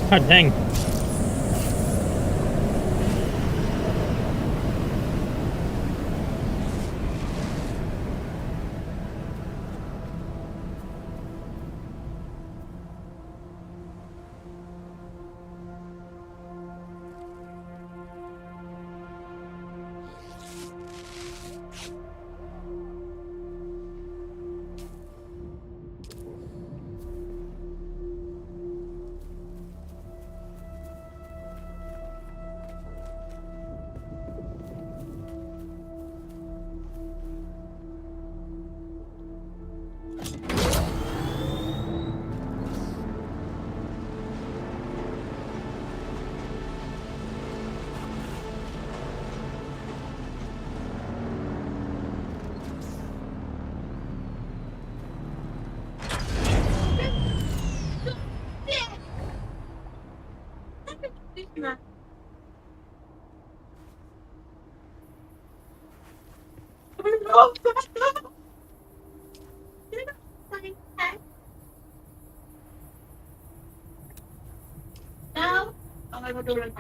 God dang. No? Oh, I will do it.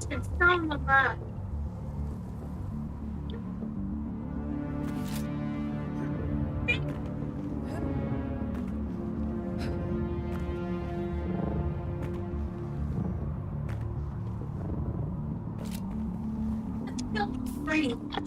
been so much. Let's go play with Cat.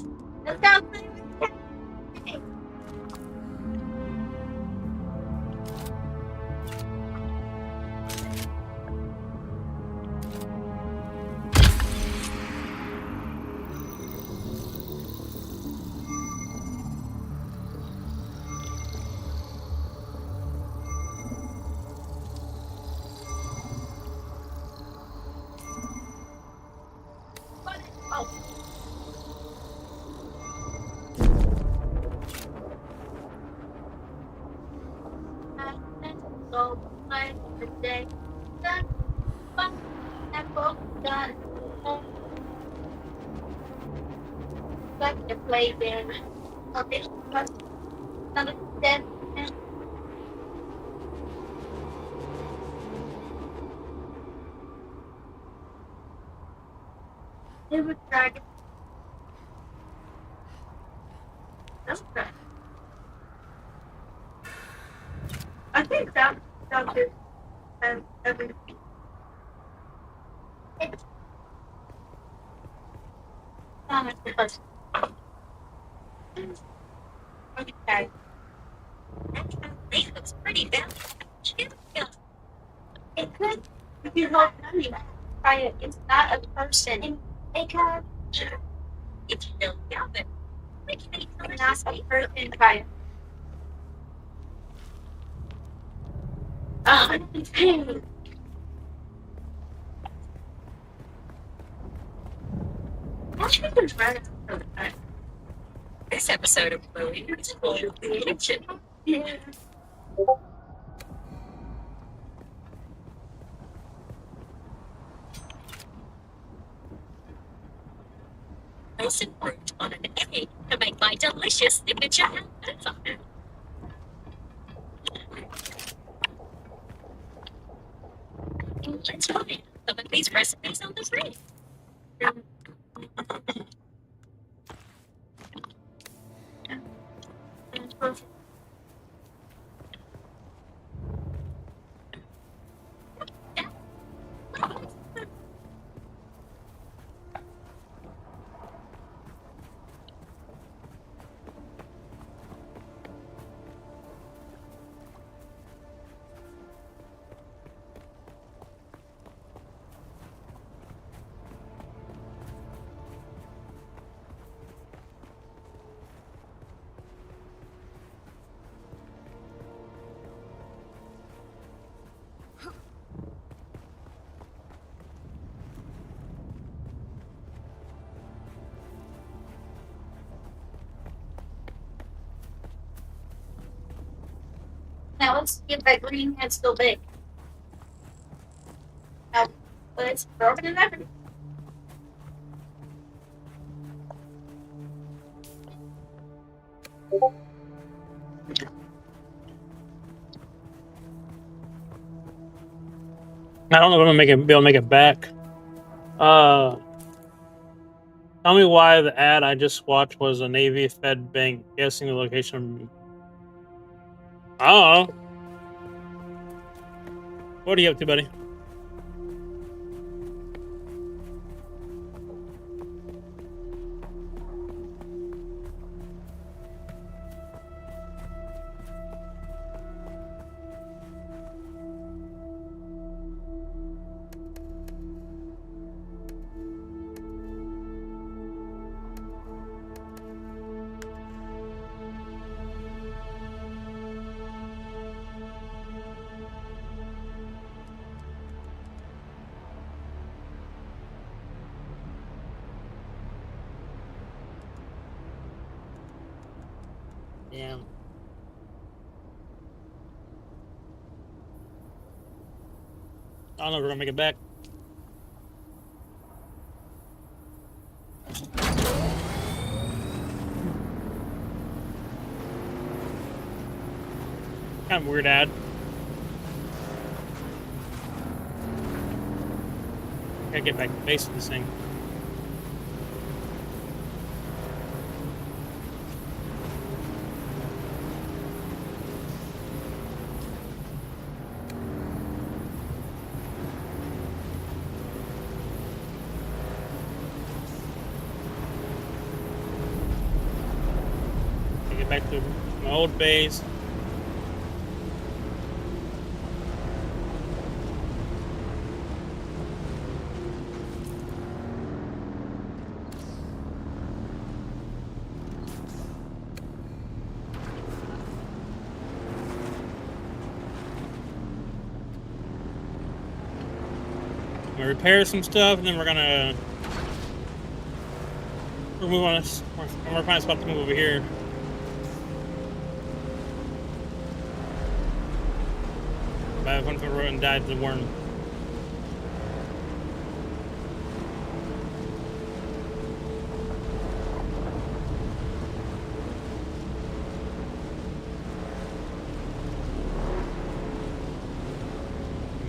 Go play the day. Done. Fun. And both done. Like to play then. Okay. Another dead. It was dragon. Okay. I think that is everything. Okay. It looks pretty bad. It could if you hold money. Try it. It's not a person. It could. If you don't have it. It's not a person. Try it. Hey. This episode of Chloe is full of the kitchen. Yeah. Wilson worked on an egg to make my delicious signature hamburger. Let's find some of these recipes on the fridge. Now let's see if that green head's still big. Now, but it's broken and everything. I don't know if I'm gonna be able to make it back. Tell me why the ad I just watched was a Navy Fed bank. Guessing the location. Oh. What are you up to, buddy? Yeah. I don't know if we're gonna make it back. Kind of weird ad. Gotta get back to the base of this thing. Get back to my old base. We repair some stuff, and then we're gonna move on. We're finding a spot to move over here. But I went to the road and died to the worm.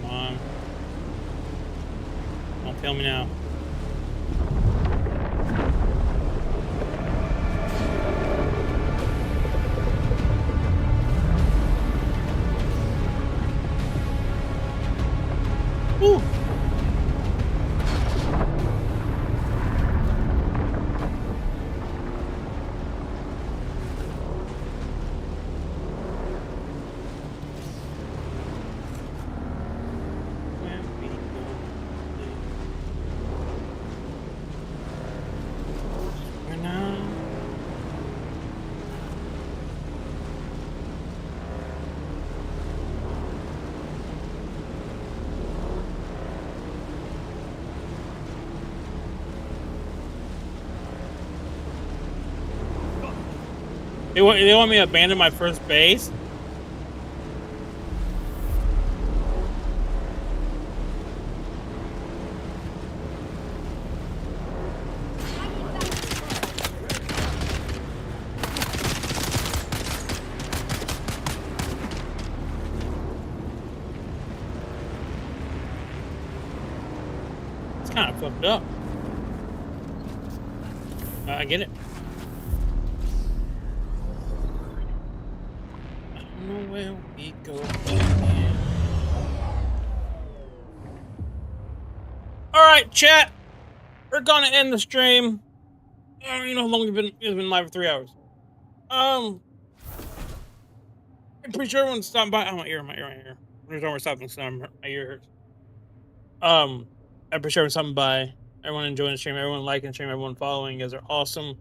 Come on. Don't fail me now. Woo! They want me to abandon my first base? It's kind of fucked up. I get it. Where we go. Alright, chat. We're gonna end the stream. I don't even know how long we've been live for 3 hours. I'm pretty sure everyone's stopping by. Oh, my ear. Every time we're stopping, my ear hurts. I'm pretty sure everyone's stopping by. Everyone enjoying the stream, everyone liking the stream, everyone following. You guys are awesome.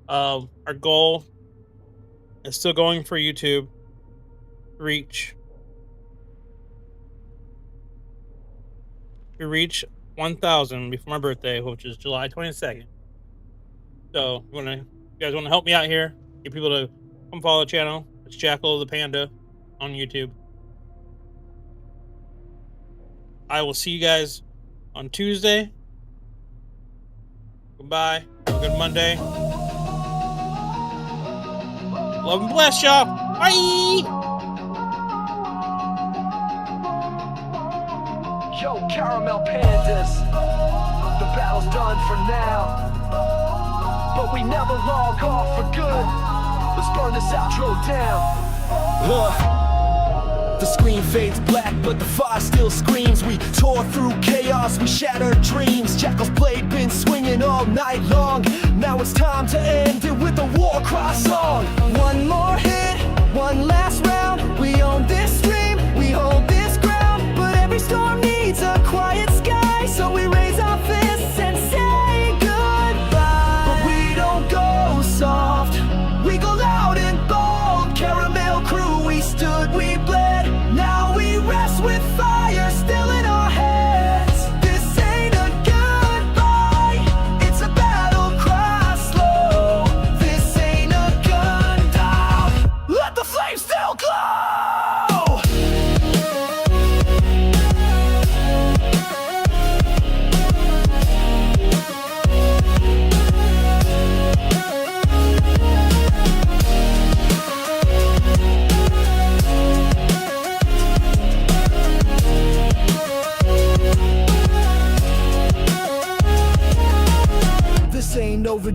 Our goal is still going for YouTube. Reach 1,000 before my birthday, which is July 22nd. So you guys want to help me out here, get people to come follow the channel. It's Jackal the Panda on YouTube. I will see you guys on Tuesday. Goodbye. Have a good Monday. Love and bless y'all. Bye. Yo, caramel pandas, the battle's done for now, but we never log off for good. Let's burn this outro down. The screen fades black, but the fire still screams. We tore through chaos, we shattered dreams. Jackal's blade been swinging all night long. Now it's time to end it with a war cry song. One more hit, one last round. We own this stream, we hold this ground, but every storm needs a quiet sky, so we raise our fists and say goodbye. But we don't go soft, we go loud and bold. Caramel crew, we stood, we bled. Now we rest with fire still in our heads. This ain't a goodbye, it's a battle cry slow. This ain't a gun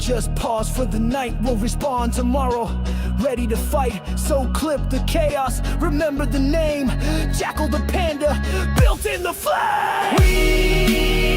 just pause for the night. We'll respond tomorrow, ready to fight. So clip the chaos, remember the name, Jackal the Panda, built in the flesh. We